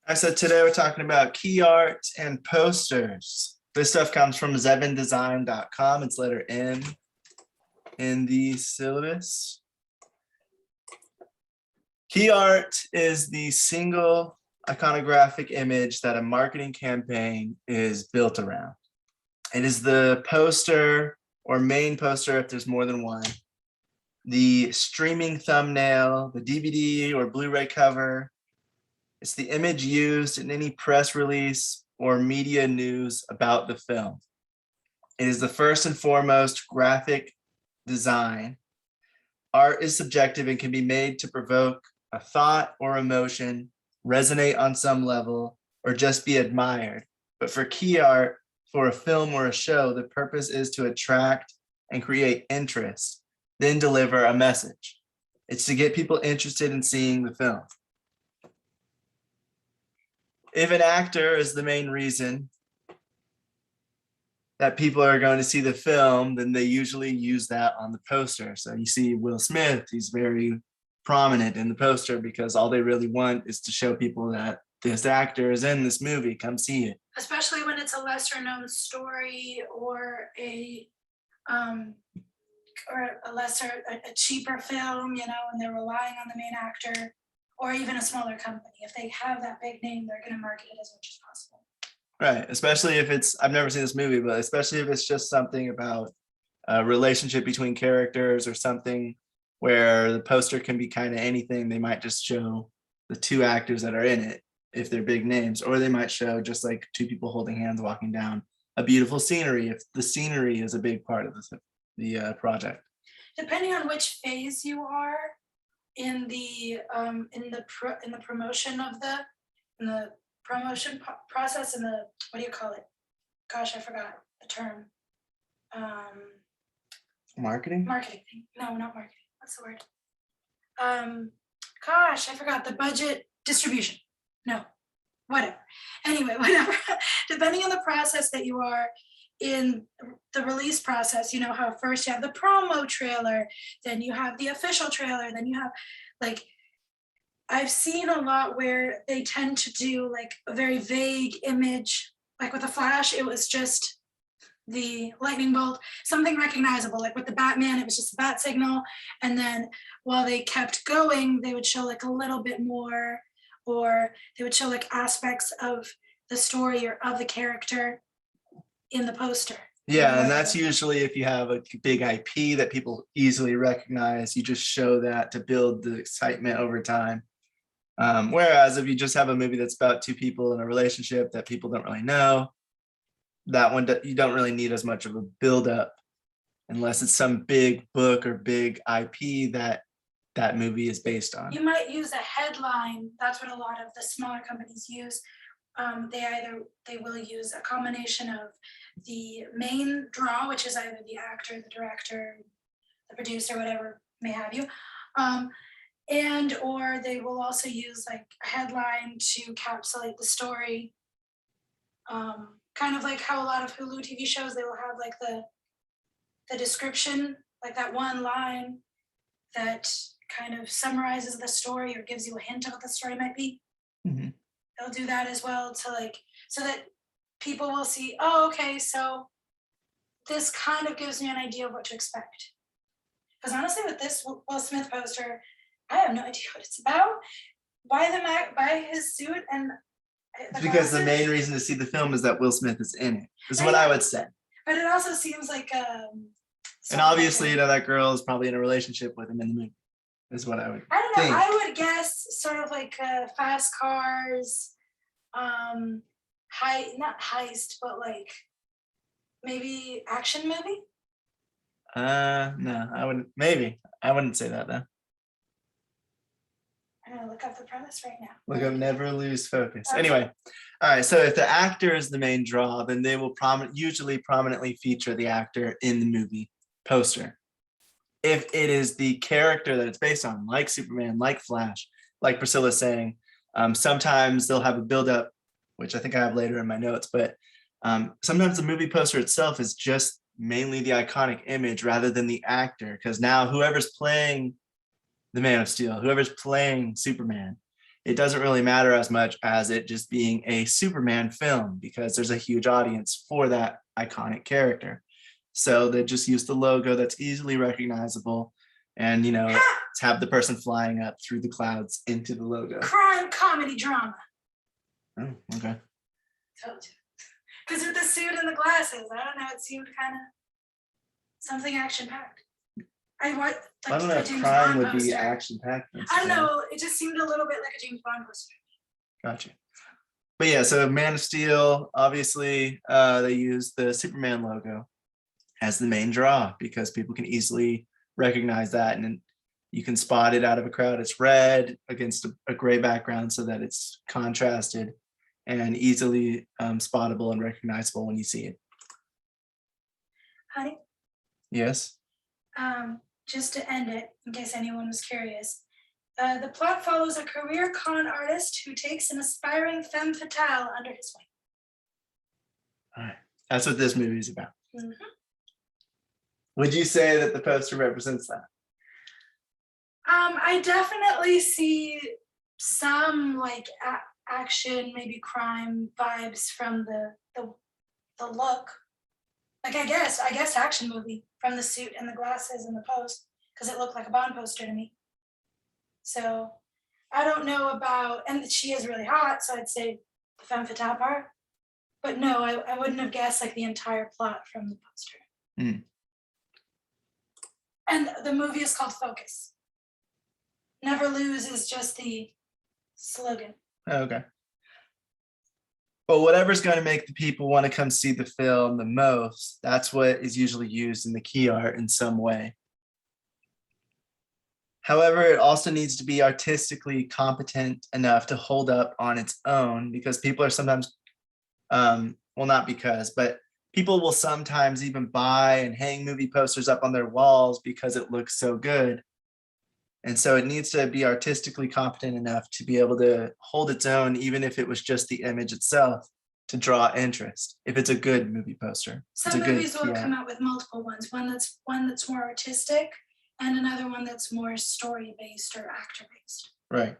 All right, so today we're talking about key art and posters. This stuff comes from zevendesign.com. It's letter N in the syllabus. Key art is the single iconographic image that a marketing campaign is built around. It is the poster or main poster if there's more than one, the streaming thumbnail, the DVD or Blu-ray cover. It's the image used in any press release or media news about the film. It is the first and foremost graphic design. Art is subjective and can be made to provoke a thought or emotion, resonate on some level, or just be admired. But for key art, for a film or a show, the purpose is to attract and create interest, then deliver a message. It's to get people interested in seeing the film. If an actor is the main reason that people are going to see the film, then they usually use that on the poster. So you see Will Smith, he's very prominent in the poster because all they really want is to show people that this actor is in this movie, come see it. Especially when it's a lesser known story or a cheaper film, you know, and they're relying on the main actor. Or even a smaller company. If they have that big name, they're going to market it as much as possible. Right, especially if it's, I've never seen this movie, but especially if it's just something about a relationship between characters or something where the poster can be kind of anything. They might just show the two actors that are in it if they're big names, or they might show just like two people holding hands walking down a beautiful scenery if the scenery is a big part of the project. Depending on which phase you are, in the promotion of the promotion process and the, what do you call it? Gosh, I forgot the term. Marketing? Marketing. No, not marketing. What's the word? Gosh, I forgot the budget distribution. No, whatever. Anyway, whatever. Depending on the process that you are in the release process, you know how first you have the promo trailer, then you have the official trailer, then you have like, I've seen a lot where they tend to do like a very vague image, like with the Flash, it was just the lightning bolt, something recognizable, like with the Batman, it was just a bat signal. And then while they kept going, they would show like a little bit more, or they would show like aspects of the story or of the character in the poster. Yeah, and that's usually if you have a big IP that people easily recognize, you just show that to build the excitement over time. Whereas if you just have a movie that's about two people in a relationship that people don't really know, that one you don't really need as much of a build-up unless it's some big book or big IP that that movie is based on. You might use a headline. That's what a lot of the smaller companies use. They will use a combination of the main draw, which is either the actor, the director, the producer, whatever may have you, and or they will also use like a headline to encapsulate the story. Kind of like how a lot of Hulu TV shows, they will have like the description, like that one line that kind of summarizes the story or gives you a hint of what the story might be. Mm-hmm. They'll do that as well to like, so that people will see, oh, okay, so this kind of gives me an idea of what to expect. Because honestly, with this Will Smith poster, I have no idea what it's about. By his suit and it's because the main reason to see the film is that Will Smith is in it, is what I would say. But it also seems like and obviously, you know, that girl is probably in a relationship with him in the movie, is what I would think. I would guess sort of like fast cars, not heist, but like maybe action movie. No, I wouldn't. Maybe I wouldn't say that though. I'm gonna look up the premise right now. Look up, never lose focus. Okay. Anyway, all right. So if the actor is the main draw, then they will usually prominently feature the actor in the movie poster. If it is the character that it's based on, like Superman, like Flash, like Priscilla's saying, sometimes they'll have a buildup, which I think I have later in my notes, but sometimes the movie poster itself is just mainly the iconic image rather than the actor, because now whoever's playing the Man of Steel, whoever's playing Superman, it doesn't really matter as much as it just being a Superman film, because there's a huge audience for that iconic character. So they just use the logo that's easily recognizable, and have the person flying up through the clouds into the logo. Crime, comedy, drama. Oh, okay. Told you. Because with the suit and the glasses, I don't know, it seemed kind of something action-packed. I don't know if crime would be action-packed. I don't know, it just seemed a little bit like a James Bond poster. Gotcha. But yeah, so Man of Steel, obviously, they use the Superman logo as the main draw because people can easily recognize that, and you can spot it out of a crowd. It's red against a gray background so that it's contrasted and easily spottable and recognizable when you see it. Honey? Yes? Just to end it, in case anyone was curious, the plot follows a career con artist who takes an aspiring femme fatale under his wing. All right. That's what this movie is about. Mm-hmm. Would you say that the poster represents that? I definitely see some like action, maybe crime vibes from the look. Like I guess action movie from the suit and the glasses and the post, because it looked like a Bond poster to me. So I don't know about, and she is really hot, so I'd say the femme fatale part. But no, I wouldn't have guessed like the entire plot from the poster. Mm. And the movie is called Focus. Never lose is just the slogan. Okay. But whatever's going to make the people want to come see the film the most, that's what is usually used in the key art in some way. However, it also needs to be artistically competent enough to hold up on its own, because people are sometimes, but people will sometimes even buy and hang movie posters up on their walls because it looks so good. And so it needs to be artistically competent enough to be able to hold its own, even if it was just the image itself, to draw interest. If it's a good movie poster, some movies will come out with multiple ones. One that's more artistic, and another one that's more story-based or actor-based. Right.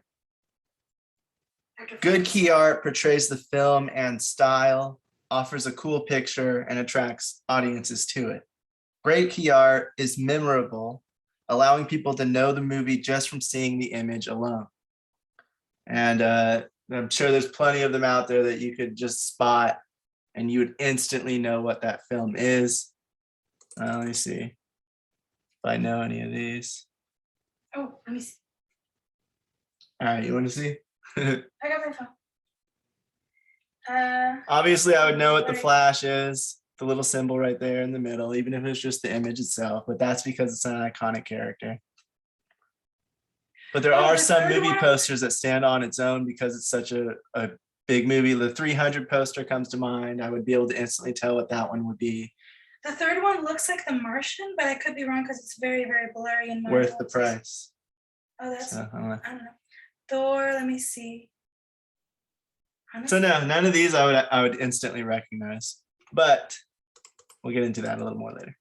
Good key art portrays the film and style, offers a cool picture, and attracts audiences to it. Great key art is memorable, allowing people to know the movie just from seeing the image alone. And I'm sure there's plenty of them out there that you could just spot and you would instantly know what that film is. Let me see if I know any of these. Oh, let me see. All right, you want to see? I got my phone. Obviously, I would know what the Flash is, the little symbol right there in the middle, even if it's just the image itself, but that's because it's an iconic character. But there are some movie posters that stand on its own because it's such a big movie. The 300 poster comes to mind. I would be able to instantly tell what that one would be. The third one looks like The Martian, but I could be wrong because it's very, very blurry and worth the price. Oh, that's, so, I don't know. Thor, let me see. So no, none of these I would instantly recognize, but we'll get into that a little more later.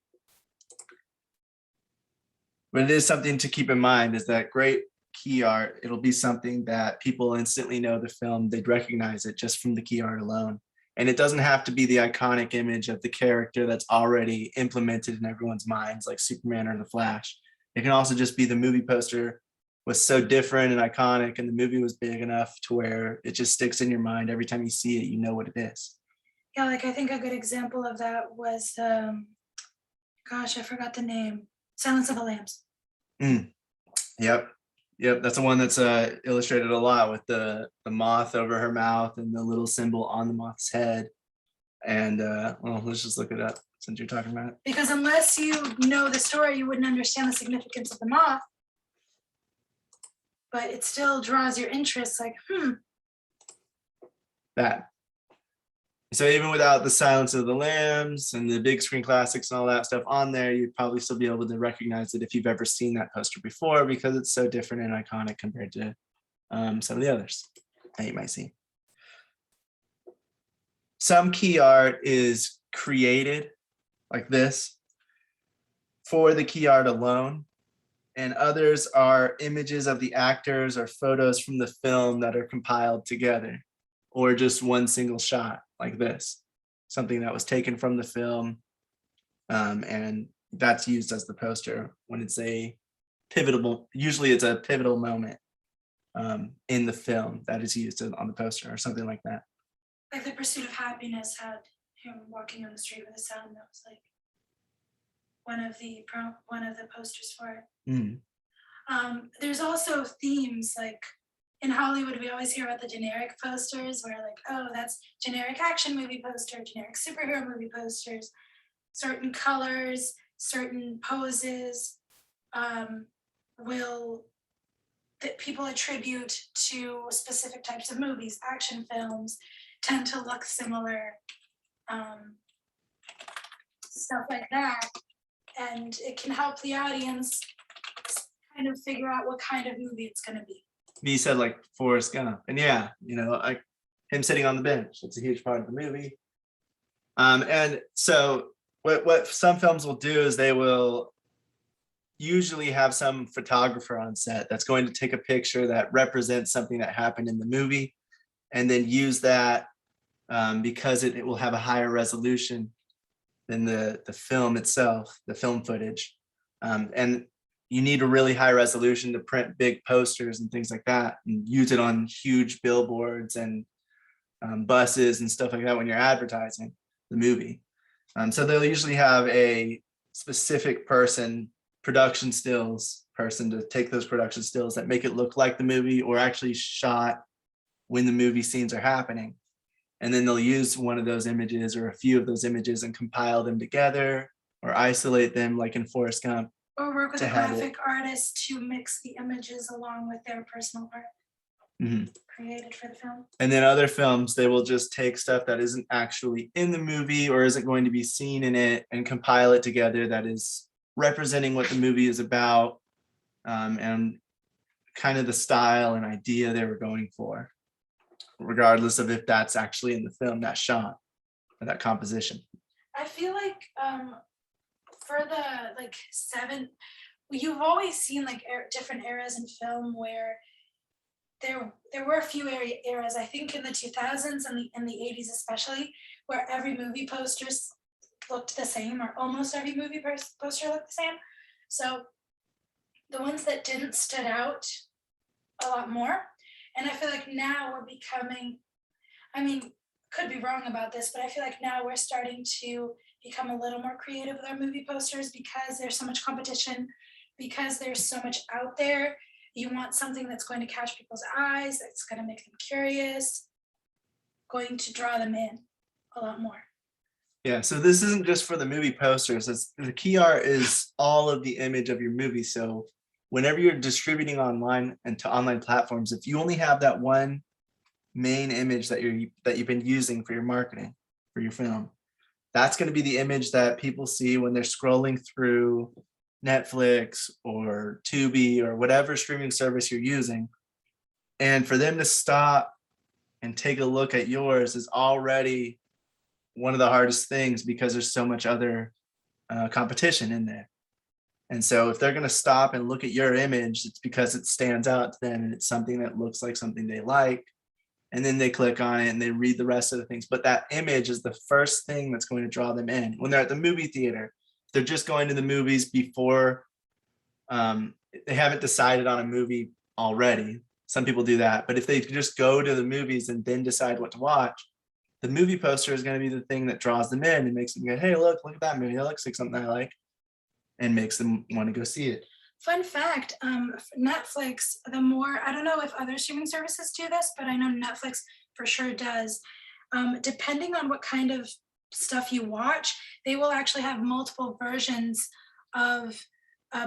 But it is something to keep in mind, is that great key art, it'll be something that people instantly know the film, they'd recognize it just from the key art alone. And it doesn't have to be the iconic image of the character that's already implemented in everyone's minds, like Superman or the Flash. It can also just be the movie poster was so different and iconic, and the movie was big enough to where it just sticks in your mind. Every time you see it, you know what it is. Yeah, like I think a good example of that was, gosh, I forgot the name. Silence of the Lambs. Yep, that's the one that's illustrated a lot with the moth over her mouth and the little symbol on the moth's head. And well, let's just look it up since you're talking about it. Because unless you know the story, you wouldn't understand the significance of the moth. But it still draws your interest, like, That. So even without the Silence of the Lambs and the big screen classics and all that stuff on there, you'd probably still be able to recognize it if you've ever seen that poster before, because it's so different and iconic compared to some of the others that you might see. Some key art is created like this for the key art alone, and others are images of the actors or photos from the film that are compiled together, or just one single shot like this, something that was taken from the film, and that's used as the poster when it's a pivotal, usually it's a pivotal moment in the film that is used on the poster or something like that. Like The Pursuit of Happiness had him walking on the street with a sound. That was like one of the posters for it. Mm. There's also themes, like in Hollywood, we always hear about the generic posters where like, oh, that's generic action movie poster, generic superhero movie posters, certain colors, certain poses will that people attribute to specific types of movies. Action films tend to look similar, stuff like that. And it can help the audience kind of figure out what kind of movie it's going to be. You said like Forrest Gump, and yeah, like him sitting on the bench, that's a huge part of the movie. And so what some films will do is they will usually have some photographer on set that's going to take a picture that represents something that happened in the movie, and then use that because it will have a higher resolution than the film itself, the film footage. And you need a really high resolution to print big posters and things like that, and use it on huge billboards and buses and stuff like that when you're advertising the movie. So they'll usually have a specific production stills person to take those production stills that make it look like the movie or actually shot when the movie scenes are happening. And then they'll use one of those images or a few of those images and compile them together or isolate them like in Forrest Gump. Or work with a graphic artist to mix the images along with their personal art created for the film. And then other films, they will just take stuff that isn't actually in the movie or isn't going to be seen in it and compile it together that is representing what the movie is about, and kind of the style and idea they were going for, regardless of if that's actually in the film, that shot or that composition. I feel like for the you've always seen like different eras in film where there were a few eras, I think in the 2000s and in the 80s especially, where every movie posters looked the same, or almost every movie poster looked the same. So the ones that didn't stood out a lot more. And I feel like now we're becoming, I mean, could be wrong about this, but I feel like now we're starting to become a little more creative with our movie posters because there's so much competition, because there's so much out there. You want something that's going to catch people's eyes, that's going to make them curious, going to draw them in a lot more. Yeah, so this isn't just for the movie posters. The key art is all of the image of your movie. So whenever you're distributing online and to online platforms, if you only have that one main image that you've been using for your marketing for your film, that's going to be the image that people see when they're scrolling through Netflix or Tubi or whatever streaming service you're using. And for them to stop and take a look at yours is already one of the hardest things because there's so much other competition in there. And so if they're going to stop and look at your image, it's because it stands out to them and it's something that looks like something they like. And then they click on it and they read the rest of the things. But that image is the first thing that's going to draw them in. When they're at the movie theater, they're just going to the movies before they haven't decided on a movie already. Some people do that. But if they just go to the movies and then decide what to watch, the movie poster is going to be the thing that draws them in and makes them go, hey, look at that movie. That looks like something I like, and makes them want to go see it. Fun fact, Netflix, I don't know if other streaming services do this, but I know Netflix for sure does. Depending on what kind of stuff you watch, they will actually have multiple versions of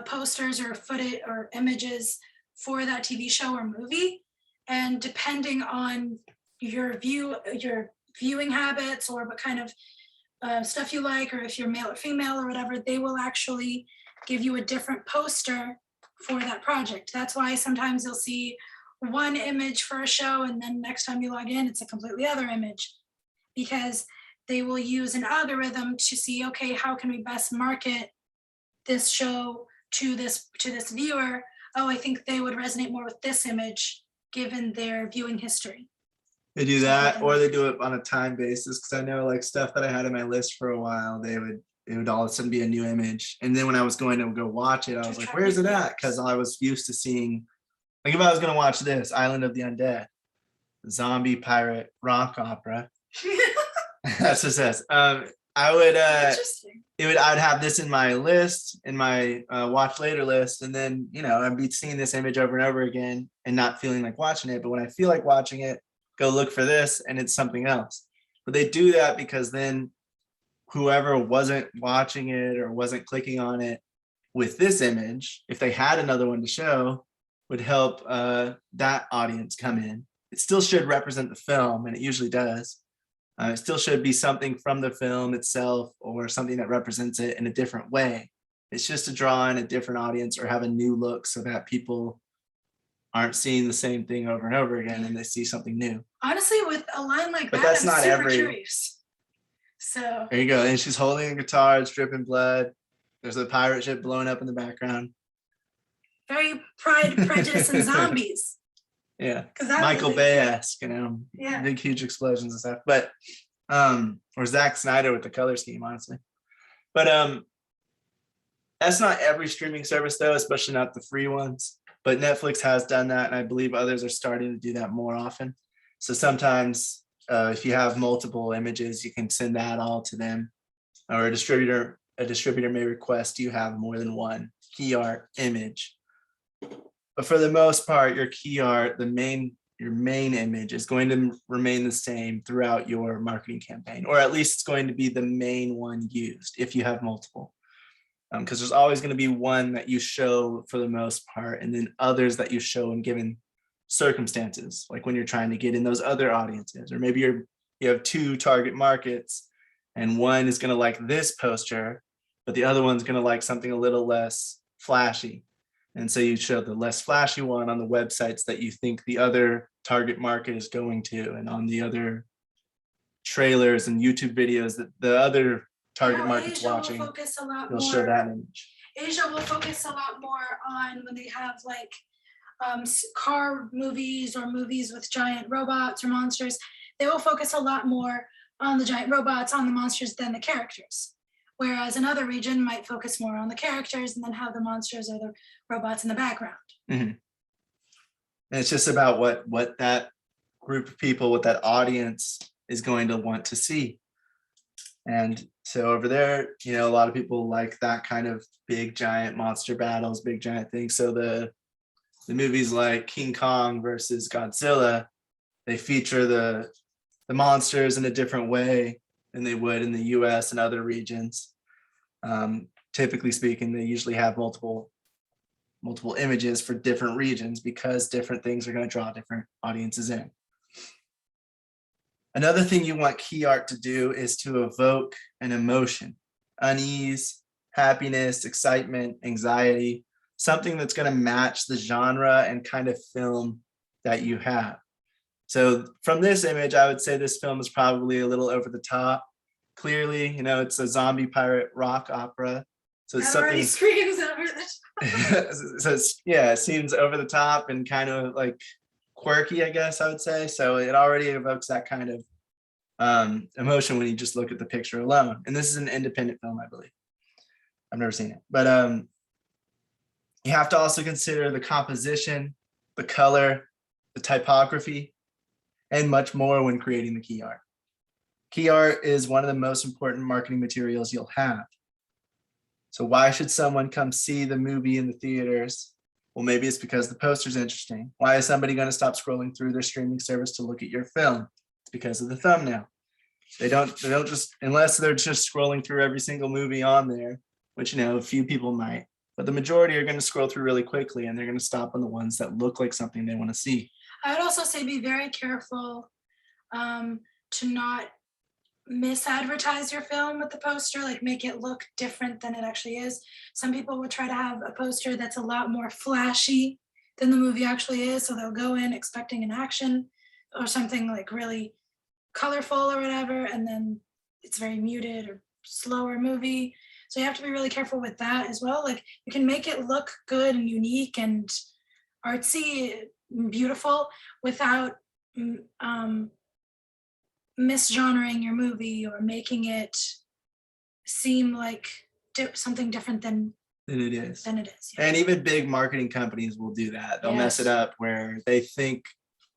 posters or footage or images for that TV show or movie. And depending on your viewing habits or what kind of stuff you like, or if you're male or female or whatever, they will actually give you a different poster for that project. That's why sometimes you'll see one image for a show and then next time you log in, it's a completely other image, because they will use an algorithm to see, okay, how can we best market this show to this viewer, oh, I think they would resonate more with this image given their viewing history. They do Stuff like that, that. or they do it on a time basis. Because I know like stuff that I had in my list for a while, it would all of a sudden be a new image. And then when I was going to go watch it, I was like, where's it at? Because I was used to seeing, like if I was going to watch this, Island of the Undead, zombie pirate rock opera. That's what it says. I would Interesting. I'd have this in my list, in my watch later list, and then I'd be seeing this image over and over again and not feeling like watching it. But when I feel like watching it, go look for this, and it's something else. But they do that because then whoever wasn't watching it or wasn't clicking on it with this image, if they had another one to show, would help that audience come in. It still should represent the film, and it usually does. It still should be something from the film itself or something that represents it in a different way. It's just to draw in a different audience or have a new look so that people aren't seeing the same thing over and over again and they see something new. Honestly, with a line like But that, that's I'm not super every- curious. So There you go. And she's holding a guitar, it's dripping blood. There's a pirate ship blowing up in the background. very Pride, Prejudice, and Zombies. Yeah. 'Cause that was a Michael big Bay-esque, Yeah. big, huge explosions and stuff. But, or Zack Snyder with the color scheme, honestly. But that's not every streaming service though, especially not the free ones. But Netflix has done that, and I believe others are starting to do that more often. So sometimes if you have multiple images, you can send that all to them. Or a distributor may request you have more than one key art image. But for the most part, your key art, your main image is going to remain the same throughout your marketing campaign, or at least it's going to be the main one used if you have multiple. Because there's always going to be one that you show for the most part, and then others that you show in given circumstances, like when you're trying to get in those other audiences, or maybe you have two target markets, and one is going to like this poster, but the other one's going to like something a little less flashy. And so you show the less flashy one on the websites that you think the other target market is going to, and on the other trailers and YouTube videos that the other target market's Asia watching, will focus a lot you'll more. show that image. Asia will focus a lot more on when they have like car movies or movies with giant robots or monsters. They will focus a lot more on the giant robots, on the monsters than the characters. Whereas another region might focus more on the characters and then have the monsters or the robots in the background. Mm-hmm. And it's just about what that group of people, what that audience is going to want to see. And so over there, a lot of people like that kind of big giant monster battles, big giant things. So the movies like King Kong versus Godzilla, they feature the monsters in a different way than they would in the US and other regions. Typically speaking, they usually have multiple images for different regions because different things are going to draw different audiences in. Another thing you want key art to do is to evoke an emotion, unease, happiness, excitement, anxiety, something that's going to match the genre and kind of film that you have. So from this image, I would say this film is probably a little over the top. Clearly, it's a zombie pirate rock opera. So it's That already something screams over the top. it seems over the top and kind of like quirky, I guess I would say. So it already evokes that kind of emotion when you just look at the picture alone. And this is an independent film, I believe. I've never seen it, but you have to also consider the composition, the color, the typography, and much more when creating the key art. Key art is one of the most important marketing materials you'll have. So why should someone come see the movie in the theaters? Well, maybe it's because the poster's interesting. Why is somebody going to stop scrolling through their streaming service to look at your film? It's because of the thumbnail. They don't just, unless they're just scrolling through every single movie on there, which, a few people might, but the majority are going to scroll through really quickly and they're going to stop on the ones that look like something they want to see. I would also say be very careful to not misadvertise your film with the poster, like make it look different than it actually is. Some people would try to have a poster that's a lot more flashy than the movie actually is. So they'll go in expecting an action or something like really colorful or whatever, and then it's very muted or slower movie. So you have to be really careful with that as well. Like you can make it look good and unique and artsy, beautiful without misgenring your movie or making it seem like something different than it is. Yeah. And even big marketing companies will do that. They'll mess it Yes. up where they think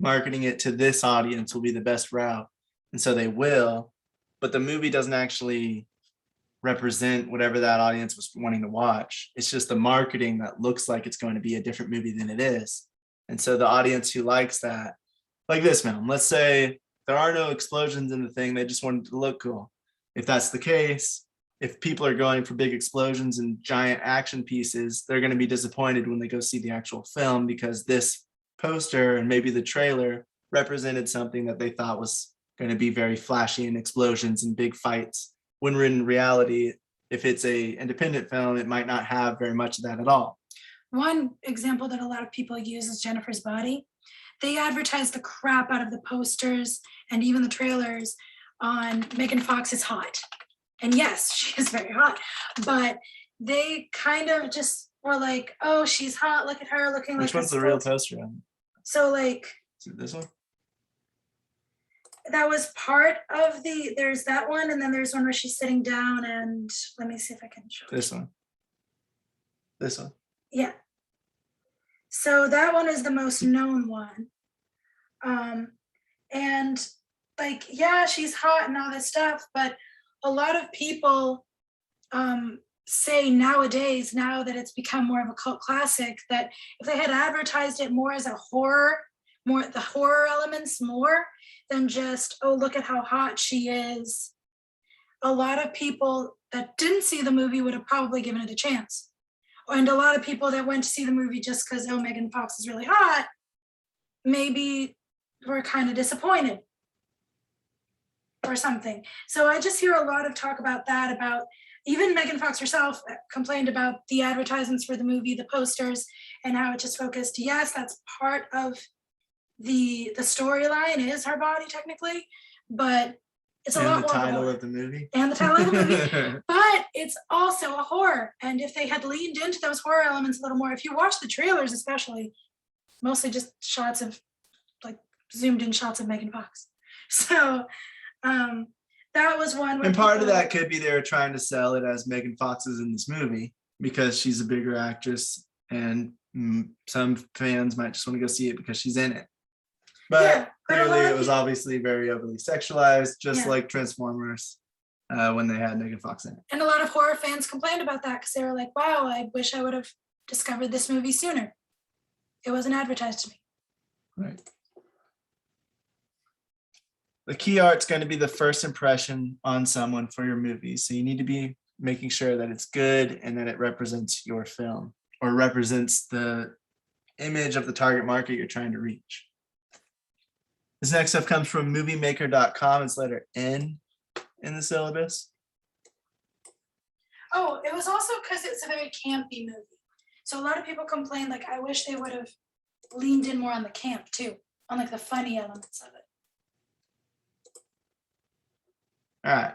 marketing it to this audience will be the best route. And so they will, but the movie doesn't actually represent whatever that audience was wanting to watch. It's just the marketing that looks like it's going to be a different movie than it is. And so the audience who likes that, like this film, let's say there are no explosions in the thing, they just want it to look cool. If that's the case, if people are going for big explosions and giant action pieces, they're going to be disappointed when they go see the actual film because this poster and maybe the trailer represented something that they thought was going to be very flashy and explosions and big fights. When in reality, if it's a independent film, it might not have very much of that at all. One example that a lot of people use is Jennifer's Body. They advertise the crap out of the posters and even the trailers on Megan Fox is hot. And yes, she is very hot, but they kind of just were like, oh, she's hot, look at her looking like Which one's the real poster on? So like, Is it this one? That was part of there's that one, and then there's one where she's sitting down, and let me see if I can show this one. This one. Yeah. So that one is the most known one. And like, yeah, she's hot and all this stuff, but a lot of people say nowadays, now that it's become more of a cult classic, that if they had advertised it more as a horror, more the horror elements more than just, oh, look at how hot she is, a lot of people that didn't see the movie would have probably given it a chance. And a lot of people that went to see the movie just because, oh, Megan Fox is really hot, maybe were kind of disappointed or something. So I just hear a lot of talk about that, about even Megan Fox herself complained about the advertisements for the movie, the posters, and how it just focused, yes, that's part of the storyline, is her body technically, but it's a lot more. And the title of the movie. And the title of the movie. But it's also a horror. And if they had leaned into those horror elements a little more, if you watch the trailers especially, mostly just shots of, like, zoomed in shots of Megan Fox. So that was one. And part of that could be they were trying to sell it as Megan Fox is in this movie because she's a bigger actress, and some fans might just want to go see it because she's in it. But yeah, clearly it was obviously very overly sexualized, just like Transformers when they had Megan Fox in it. And a lot of horror fans complained about that because they were like, wow, I wish I would have discovered this movie sooner. It wasn't advertised to me. Right. The key art's going to be the first impression on someone for your movie. So you need to be making sure that it's good and that it represents your film or represents the image of the target market you're trying to reach. This next stuff comes from moviemaker.com. It's letter N in the syllabus. Oh, it was also because it's a very campy movie. So a lot of people complain, like, I wish they would have leaned in more on the camp too, on like the funny elements of it. All right,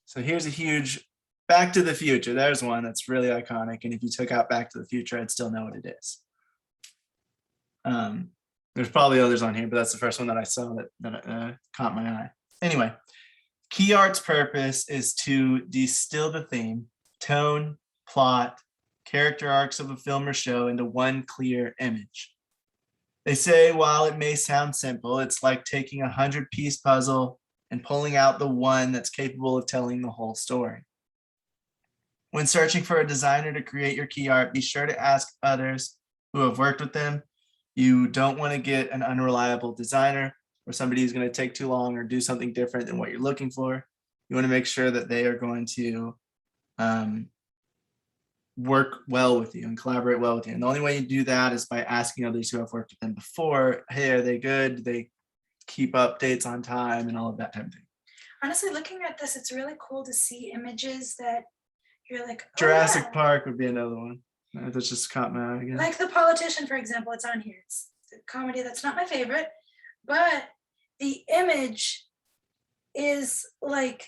so here's a huge Back to the Future. There's one that's really iconic, and if you took out Back to the Future, I'd still know what it is. There's probably others on here, but that's the first one that I saw that caught my eye. Anyway, key art's purpose is to distill the theme, tone, plot, character arcs of a film or show into one clear image. They say while it may sound simple, it's like taking a 100-piece puzzle and pulling out the one that's capable of telling the whole story. When searching for a designer to create your key art, be sure to ask others who have worked with them. You don't want to get an unreliable designer or somebody who's going to take too long or do something different than what you're looking for. You want to make sure that they are going to work well with you and collaborate well with you. And the only way you do that is by asking others who have worked with them before, hey, are they good? Do they keep updates on time and all of that type of thing? Honestly, looking at this, it's really cool to see images that you're like, oh, Jurassic Park would be another one. That's just caught my eye again. Like The Politician, for example, it's on here. It's a comedy that's not my favorite, but the image is like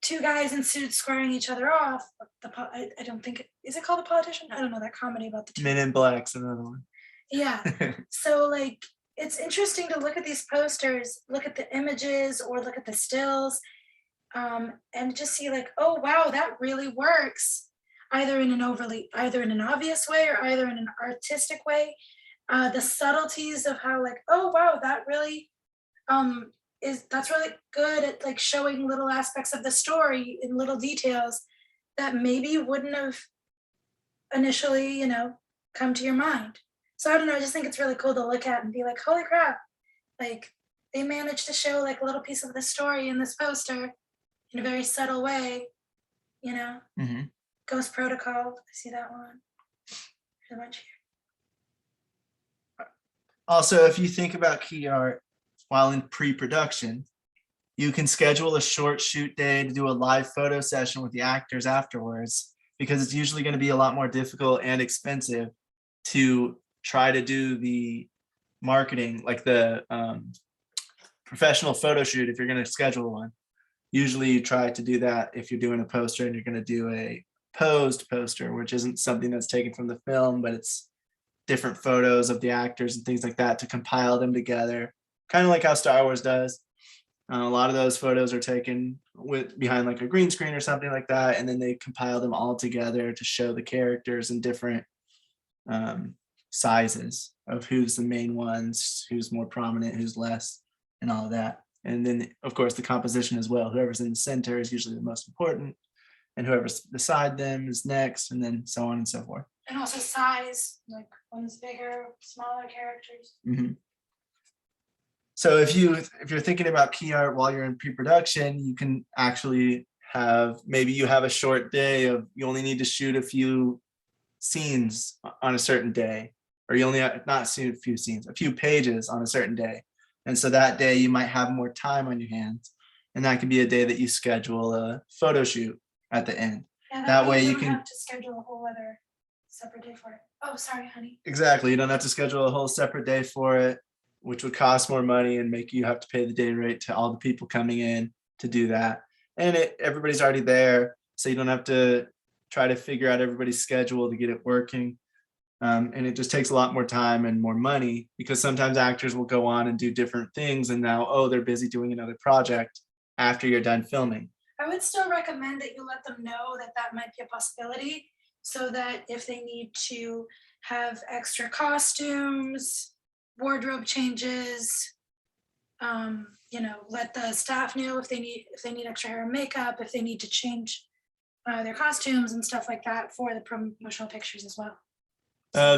two guys in suits squaring each other off. I don't think is it called The Politician? I don't know, that comedy about the two. Men in Black's another one. Yeah. So like it's interesting to look at these posters, look at the images or look at the stills, and just see like, oh wow, that really works. Either in an obvious way or either in an artistic way. The subtleties of how like, oh wow, that really that's really good at like showing little aspects of the story in little details that maybe wouldn't have initially, come to your mind. So I don't know, I just think it's really cool to look at and be like, holy crap, like they managed to show like a little piece of the story in this poster in a very subtle way, you know. Mhm. Ghost Protocol, I see that one. There's a bunch here. Also, if you think about key art while in pre-production, you can schedule a short shoot day to do a live photo session with the actors afterwards, because it's usually going to be a lot more difficult and expensive to try to do the marketing, like the professional photo shoot. If you're going to schedule one, usually you try to do that if you're doing a poster and you're going to do a posed poster, which isn't something that's taken from the film, but it's different photos of the actors and things like that to compile them together, kind of like how Star Wars does. A lot of those photos are taken behind like a green screen or something like that, and then they compile them all together to show the characters in different sizes of who's the main ones, who's more prominent, who's less, and all of that. And then, of course, the composition as well. Whoever's in the center is usually the most important, and whoever's beside them is next, and then so on and so forth. And also size, like one's bigger, smaller characters. Mm-hmm. So if you're thinking about key art while you're in pre-production, you can actually maybe you have a short day of, you only need to shoot a few scenes on a certain day, or you only have not shoot a few scenes, a few pages on a certain day. And so that day you might have more time on your hands, and that could be a day that you schedule a photo shoot at the end. Yeah, that way you don't can have to schedule a whole other separate day for it. Oh, sorry, honey. Exactly. You don't have to schedule a whole separate day for it, which would cost more money and make you have to pay the day rate to all the people coming in to do that. And everybody's already there, so you don't have to try to figure out everybody's schedule to get it working. And it just takes a lot more time and more money, because sometimes actors will go on and do different things, and now, oh, they're busy doing another project after you're done filming. I would still recommend that you let them know that that might be a possibility, so that if they need to have extra costumes, wardrobe changes, let the staff know if they need extra hair and makeup, if they need to change their costumes and stuff like that for the promotional pictures as well.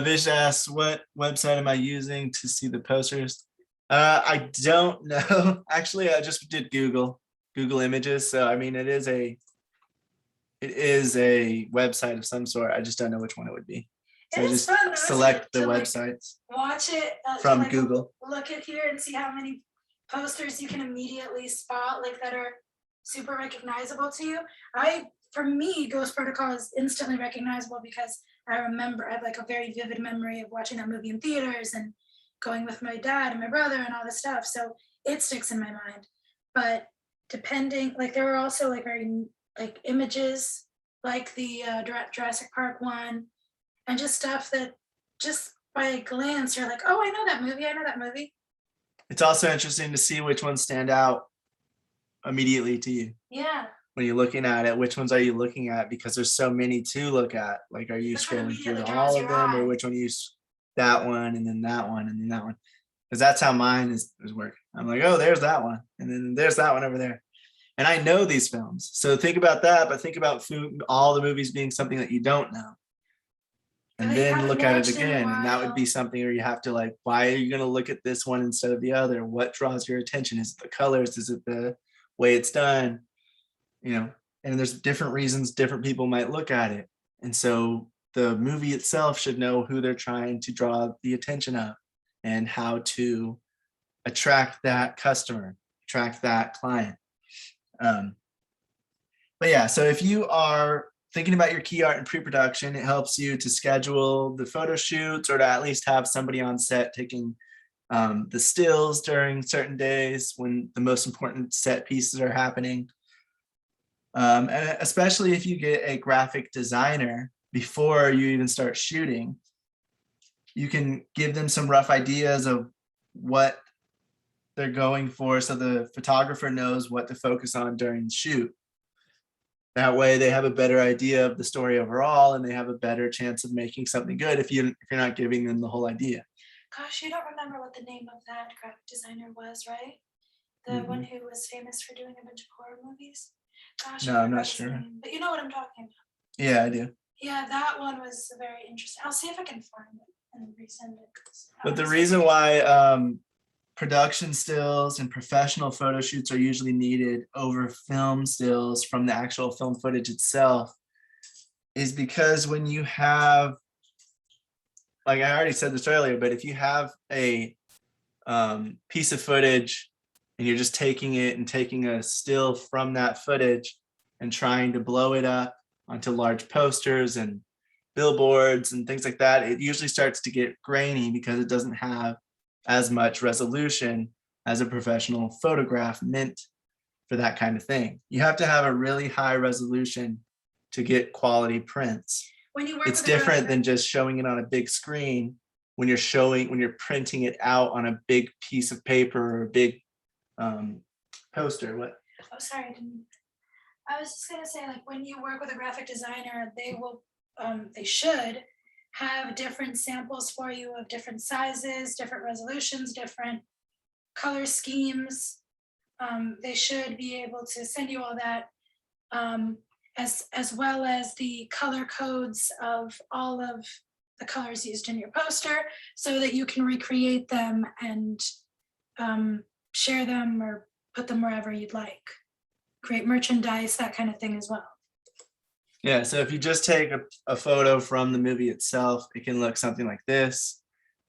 Vish asks, what website am I using to see the posters? I don't know. Actually, I just did Google Images. So I mean, it is a website of some sort. I just don't know which one it would be. So It I is just fun, though, select the to, like, websites watch it from to, like, Google. Look at here and see how many posters you can immediately spot, like that are super recognizable to you. For me, Ghost Protocol is instantly recognizable because I have like a very vivid memory of watching that movie in theaters and going with my dad and my brother and all this stuff. So it sticks in my mind. But depending, like there are also like very like images like the Jurassic Park one, and just stuff that just by a glance you're like, oh, I know that movie. It's also interesting to see which ones stand out immediately to you. Yeah. When you're looking at it, which ones are you looking at? Because there's so many to look at. Like, are you Which one scrolling through immediately all draws of your them, or eye? which one you that one and then that one and then that one? Because that's how mine is working. I'm like, oh, there's that one, and then there's that one over there. And I know these films, so think about that. But think about all the movies being something that you don't know, and That you then haven't look at it watched in a again. And that would while. be something where you have to like, why are you going to look at this one instead of the other? What draws your attention? Is it the colors? Is it the way it's done? And there's different reasons different people might look at it. And so the movie itself should know who they're trying to draw the attention of and how to attract that customer, attract that client. But yeah, so if you are thinking about your key art in pre-production, it helps you to schedule the photo shoots, or to at least have somebody on set taking the stills during certain days when the most important set pieces are happening. And especially if you get a graphic designer before you even start shooting, you can give them some rough ideas of what they're going for, so the photographer knows what to focus on during the shoot. That way they have a better idea of the story overall, and they have a better chance of making something good if you're not giving them the whole idea. Gosh, you don't remember what the name of that graphic designer was, right? The one who was famous for doing a bunch of horror movies. Gosh, No, I I'm not forgot his sure. name, but you know what I'm talking about. Yeah, I do. Yeah, that one was very interesting. I'll see if I can find it and resend it. But the reason why production stills and professional photo shoots are usually needed over film stills from the actual film footage itself is because when you have, like I already said this earlier, but if you have a piece of footage and you're just taking it and taking a still from that footage and trying to blow it up onto large posters and billboards and things like that, it usually starts to get grainy because it doesn't have as much resolution as a professional photograph meant for that kind of thing. You have to have a really high resolution to get quality prints. When you work It's with different than just showing it on a big screen. When you're printing it out on a big piece of paper or a big poster. What? Oh, sorry, I was just gonna say, like, when you work with a graphic designer, they should have different samples for you of different sizes, different resolutions, different color schemes. They should be able to send you all that, as well as the color codes of all of the colors used in your poster, so that you can recreate them and share them or put them wherever you'd like. Create merchandise, that kind of thing as well. Yeah, so if you just take a photo from the movie itself, it can look something like this.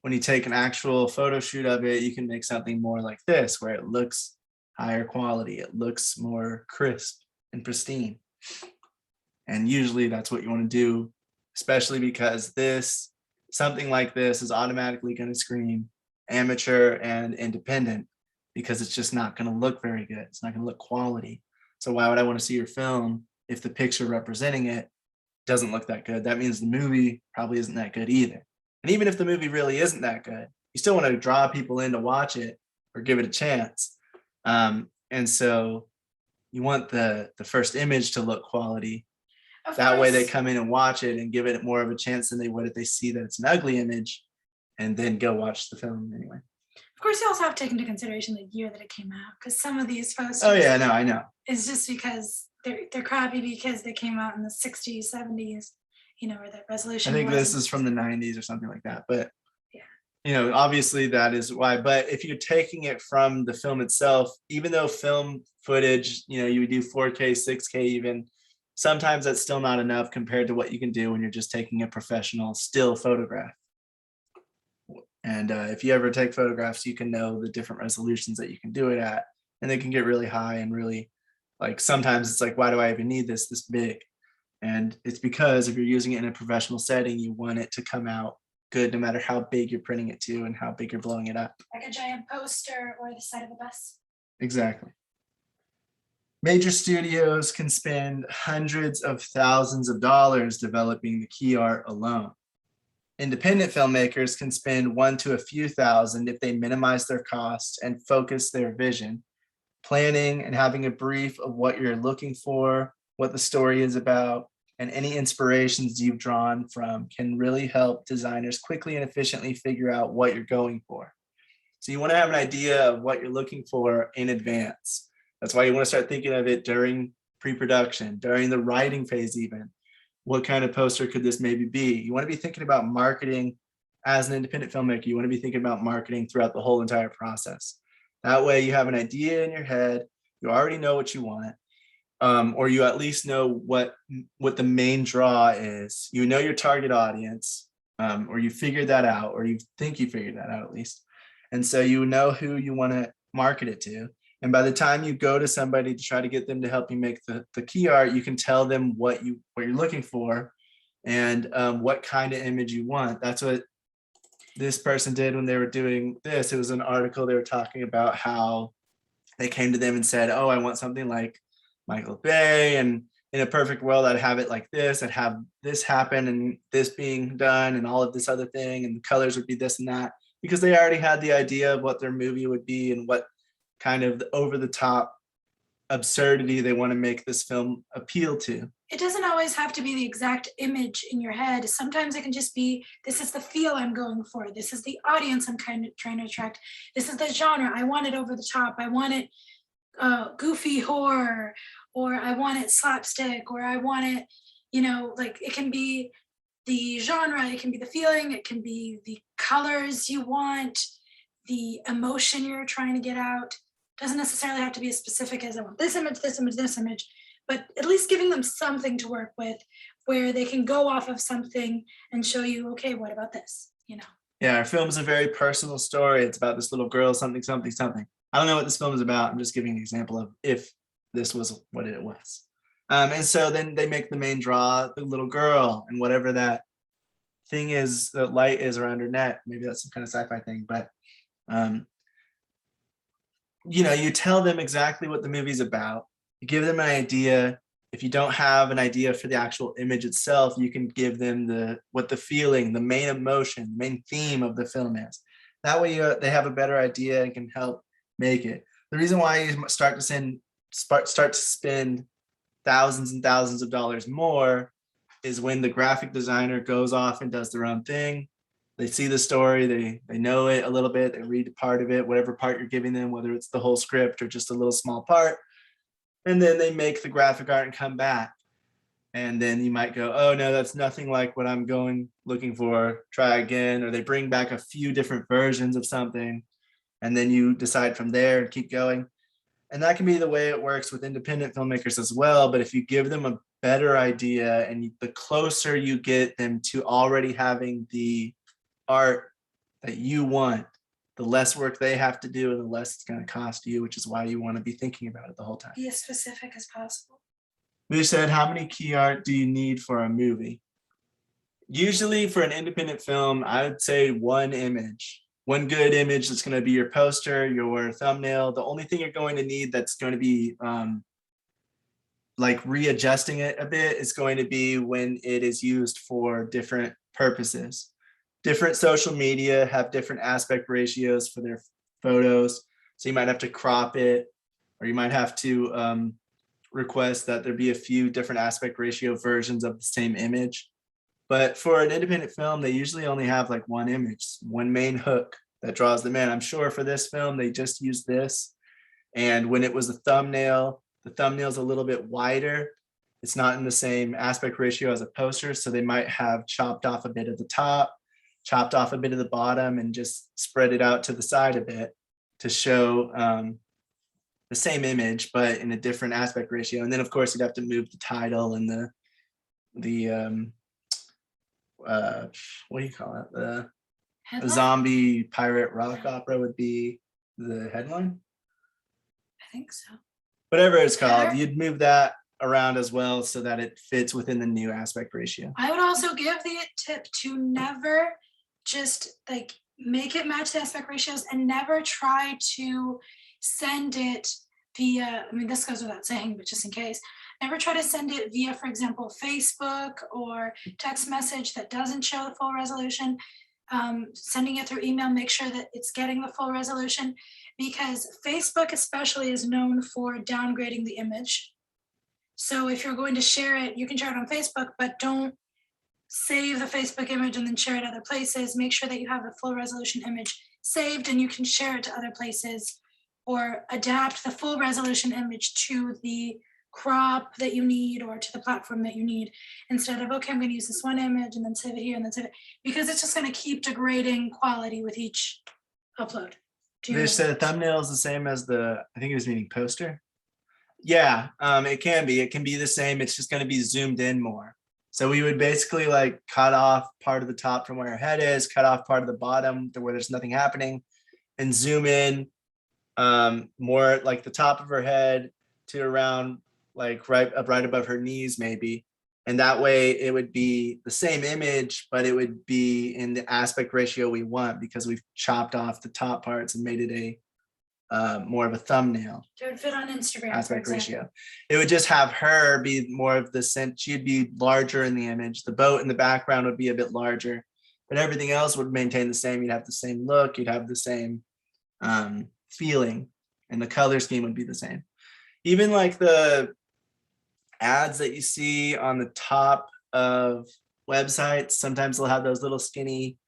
When you take an actual photo shoot of it, you can make something more like this, where it looks higher quality, it looks more crisp and pristine. And usually that's what you want to do, especially because something like this is automatically going to scream amateur and independent, because it's just not going to look very good. It's not going to look quality. So why would I want to see your film if the picture representing it doesn't look that good? That means the movie probably isn't that good either. And even if the movie really isn't that good, you still want to draw people in to watch it or give it a chance. And so you want the first image to look quality. That way they come in and watch it and give it more of a chance than they would if they see that it's an ugly image and then go watch the film anyway. Of course, you also have to take into consideration the year that it came out, because some of these posters. Oh yeah, no, I know. Is just because they're crappy because they came out in the 60s, 70s, or the resolution. I think this is from the 90s or something like that, but yeah, obviously that is why. But if you're taking it from the film itself, even though film footage, you would do 4K, 6K even, sometimes that's still not enough compared to what you can do when you're just taking a professional still photograph. And if you ever take photographs, you can know the different resolutions that you can do it at, and they can get really high and really, like, sometimes it's like, why do I even need this big? And it's because if you're using it in a professional setting, you want it to come out good no matter how big you're printing it to and how big you're blowing it up. Like a giant poster or the side of a bus. Exactly. Major studios can spend hundreds of thousands of dollars developing the key art alone. Independent filmmakers can spend $1,000 to a few thousand if they minimize their costs and focus their vision. Planning and having a brief of what you're looking for, what the story is about, and any inspirations you've drawn from can really help designers quickly and efficiently figure out what you're going for. So you want to have an idea of what you're looking for in advance. That's why you want to start thinking of it during pre-production, during the writing phase even. What kind of poster could this maybe be? You want to be thinking about marketing as an independent filmmaker. You want to be thinking about marketing throughout the whole entire process. That way you have an idea in your head, you already know what you want, or you at least know what the main draw is. You know your target audience, or you figured that out, or you think you figured that out at least. And so you know who you want to market it to. And by the time you go to somebody to try to get them to help you make the key art, you can tell them what you're looking for and what kind of image you want. That's what this person did when they were doing this. It was an article they were talking about how they came to them and said, oh, I want something like Michael Bay, and in a perfect world, I'd have it like this. I'd have this happen and this being done and all of this other thing, and the colors would be this and that, because they already had the idea of what their movie would be and what kind of over the top absurdity they want to make this film appeal to. It doesn't always have to be the exact image in your head. Sometimes it can just be, this is the feel I'm going for. This is the audience I'm kind of trying to attract. This is the genre. I want it over the top. I want it goofy horror, or I want it slapstick, or I want it, like it can be the genre, it can be the feeling, it can be the colors you want, the emotion you're trying to get out. Doesn't necessarily have to be as specific as I want this image, this image, this image, but at least giving them something to work with where they can go off of something and show you, okay, what about this? Yeah, our film is a very personal story. It's about this little girl, something, something, something. I don't know what this film is about. I'm just giving an example of if this was what it was. And so then they make the main draw the little girl, and whatever that thing is, the light is around her neck. Maybe that's some kind of sci-fi thing, but you tell them exactly what the movie's about. You give them an idea. If you don't have an idea for the actual image itself, you can give them what the feeling, the main emotion, the main theme of the film is. That way they have a better idea and can help make it. The reason why you start to spend thousands and thousands of dollars more is when the graphic designer goes off and does their own thing. They see the story, they know it a little bit, they read part of it, whatever part you're giving them, whether it's the whole script or just a little small part. And then they make the graphic art and come back. And then you might go, oh no, that's nothing like what I'm looking for, try again. Or they bring back a few different versions of something. And then you decide from there and keep going. And that can be the way it works with independent filmmakers as well. But if you give them a better idea, and the closer you get them to already having the art that you want, the less work they have to do and the less it's going to cost you, which is why you want to be thinking about it the whole time. Be as specific as possible. We said, how many key art do you need for a movie? Usually for an independent film, I would say one image. One good image that's going to be your poster, your thumbnail. The only thing you're going to need that's going to be like readjusting it a bit is going to be when it is used for different purposes. Different social media have different aspect ratios for their photos. So you might have to crop it, or you might have to request that there be a few different aspect ratio versions of the same image. But for an independent film, they usually only have like one image, one main hook that draws them in. I'm sure for this film, they just used this. And when it was a thumbnail, the thumbnail's a little bit wider. It's not in the same aspect ratio as a poster. So they might have chopped off a bit of the top, chopped off a bit of the bottom, and just spread it out to the side a bit to show the same image, but in a different aspect ratio. And then of course you'd have to move the title and the what do you call it? The zombie pirate rock opera would be the headline. I think so. Whatever it's called, you'd move that around as well so that it fits within the new aspect ratio. I would also give the tip to never just like make it match the aspect ratios, and never try to send it via, I mean, this goes without saying, but just in case, never try to send it via, for example, Facebook or text message that doesn't show the full resolution. Sending it through email, make sure that it's getting the full resolution, because Facebook especially is known for downgrading the image. So if you're going to share it, you can share it on Facebook, but don't save the Facebook image and then share it other places. Make sure that you have the full resolution image saved and you can share it to other places, or adapt the full resolution image to the crop that you need or to the platform that you need, instead of, okay, I'm going to use this one image and then save it here and then save it, because it's just going to keep degrading quality with each upload. They said thumbnail is the same as I think it was meaning poster. Yeah, it can be the same. It's just going to be zoomed in more. So we would basically like cut off part of the top from where her head is, cut off part of the bottom to where there's nothing happening, and zoom in more like the top of her head to around like right above her knees maybe. And that way it would be the same image, but it would be in the aspect ratio we want, because we've chopped off the top parts and made it more of a thumbnail It would fit on Instagram, for aspect example. ratio. It would just have her be more of the scent. She'd be larger in the image. The boat in the background would be a bit larger, but everything else would maintain the same. You'd have the same look. You'd have the same feeling, and the color scheme would be the same. Even like the ads that you see on the top of websites, sometimes they'll have those little skinny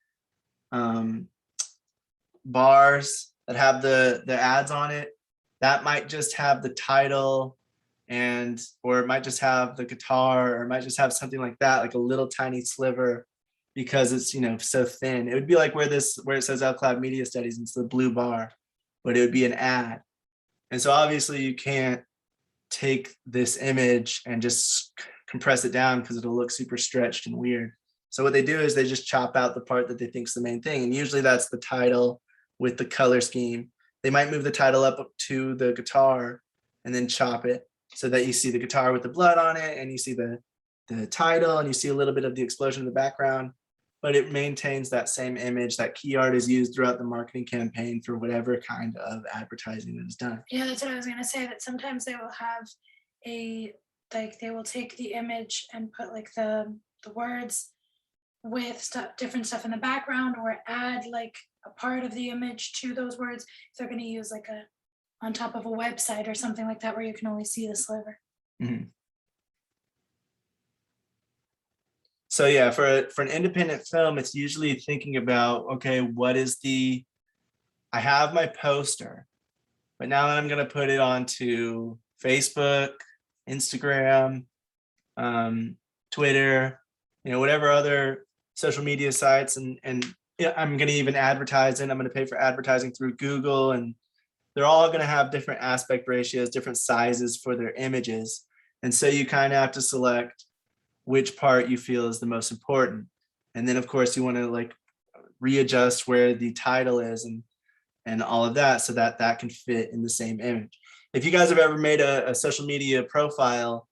bars that have the ads on it. That might just have the title, and or it might just have the guitar, or it might just have something like that, like a little tiny sliver, because it's, you know, so thin. It would be like where it says LCloud MediaStudies, it's the blue bar, but it would be an ad. And so obviously you can't take this image and just compress it down, because it'll look super stretched and weird. So what they do is they just chop out the part that they think is the main thing. And usually that's the title with the color scheme. They might move the title up to the guitar and then chop it so that you see the guitar with the blood on it, and you see the title, and you see a little bit of the explosion in the background, but it maintains that same image. That key art is used throughout the marketing campaign for whatever kind of advertising that is done. Yeah, that's what I was gonna say, that sometimes they will have they will take the image and put like the words with different stuff in the background, or add like a part of the image to those words. If they're gonna use like on top of a website or something like that, where you can only see the sliver. Mhm. So yeah, for an independent film, it's usually thinking about, okay, what is I have my poster, but now that I'm going to put it onto Facebook, Instagram, Twitter, you know, whatever other social media sites, and yeah, I'm going to even advertise it. I'm going to pay for advertising through Google, and they're all going to have different aspect ratios, different sizes for their images. And so you kind of have to select which part you feel is the most important. And then of course you want to like readjust where the title is, and all of that, so that that can fit in the same image. If you guys have ever made a social media profile,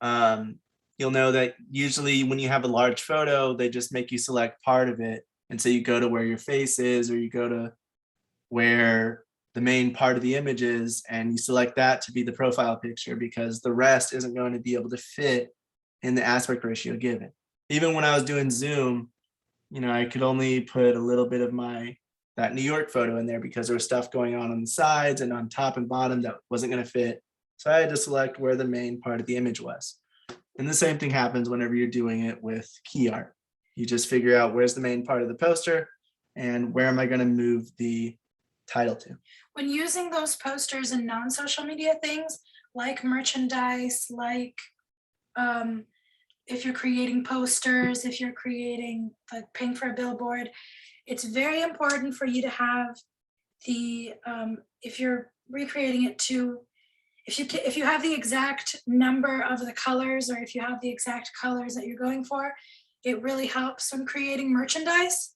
you'll know that usually when you have a large photo, they just make you select part of it. And so you go to where your face is, or you go to where the main part of the image is, and you select that to be the profile picture, because the rest isn't going to be able to fit in the aspect ratio given. Even when I was doing Zoom, you know, I could only put a little bit of that New York photo in there, because there was stuff going on the sides and on top and bottom that wasn't going to fit. So I had to select where the main part of the image was. And the same thing happens whenever you're doing it with key art. You just figure out where's the main part of the poster, and where am I going to move the title to. When using those posters in non-social media things like merchandise, like if you're creating posters, if you're creating like paying for a billboard, it's very important for you to have if you're recreating it to, if you have the exact number of the colors, or if you have the exact colors that you're going for, it really helps when creating merchandise,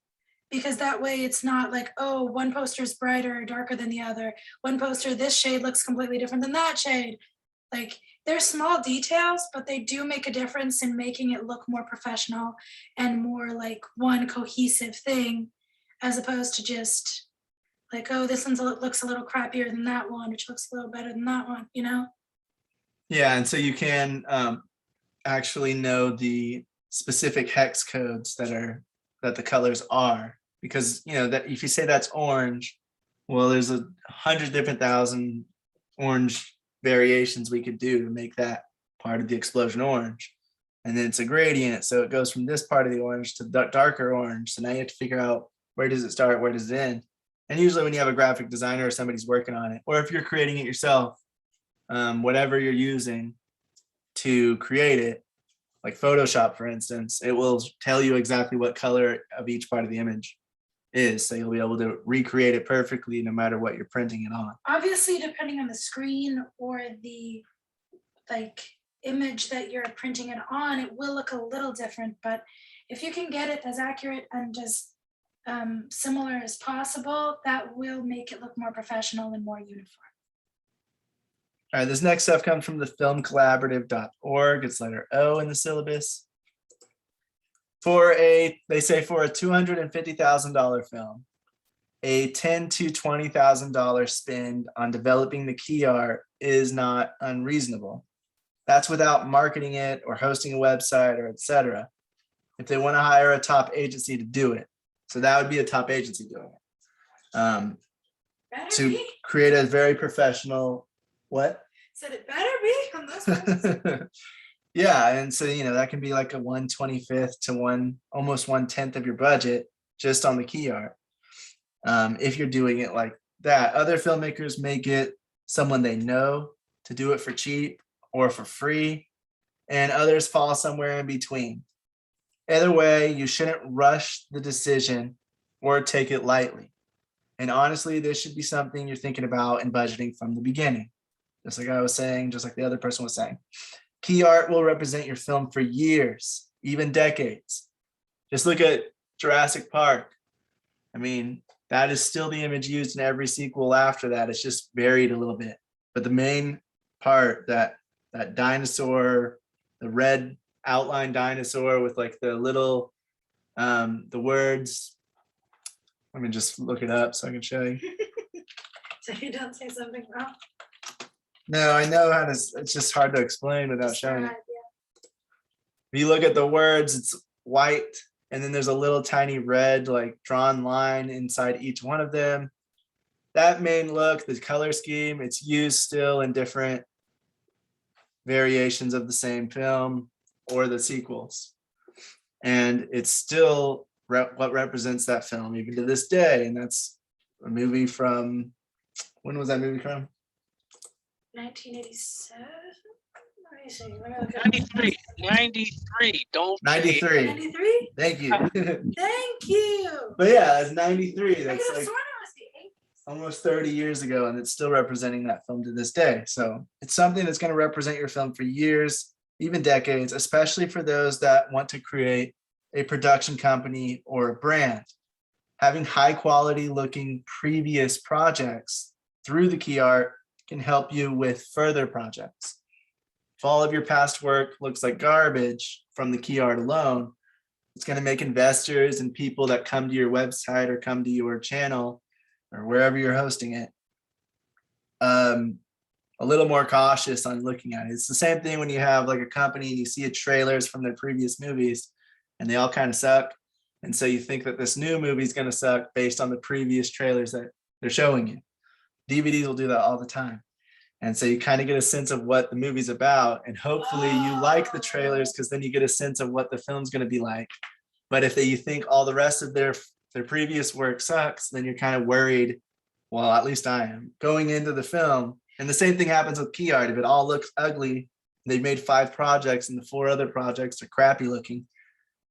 because that way it's not like, oh, one poster is brighter or darker than the other. One poster, this shade looks completely different than that shade. Like, they're small details, but they do make a difference in making it look more professional and more like one cohesive thing, as opposed to just like, oh, this one looks a little crappier than that one, which looks a little better than that one, you know? Yeah, and so you can actually know the specific hex codes that the colors are, because you know that if you say that's orange, well, there's 100 different thousand orange variations we could do to make that part of the explosion orange. And then it's a gradient, so it goes from this part of the orange to darker orange. So now you have to figure out, where does it start, where does it end. And usually when you have a graphic designer or somebody's working on it, or if you're creating it yourself, whatever you're using to create it, like Photoshop, for instance, it will tell you exactly what color of each part of the image is. So you'll be able to recreate it perfectly no matter what you're printing it on. Obviously, depending on the screen or the image that you're printing it on, it will look a little different, but if you can get it as accurate and just similar as possible, that will make it look more professional and more uniform. All right, this next stuff comes from the filmcollaborative.org. It's letter O in the syllabus. They say for a $250,000 film, a $10,000 to $20,000 spend on developing the key art is not unreasonable. That's without marketing it or hosting a website or etc. If they want to hire a top agency to do it. So that would be a top agency doing it. To create a very professional, what? Said it better be on those ones. Yeah, and so that can be like a 1/25th to almost 1/10 of your budget just on the key art. If you're doing it like that, other filmmakers may get someone they know to do it for cheap or for free, and others fall somewhere in between. Either way, you shouldn't rush the decision or take it lightly. And honestly, this should be something you're thinking about and budgeting from the beginning. Just like I was saying, just like the other person was saying. Key art will represent your film for years, even decades. Just look at Jurassic Park. I mean, that is still the image used in every sequel after that. It's just varied a little bit. But the main part, that dinosaur, the red outline dinosaur with like the little, the words. Let me just look it up so I can show you. So you don't say something wrong. No, I know how to, it's just hard to explain without showing it. If you look at the words, it's white, and then there's a little tiny red like drawn line inside each one of them. That main look, the color scheme, it's used still in different variations of the same film or the sequels. And it's still what represents that film even to this day. And that's a movie from, when was that movie from? 1987? Let me see. Let me look at 93. 93. Don't 93. 93? Thank you. Thank you. But yeah, it's 93. I could That's have like sworn it was the 80s. almost 30 years ago, and it's still representing that film to this day. So it's something that's going to represent your film for years, even decades, especially for those that want to create a production company or a brand. Having high quality looking previous projects through the key art can help you with further projects. If all of your past work looks like garbage from the key art alone, it's going to make investors and people that come to your website or come to your channel or wherever you're hosting it, a little more cautious on looking at it. It's the same thing when you have like a company and you see trailers from their previous movies and they all kind of suck. And so you think that this new movie is going to suck based on the previous trailers that they're showing you. DVDs will do that all the time. And so you kind of get a sense of what the movie's about, and hopefully you like the trailers because then you get a sense of what the film's going to be like. But if you think all the rest of their previous work sucks, then you're kind of worried. Well, at least I am going into the film. And the same thing happens with key art. If it all looks ugly, they made 5 projects and the 4 other projects are crappy looking,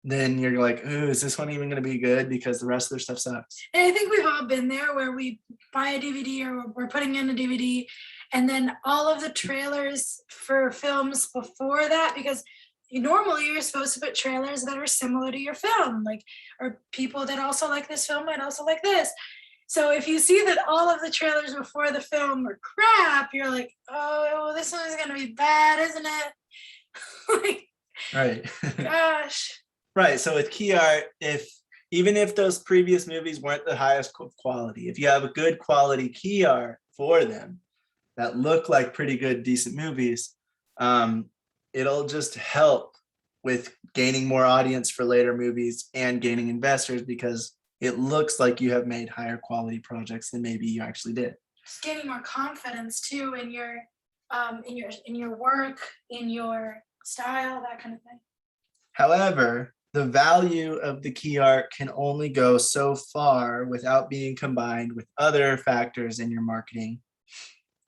then you're like, ooh, is this one even going to be good? Because the rest of their stuff sucks. And I think we've all been there where we buy a DVD or we're putting in a DVD, and then all of the trailers for films before that, because normally you're supposed to put trailers that are similar to your film, like, or people that also like this film might also like this. So if you see that all of the trailers before the film are crap, you're like, oh, well, this one is going to be bad, isn't it? Like, Right. gosh. Right. So with key art, even if those previous movies weren't the highest quality, if you have a good quality key art for them that look like pretty good, decent movies, it'll just help with gaining more audience for later movies and gaining investors because it looks like you have made higher quality projects than maybe you actually did. Just gaining more confidence too in your work, in your style, that kind of thing. However, the value of the key art can only go so far without being combined with other factors in your marketing.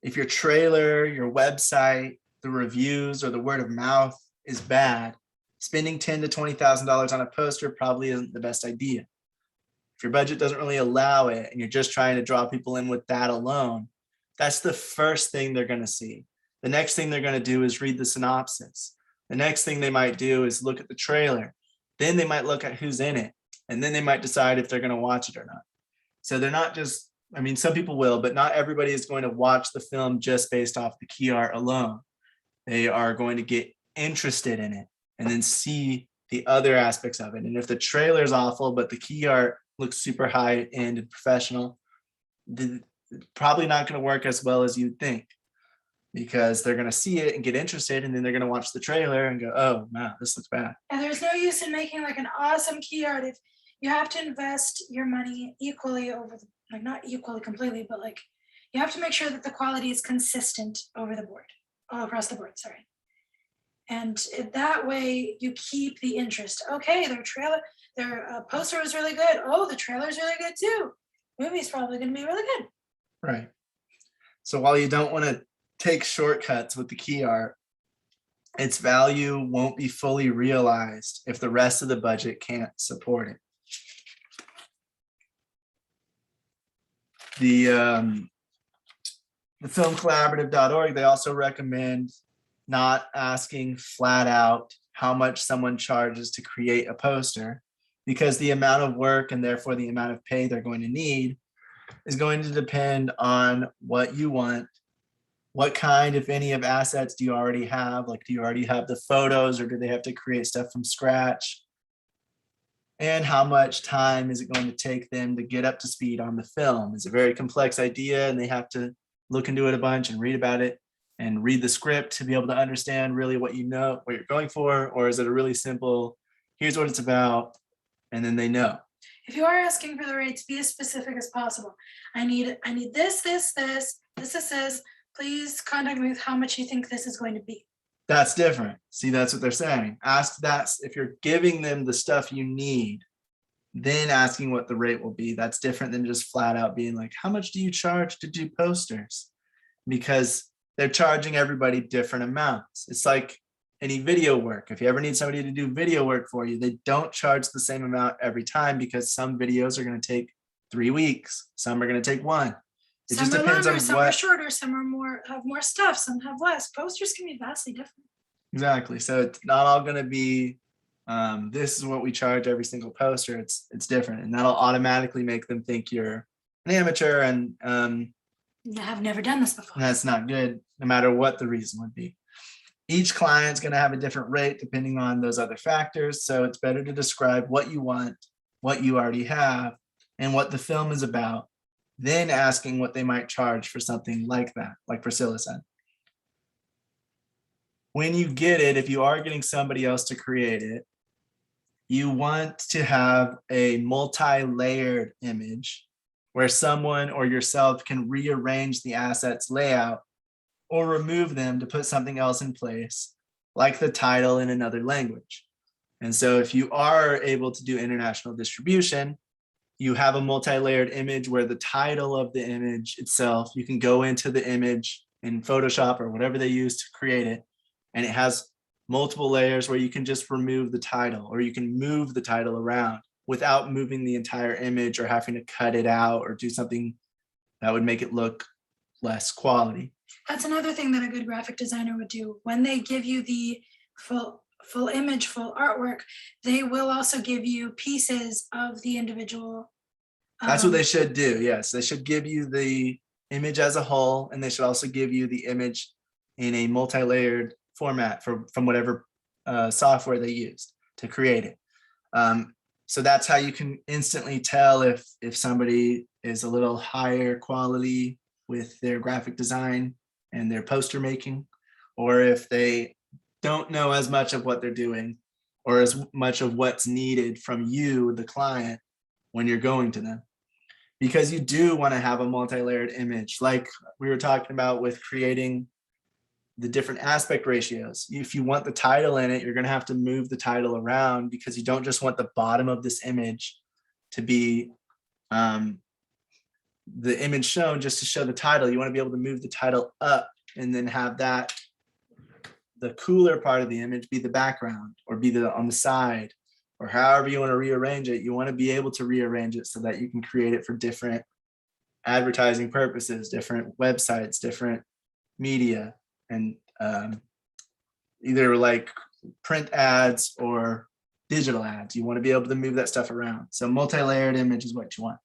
If your trailer, your website, the reviews, or the word of mouth is bad, spending $10,000 to $20,000 on a poster probably isn't the best idea. If your budget doesn't really allow it and you're just trying to draw people in with that alone, that's the first thing they're going to see. The next thing they're going to do is read the synopsis. The next thing they might do is look at the trailer. Then they might look at who's in it. And then they might decide if they're going to watch it or not. So they're not just, I mean, some people will, but not everybody is going to watch the film just based off the key art alone. They are going to get interested in it and then see the other aspects of it. And if the trailer is awful, but the key art looks super high end and professional, probably not going to work as well as you'd think, because they're going to see it and get interested, and then they're going to watch the trailer and go, oh wow, this looks bad. And there's no use in making like an awesome key art if you have to invest your money equally over the, like not equally completely, but like you have to make sure that the quality is consistent over the board, all across the board, sorry. And that way you keep the interest. Okay, their poster was really good. Oh, the trailer's really good too. Movie's probably gonna be really good. Right. So while you don't want to take shortcuts with the key art, its value won't be fully realized if the rest of the budget can't support it. The filmcollaborative.org, they also recommend not asking flat out how much someone charges to create a poster, because the amount of work and therefore the amount of pay they're going to need is going to depend on what you want. What kind, if any, of assets do you already have? Like, do you already have the photos, or do they have to create stuff from scratch? And how much time is it going to take them to get up to speed on the film? It's a very complex idea, and they have to look into it a bunch and read about it and read the script to be able to understand really what you know, what you're going for, or is it a really simple, here's what it's about, and then they know? If you are asking for the rates, be as specific as possible. I need this. Please contact me with how much you think this is going to be. That's different. See, that's what they're saying. Ask that if you're giving them the stuff you need, then asking what the rate will be. That's different than just flat out being like, how much do you charge to do posters? Because they're charging everybody different amounts. It's like any video work. If you ever need somebody to do video work for you, they don't charge the same amount every time, because some videos are going to take 3 weeks. Some are going to take 1. It Some just are depends longer, on some are what. shorter, some are more, have more stuff, some have less. Posters can be vastly different. Exactly. So it's not all going to be, this is what we charge every single poster. It's different, and that'll automatically make them think you're an amateur, and I've never done this before. that's not good, no matter what the reason would be. Each client's going to have a different rate depending on those other factors. So it's better to describe what you want, what you already have, and what the film is about, then asking what they might charge for something like that, like Priscilla said. When you get it, if you are getting somebody else to create it, you want to have a multi-layered image where someone or yourself can rearrange the assets layout or remove them to put something else in place, like the title in another language. And so if you are able to do international distribution, you have a multi-layered image where the title of the image itself, you can go into the image in Photoshop or whatever they use to create it, and it has multiple layers where you can just remove the title, or you can move the title around without moving the entire image or having to cut it out or do something that would make it look less quality. That's another thing that a good graphic designer would do. When they give you the full image, full artwork, they will also give you pieces of the individual. That's what they should do. Yes, they should give you the image as a whole, and they should also give you the image in a multi-layered format from whatever software they used to create it. So that's how you can instantly tell if somebody is a little higher quality with their graphic design and their poster making, or if they don't know as much of what they're doing or as much of what's needed from you, the client, when you're going to them. Because you do want to have a multi-layered image, like we were talking about with creating the different aspect ratios. If you want the title in it, you're going to have to move the title around, because you don't just want the bottom of this image to be the image shown just to show the title. You want to be able to move the title up and then have that, the cooler part of the image, be the background, or be on the side, or however you want to rearrange it. You want to be able to rearrange it so that you can create it for different advertising purposes, different websites, different media, and either like print ads or digital ads. You want to be able to move that stuff around. So multi-layered image is what you want.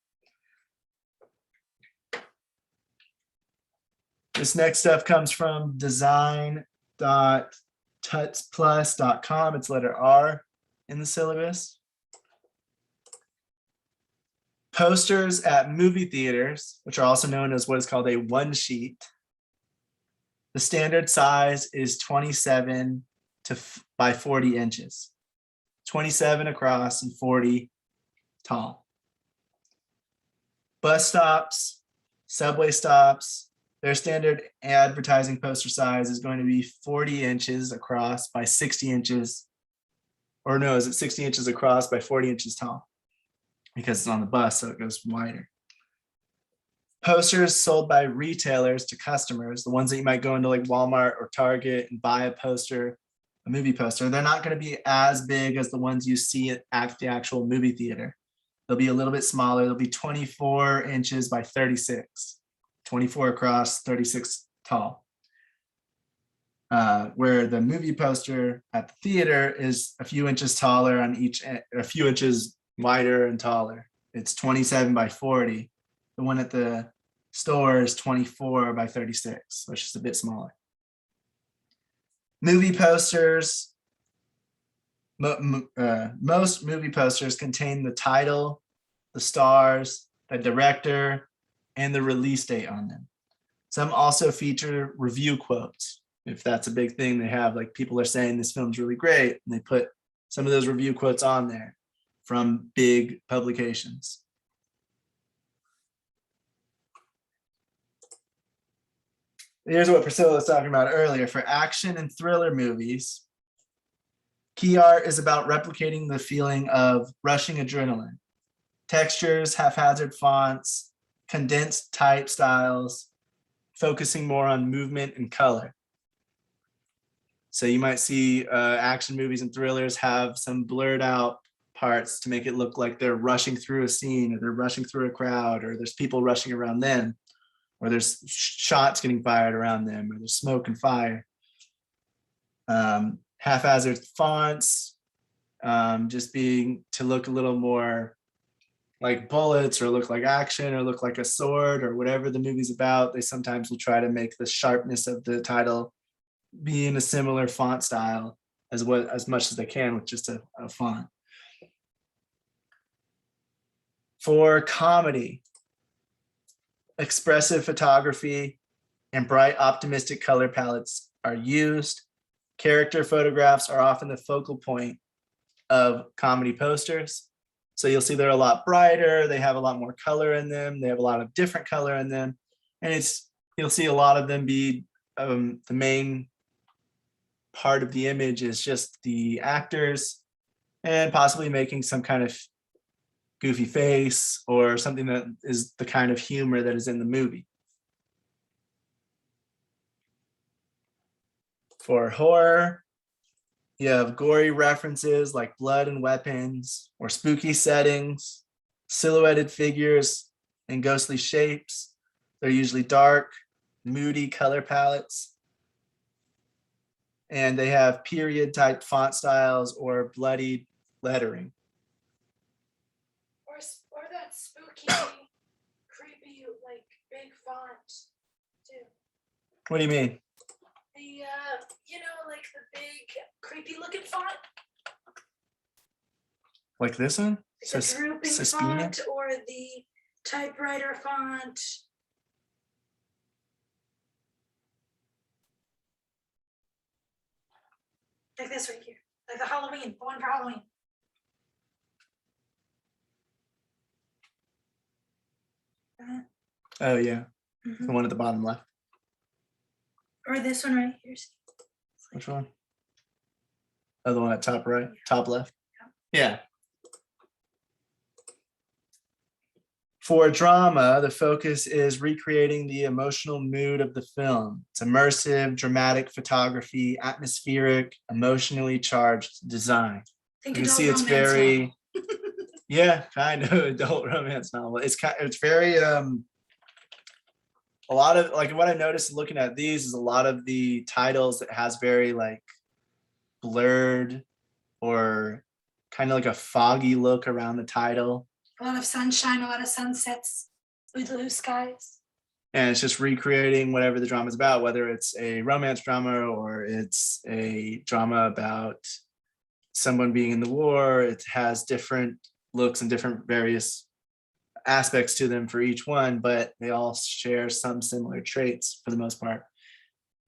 This next stuff comes from design.tutsplus.com. It's letter R in the syllabus. Posters at movie theaters, which are also known as what is called a one sheet. The standard size is 27 by 40 inches, 27 across and 40 tall. Bus stops, subway stops, their standard advertising poster size is going to be 40 inches across by 60 inches, or no, is it 60 inches across by 40 inches tall? Because it's on the bus, so it goes wider. Posters sold by retailers to customers, the ones that you might go into like Walmart or Target and buy a poster, a movie poster, they're not going to be as big as the ones you see at the actual movie theater. They'll be a little bit smaller. They'll be 24 inches by 36, 24 across, 36 tall. Where the movie poster at the theater is a few inches taller on each, a few inches wider and taller. It's 27 by 40. The one at the store is 24 by 36, which is a bit smaller. Movie posters, most movie posters contain the title, the stars, the director, and the release date on them. Some also feature review quotes. If that's a big thing, they have like people are saying this film's really great, and they put some of those review quotes on there from big publications. Here's what Priscilla was talking about earlier. For action and thriller movies, key art is about replicating the feeling of rushing adrenaline. Textures, haphazard fonts, condensed type styles, focusing more on movement and color. So you might see action movies and thrillers have some blurred out parts to make it look like they're rushing through a scene, or they're rushing through a crowd, or there's people rushing around them, or there's shots getting fired around them, or there's smoke and fire. Haphazard fonts, just being to look a little more like bullets, or look like action, or look like a sword, or whatever the movie's about. They sometimes will try to make the sharpness of the title be in a similar font style as much as they can with just a font. For comedy, expressive photography and bright, optimistic color palettes are used. Character photographs are often the focal point of comedy posters. So you'll see they're a lot brighter, they have a lot more color in them, they have a lot of different color in them, and you'll see a lot of them be the main part of the image is just the actors and possibly making some kind of goofy face or something that is the kind of humor that is in the movie. For horror, you have gory references like blood and weapons, or spooky settings, silhouetted figures, and ghostly shapes. They're usually dark, moody color palettes. And they have period type font styles or bloodied lettering. Or that spooky, creepy, like big font too. What do you mean? The you know, like the big creepy looking font. Like this one? The drooping font or the typewriter font. Like this right here. Like the Halloween, the one for Halloween. Oh yeah, Mhm. the one at the bottom left. Or this one right here. Which one? Oh, the one at top right, top left. Yeah. For drama, the focus is recreating the emotional mood of the film. It's immersive, dramatic photography, atmospheric, emotionally charged design. You can see it's very, yeah, kind of adult romance novel. It's very, a lot of, like what I noticed looking at these is a lot of the titles that has very like blurred or kind of like a foggy look around the title. A lot of sunshine, a lot of sunsets, blue skies. And it's just recreating whatever the drama is about, whether it's a romance drama or it's a drama about someone being in the war. It has different looks and different various aspects to them for each one, but they all share some similar traits for the most part.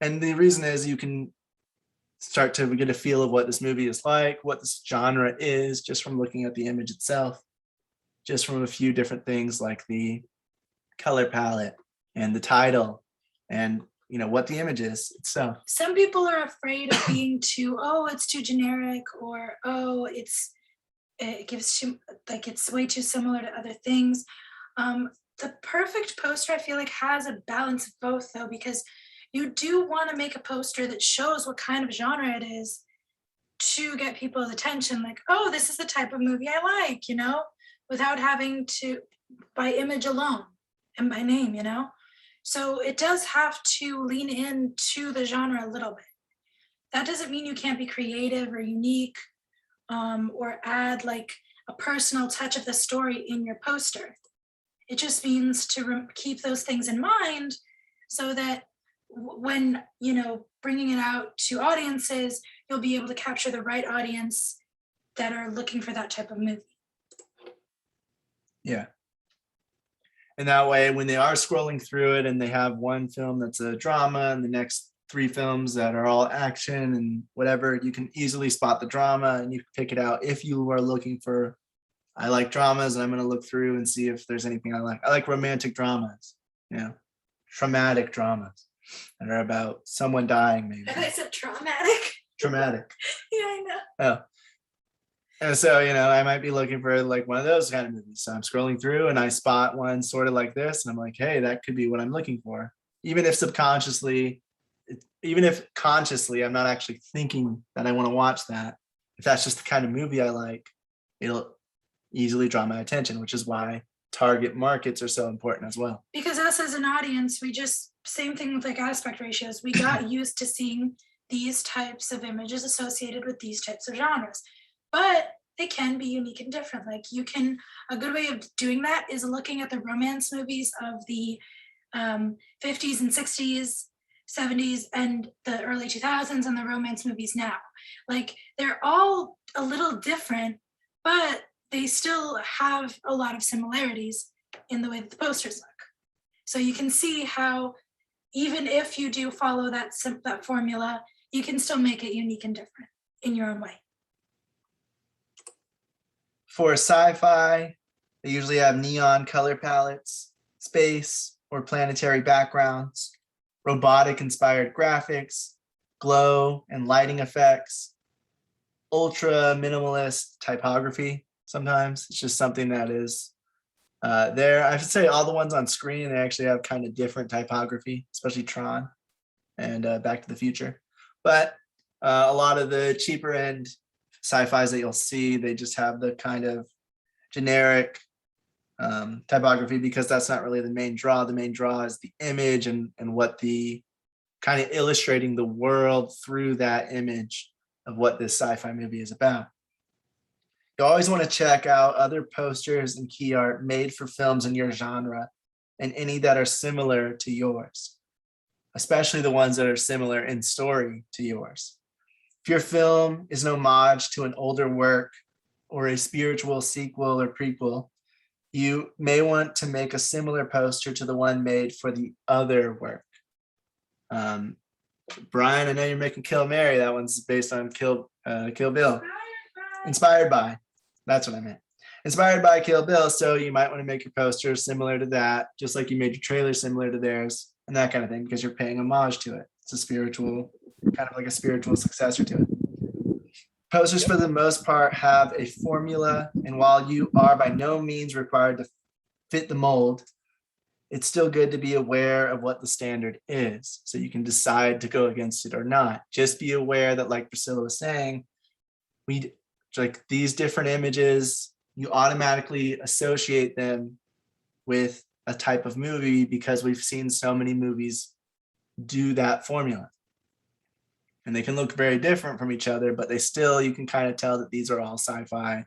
And the reason is you can start to get a feel of what this movie is like, what this genre is, just from looking at the image itself, just from a few different things like the color palette and the title and what the image is itself. Some people are afraid of being too, oh, it's too generic, or oh, it gives too, like it's way too similar to other things. The perfect poster, I feel like, has a balance of both, though, because you do want to make a poster that shows what kind of genre it is to get people's attention. Like, oh, this is the type of movie I like, without having to, by image alone and by name, So it does have to lean into the genre a little bit. That doesn't mean you can't be creative or unique, or add like a personal touch of the story in your poster. It just means to keep those things in mind so that when, bringing it out to audiences, you'll be able to capture the right audience that are looking for that type of movie. Yeah. And that way, when they are scrolling through it and they have one film that's a drama and the next 3 films that are all action and whatever, you can easily spot the drama and you can pick it out. If you are looking for, I like dramas, and I'm going to look through and see if there's anything I like. I like romantic dramas, traumatic dramas that are about someone dying, maybe. I said traumatic. Traumatic. Yeah, I know. Oh. And so, I might be looking for like one of those kind of movies. So I'm scrolling through and I spot one sort of like this. And I'm like, hey, that could be what I'm looking for. Even if consciously, I'm not actually thinking that I want to watch that. If that's just the kind of movie I like, it'll easily draw my attention, which is why target markets are so important as well. Because us as an audience, same thing with like aspect ratios. We got used to seeing these types of images associated with these types of genres. But they can be unique and different. Like a good way of doing that is looking at the romance movies of the 50s and 60s, 70s, and the early 2000s, and the romance movies now. Like they're all a little different, but they still have a lot of similarities in the way that the posters look. So you can see how even if you do follow that formula, you can still make it unique and different in your own way. For sci-fi, they usually have neon color palettes, space or planetary backgrounds, robotic-inspired graphics, glow and lighting effects, ultra minimalist typography. Sometimes it's just something that is there. I should say all the ones on screen, they actually have kind of different typography, especially Tron and Back to the Future. But a lot of the cheaper end sci-fis that you'll see, they just have the kind of generic typography, because that's not really the main draw. The main draw is the image and what the kind of illustrating the world through that image of what this sci-fi movie is about. You always want to check out other posters and key art made for films in your genre and any that are similar to yours, especially the ones that are similar in story to yours. If your film is an homage to an older work or a spiritual sequel or prequel, you may want to make a similar poster to the one made for the other work. Brian, I know you're making Kill Mary. That one's based on Kill Bill. Inspired by. That's what I meant. Inspired by Kill Bill. So you might want to make your poster similar to that, just like you made your trailer similar to theirs and that kind of thing, because you're paying homage to it. It's a spiritual, kind of like a spiritual successor to it. Posters, for the most part, have a formula, and while you are by no means required to fit the mold, it's still good to be aware of what the standard is, so you can decide to go against it or not. Just be aware that, like Priscilla was saying, like these different images, you automatically associate them with a type of movie because we've seen so many movies do that formula. And they can look very different from each other, but you can kind of tell that these are all sci-fi.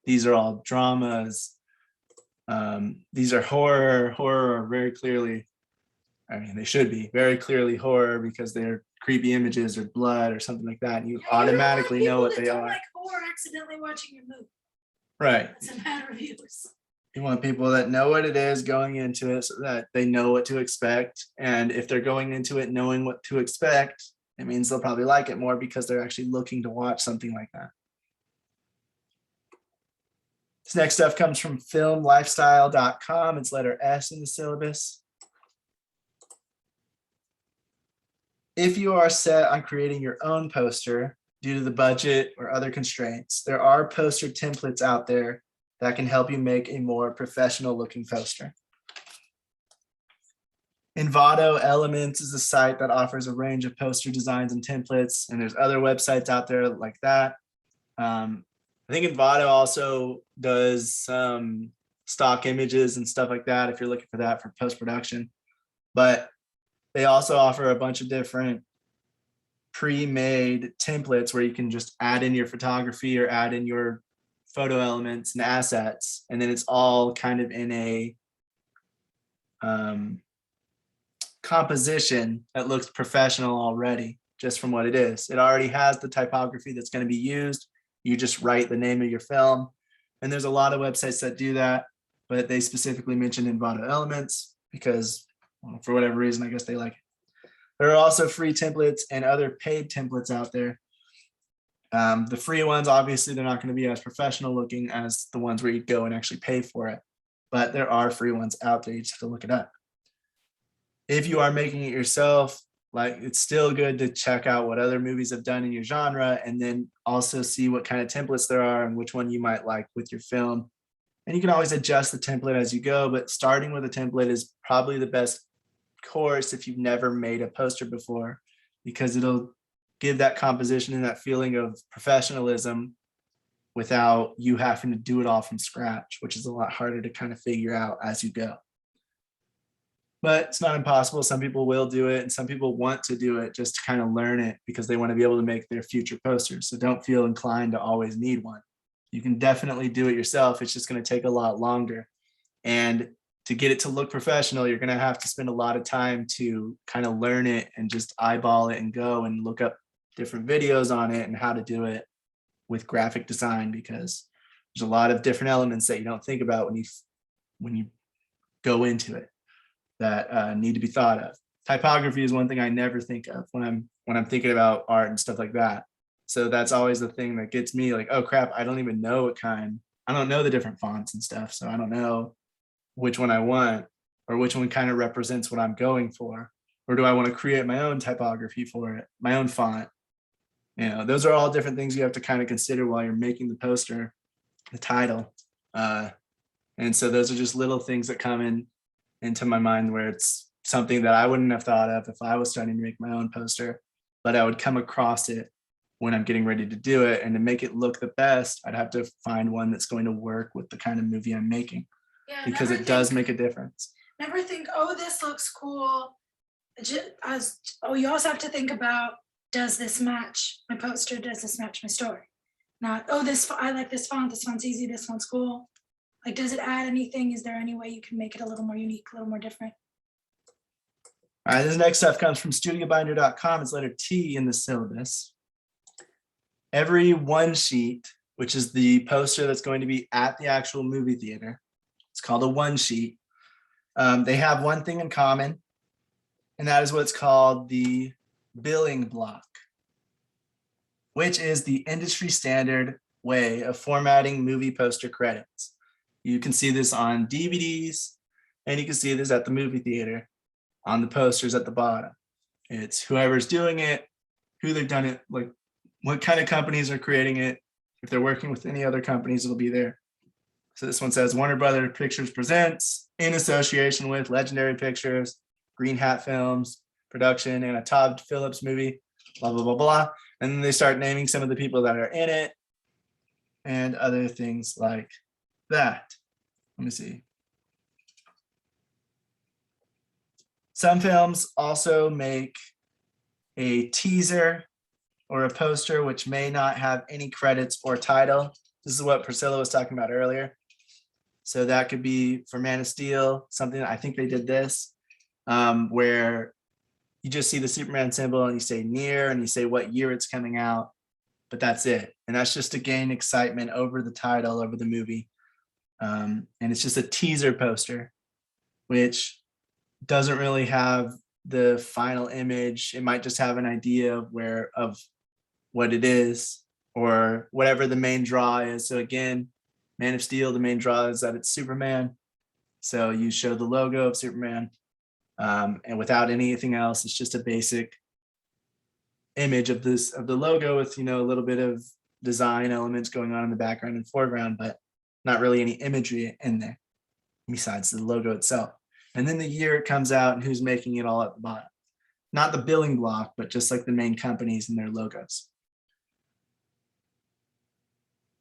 These are all dramas. These are horror. Horror are very clearly, they should be very clearly horror because they're creepy images or blood or something like that. And you automatically know what they are. Like horror accidentally watching your movie. Right. It's a bad reviews. You want people that know what it is going into it so that they know what to expect. And if they're going into it knowing what to expect, it means they'll probably like it more because they're actually looking to watch something like that. This next stuff comes from filmlifestyle.com. It's letter S in the syllabus. If you are set on creating your own poster due to the budget or other constraints, there are poster templates out there that can help you make a more professional looking poster. Envato Elements is a site that offers a range of poster designs and templates, and there's other websites out there like that. I think Envato also does some stock images and stuff like that if you're looking for that for post-production. But they also offer a bunch of different pre-made templates where you can just add in your photography or add in your photo elements and assets, and then it's all kind of in a composition that looks professional already, just from what it is. It already has the typography that's going to be used. You just write the name of your film, and there's a lot of websites that do that, but they specifically mentioned Envato Elements because, well, for whatever reason, I guess they like it. There are also free templates and other paid templates out there. The free ones, obviously, they're not going to be as professional looking as the ones where you'd go and actually pay for it, but there are free ones out there. You just have to look it up. If you are making it yourself, like, it's still good to check out what other movies have done in your genre, and then also see what kind of templates there are and which one you might like with your film. And you can always adjust the template as you go, but starting with a template is probably the best course if you've never made a poster before, because it'll give that composition and that feeling of professionalism without you having to do it all from scratch, which is a lot harder to kind of figure out as you go. But it's not impossible. Some people will do it, and some people want to do it just to kind of learn it because they want to be able to make their future posters. So don't feel inclined to always need one. You can definitely do it yourself. It's just going to take a lot longer. And to get it to look professional, you're going to have to spend a lot of time to kind of learn it and just eyeball it and go and look up different videos on it and how to do it with graphic design, because there's a lot of different elements that you don't think about when you go into it that need to be thought of. Typography is one thing I never think of when I'm thinking about art and stuff like that. So that's always the thing that gets me, like, oh crap, I don't even know what kind. I don't know the different fonts and stuff, so I don't know which one I want or which one kind of represents what I'm going for, or do I want to create my own typography for it, my own font. You know, those are all different things you have to kind of consider while you're making the poster, the title. And so those are just little things that come into my mind where it's something that I wouldn't have thought of if I was starting to make my own poster, but I would come across it when I'm getting ready to do it. And to make it look the best, I'd have to find one that's going to work with the kind of movie I'm making, because it does make a difference. Never think, oh, this looks cool. You also have to think about, does this match my poster? Does this match my story? Not, oh, I like this font. This font's easy. This one's cool. Like, does it add anything? Is there any way you can make it a little more unique, a little more different? All right, this next stuff comes from studiobinder.com. It's letter T in the syllabus. Every one sheet, which is the poster that's going to be at the actual movie theater, it's called a one sheet. They have one thing in common, and that is what's called the billing block, which is the industry standard way of formatting movie poster credits. You can see this on DVDs, and you can see this at the movie theater on the posters at the bottom. It's whoever's doing it, who they've done it, like what kind of companies are creating it. If they're working with any other companies, it'll be there. So this one says Warner Brothers Pictures presents in association with Legendary Pictures, Green Hat Films, production, and a Todd Phillips movie, blah, blah, blah, blah. And then they start naming some of the people that are in it and other things like that. Let me see. Some films also make a teaser or a poster which may not have any credits or title. This is what Priscilla was talking about earlier. So that could be for Man of Steel, something, I think they did this, where you just see the Superman symbol and you say near and you say what year it's coming out, but that's it. And that's just to gain excitement over the title, over the movie. And it's just a teaser poster, which doesn't really have the final image. It might just have an idea of what it is or whatever the main draw is. So again, Man of Steel, the main draw is that it's Superman. So you show the logo of Superman, and without anything else, it's just a basic image of the logo with, a little bit of design elements going on in the background and foreground, but not really any imagery in there besides the logo itself. And then the year it comes out and who's making it all at the bottom. Not the billing block, but just like the main companies and their logos.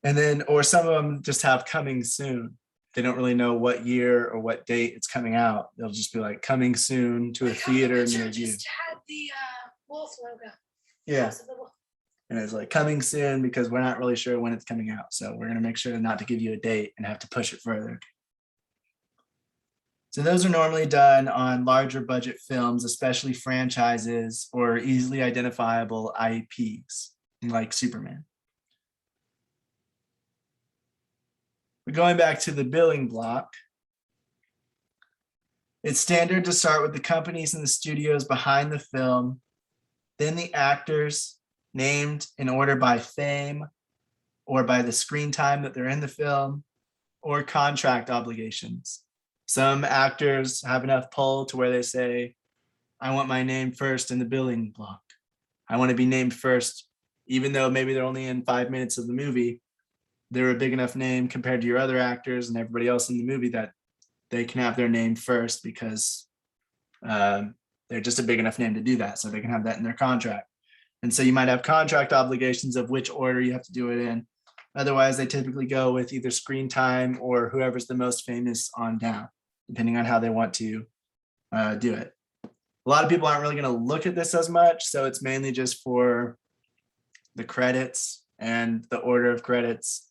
And then, or some of them just have coming soon. They don't really know what year or what date it's coming out. They'll just be like coming soon to a theater near you. Just had the wolf logo. Yeah. And it's like coming soon because we're not really sure when it's coming out. So we're going to make sure not to give you a date and have to push it further. So those are normally done on larger budget films, especially franchises or easily identifiable IPs like Superman. But going back to the billing block, it's standard to start with the companies and the studios behind the film, then the actors named in order by fame or by the screen time that they're in the film or contract obligations. Some actors have enough pull to where they say, I want my name first in the billing block. I want to be named first, even though maybe they're only in 5 minutes of the movie. They're a big enough name compared to your other actors and everybody else in the movie that they can have their name first because they're just a big enough name to do that. So they can have that in their contract. And so you might have contract obligations of which order you have to do it in. Otherwise, they typically go with either screen time or whoever's the most famous on down, depending on how they want to do it. A lot of people aren't really going to look at this as much. So it's mainly just for the credits and the order of credits.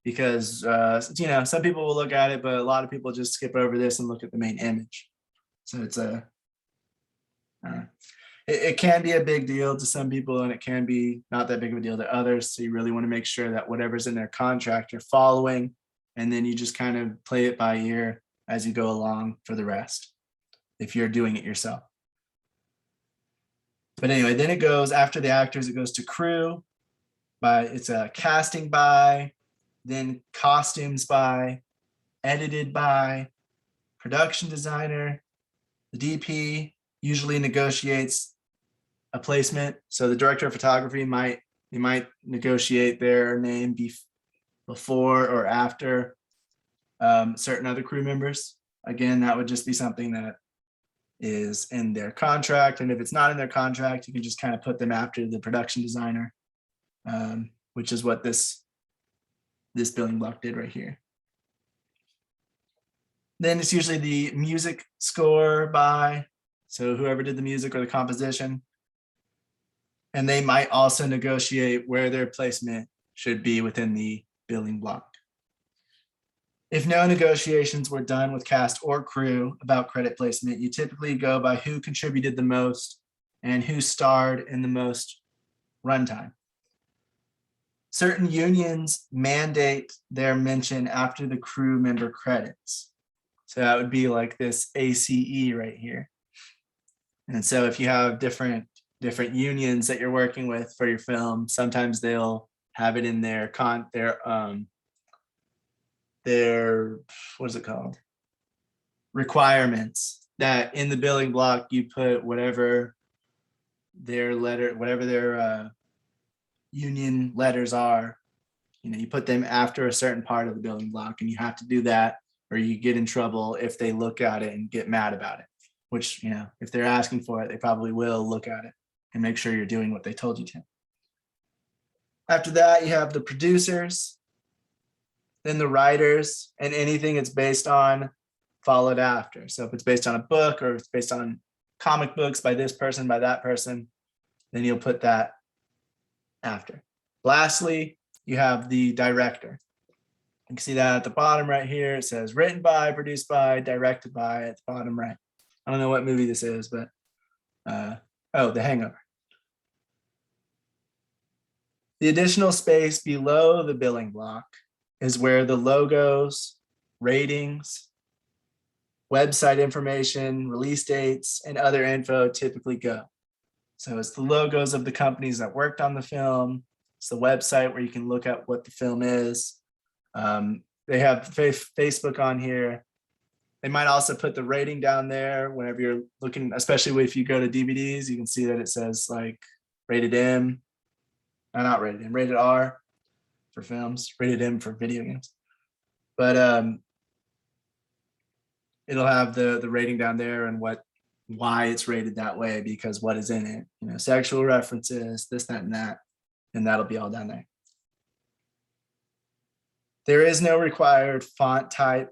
Because, some people will look at it, but a lot of people just skip over this and look at the main image. So it's it can be a big deal to some people and it can be not that big of a deal to others. So you really want to make sure that whatever's in their contract you're following, and then you just kind of play it by ear as you go along for the rest, if you're doing it yourself. But anyway, then it goes after the actors, it goes to crew, it's a casting by, then costumes by, edited by, production designer. The DP usually negotiates a placement. So the director of photography might negotiate their name before or after certain other crew members. Again, that would just be something that is in their contract. And if it's not in their contract, you can just kind of put them after the production designer, which is what this billing block did right here. Then it's usually the music score by, so whoever did the music or the composition. And they might also negotiate where their placement should be within the billing block. If no negotiations were done with cast or crew about credit placement, you typically go by who contributed the most and who starred in the most runtime. Certain unions mandate their mention after the crew member credits. So that would be like this ACE right here. And so if you have different unions that you're working with for your film, sometimes they'll have it in their what is it called? Requirements that in the billing block you put whatever their union letters are. You put them after a certain part of the billing block, and you have to do that or you get in trouble if they look at it and get mad about it, which, if they're asking for it, they probably will look at it and make sure you're doing what they told you to. After that, you have the producers, then the writers, and anything it's based on followed after. So if it's based on a book or it's based on comic books by this person, by that person, then you'll put that after. Lastly, you have the director. You can see that at the bottom right here. It says written by, produced by, directed by at the bottom right. I don't know what movie this is, but The Hangover. The additional space below the billing block is where the logos, ratings, website information, release dates, and other info typically go. So it's the logos of the companies that worked on the film. It's the website where you can look at what the film is. They have Facebook on here. They might also put the rating down there whenever you're looking, especially if you go to DVDs, you can see that it says like rated M, not rated M, rated R for films, rated M for video games. But it'll have the rating down there and why it's rated that way, because what is in it, sexual references, this, that, and that'll be all down there. There is no required font type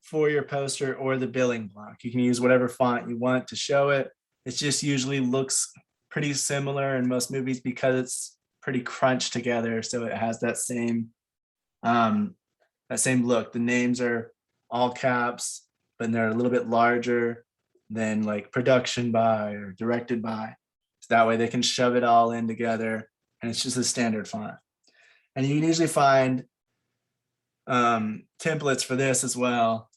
for your poster or the billing block. You can use whatever font you want to show it. It just usually looks pretty similar in most movies because it's pretty crunched together. So it has that same look. The names are all caps, but they're a little bit larger than like production by or directed by. So that way they can shove it all in together and it's just a standard font. And you can usually find templates for this as well.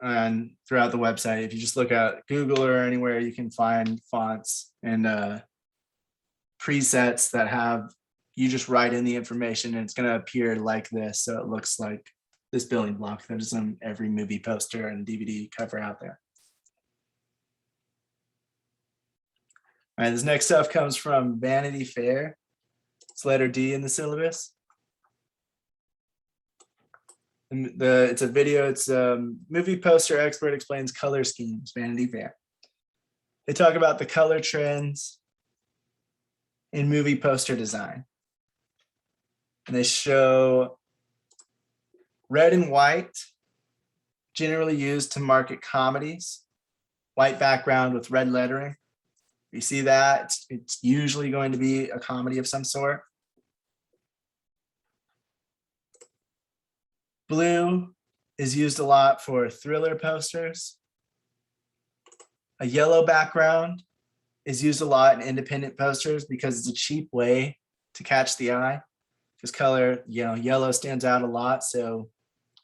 And throughout the website, if you just look at Google or anywhere, you can find fonts and presets that have, you just write in the information and it's going to appear like this. So it looks like this building block that is on every movie poster and DVD cover out there. All right, this next stuff comes from Vanity Fair. It's letter D in the syllabus. And it's a video, it's movie poster expert explains color schemes, Vanity Fair. They talk about the color trends in movie poster design. And they show red and white, generally used to market comedies, white background with red lettering. You see that, it's usually going to be a comedy of some sort. Blue is used a lot for thriller posters. A yellow background is used a lot in independent posters because it's a cheap way to catch the eye. Because color, yellow stands out a lot. So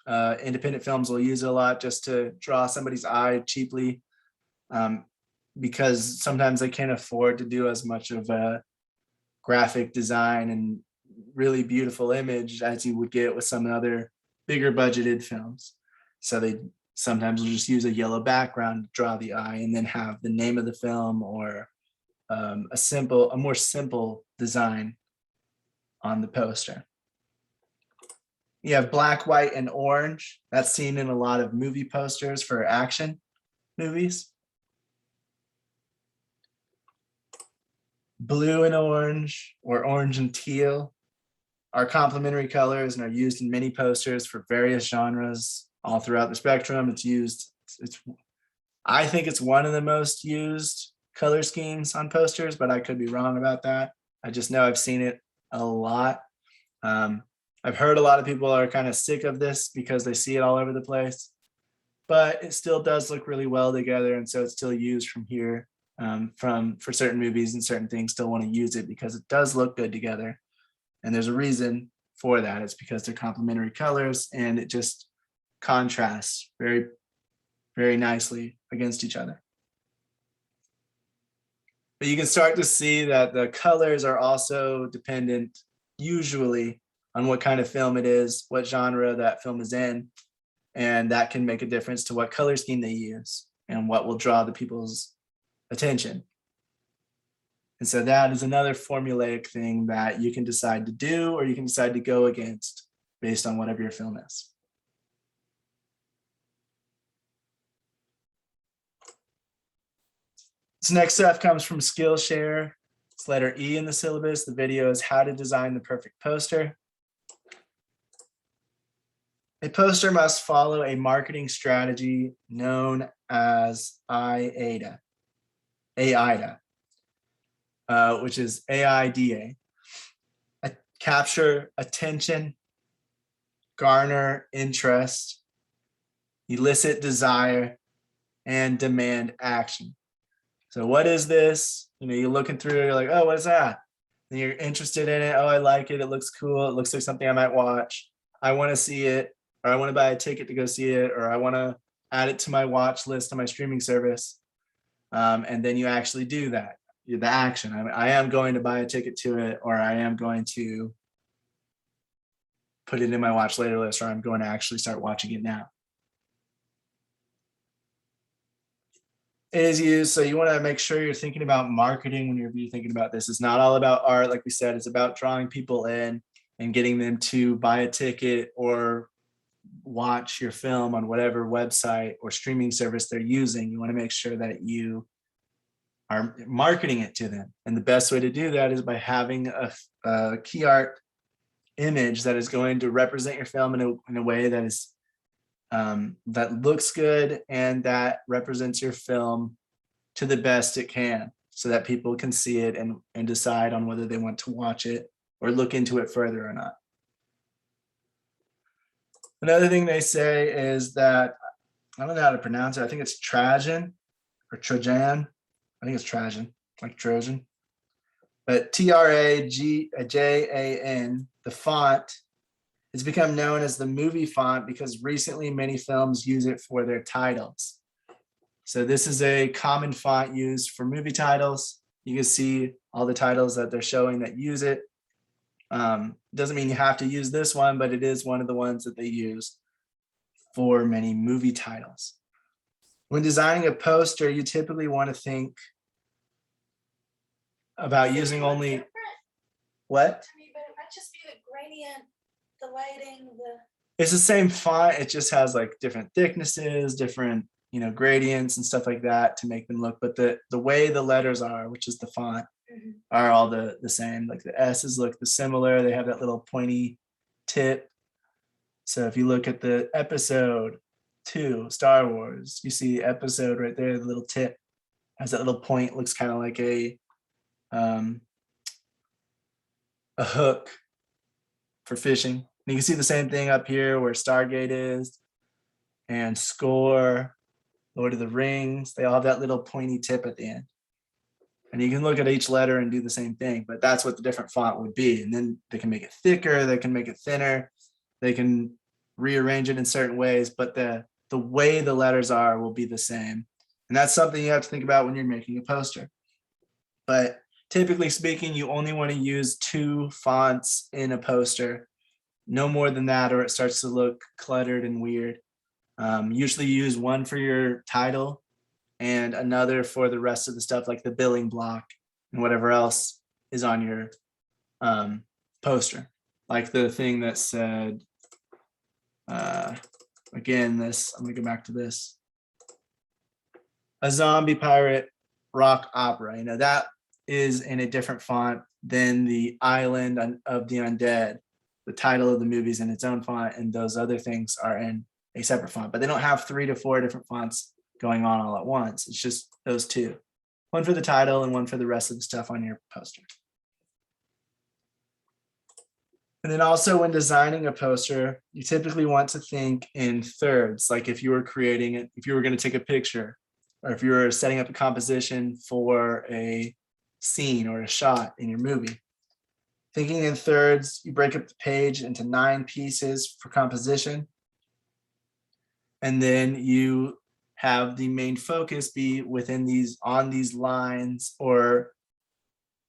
independent films will use it a lot just to draw somebody's eye cheaply, because sometimes they can't afford to do as much of a graphic design and really beautiful image as you would get with some other bigger budgeted films. So they sometimes will just use a yellow background to draw the eye and then have the name of the film or a more simple design on the poster. You have black, white, and orange. That's seen in a lot of movie posters for action movies. Blue and orange, or orange and teal, are complementary colors and are used in many posters for various genres all throughout the spectrum. I think it's one of the most used color schemes on posters, but I could be wrong about that. I just know I've seen it a lot. I've heard a lot of people are kind of sick of this because they see it all over the place, but it still does look really well together. And so it's still used from here, for certain movies, and certain things still want to use it because it does look good together. And there's a reason for that. It's because they're complementary colors and it just contrasts very, very nicely against each other. But you can start to see that the colors are also dependent usually on what kind of film it is, what genre that film is in, and that can make a difference to what color scheme they use and what will draw the people's attention. And so that is another formulaic thing that you can decide to do, or you can decide to go against based on whatever your film is. This next stuff comes from Skillshare. It's letter E in the syllabus. The video is how to design the perfect poster. A poster must follow a marketing strategy known as AIDA, which is AIDA. Capture attention, garner interest, elicit desire, and demand action. So what is this? You're looking through it, you're like, oh, what is that? And you're interested in it. Oh, I like it. It looks cool. It looks like something I might watch. I want to see it, or I want to buy a ticket to go see it, or I want to add it to my watch list on my streaming service. And then you actually do that, the action. I am going to buy a ticket to it, or I am going to put it in my watch later list, or I'm going to actually start watching it now. It is used, so you want to make sure you're thinking about marketing when you're thinking about this. It's not all about art, like we said. It's about drawing people in and getting them to buy a ticket or watch your film on whatever website or streaming service they're using. You want to make sure that you are marketing it to them. And the best way to do that is by having a key art image that is going to represent your film in a way that is that looks good and that represents your film to the best it can, so that people can see it and decide on whether they want to watch it or look into it further or not. Another thing they say is that, I don't know how to pronounce it. I think it's Trajan or Trojan. I think it's Trajan, like Trojan. But Trajan, the font, it's become known as the movie font because recently many films use it for their titles. So this is a common font used for movie titles. You can see all the titles that they're showing that use it. Doesn't mean you have to use this one, but it is one of the ones that they use for many movie titles. When designing a poster, you typically want to think about using only what? I mean, but it might just be the gradient, the lighting, It's the same font. It just has like different thicknesses, different, gradients and stuff like that to make them look. But the way the letters are, which is the font, are all the same. Like the S's look similar. They have that little pointy tip. So if you look at the episode 2, Star Wars, you see episode right there, the little tip has that little point, looks kind of like a hook for fishing. And you can see the same thing up here where Stargate is, and Score, Lord of the Rings. They all have that little pointy tip at the end. And you can look at each letter and do the same thing, but that's what the different font would be. And then they can make it thicker, they can make it thinner, they can rearrange it in certain ways, but the way the letters are will be the same. And that's something you have to think about when you're making a poster. But typically speaking, you only want to use 2 fonts in a poster, no more than that, or it starts to look cluttered and weird. Usually you use one for your title and another for the rest of the stuff, like the billing block and whatever else is on your poster. Like the thing that said, again, I'm gonna go back to this. A zombie pirate rock opera, that is in a different font than the Island of the Undead. The title of the movie is in its own font, and those other things are in a separate font, but they don't have 3 to 4 different fonts going on all at once. It's just those 2, one for the title and one for the rest of the stuff on your poster. And then also when designing a poster, you typically want to think in thirds. Like if you were creating it, if you were going to take a picture, or if you were setting up a composition for a scene or a shot in your movie. Thinking in thirds, you break up the page into 9 pieces for composition. And then you have the main focus be on these lines, or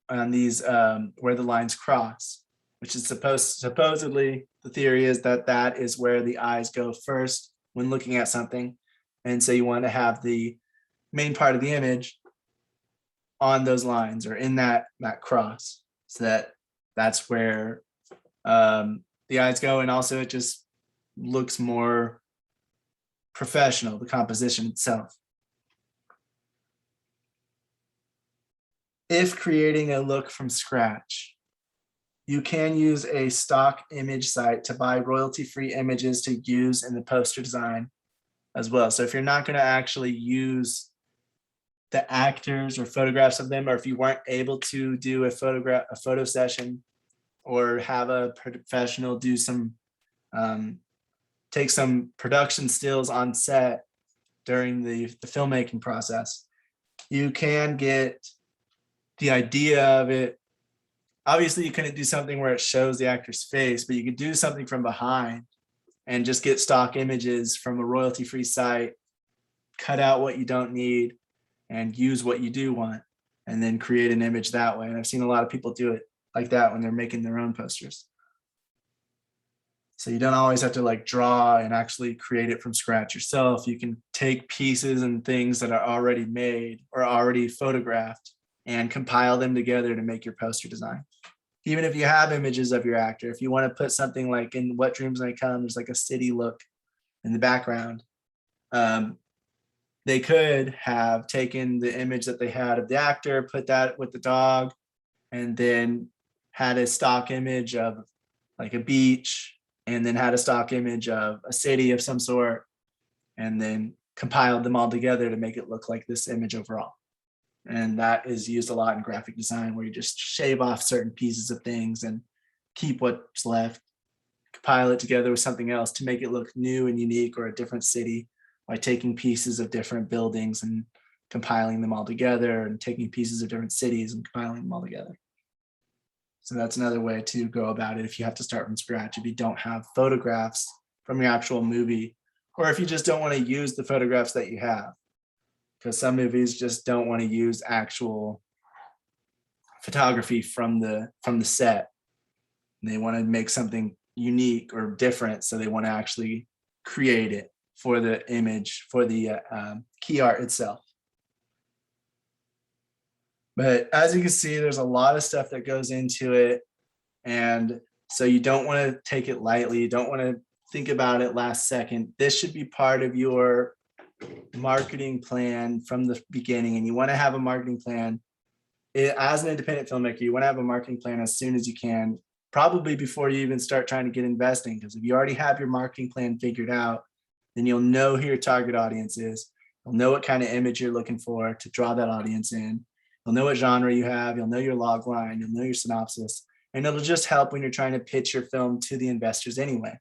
on these where the lines cross, which is supposedly the theory is that is where the eyes go first when looking at something. And so you want to have the main part of the image on those lines or in that cross, so that's where the eyes go. And also it just looks more professional, the composition itself. If creating a look from scratch, you can use a stock image site to buy royalty-free images to use in the poster design as well. So if you're not going to actually use the actors or photographs of them, or if you weren't able to do a photo session, or have a professional do take some production stills on set during the filmmaking process, you can get the idea of it obviously you couldn't do something where it shows the actor's face, but you could do something from behind and just get stock images from a royalty-free site, cut out what you don't need and use what you do want, and then create an image that way. And I've seen a lot of people do it like that when they're making their own posters. So you don't always have to like draw and actually create it from scratch yourself. You can take pieces and things that are already made or already photographed and compile them together to make your poster design. Even if you have images of your actor, if you want to put something like in What Dreams May Come, there's like a city look in the background. They could have taken the image that they had of the actor, put that with the dog, and then had a stock image of like a beach, and then had a stock image of a city of some sort, and then compiled them all together to make it look like this image overall. And that is used a lot in graphic design, where you just shave off certain pieces of things and keep what's left, compile it together with something else to make it look new and unique or a different city, by taking pieces of different buildings and compiling them all together, and taking pieces of different cities and compiling them all together. So that's another way to go about it if you have to start from scratch, if you don't have photographs from your actual movie, or if you just don't want to use the photographs that you have, because some movies just don't want to use actual photography from the set. And they want to make something unique or different, so they want to actually create it for the image, for the key art itself. But as you can see, there's a lot of stuff that goes into it. And so you don't want to take it lightly. You don't want to think about it last second. This should be part of your marketing plan from the beginning. And you want to have a marketing plan as an independent filmmaker. You want to have a marketing plan as soon as you can, probably before you even start trying to get investing. Because if you already have your marketing plan figured out, then you'll know who your target audience is. You'll know what kind of image you're looking for to draw that audience in. You'll know what genre you have. You'll know your log line. You'll know your synopsis. And it'll just help when you're trying to pitch your film to the investors anyway.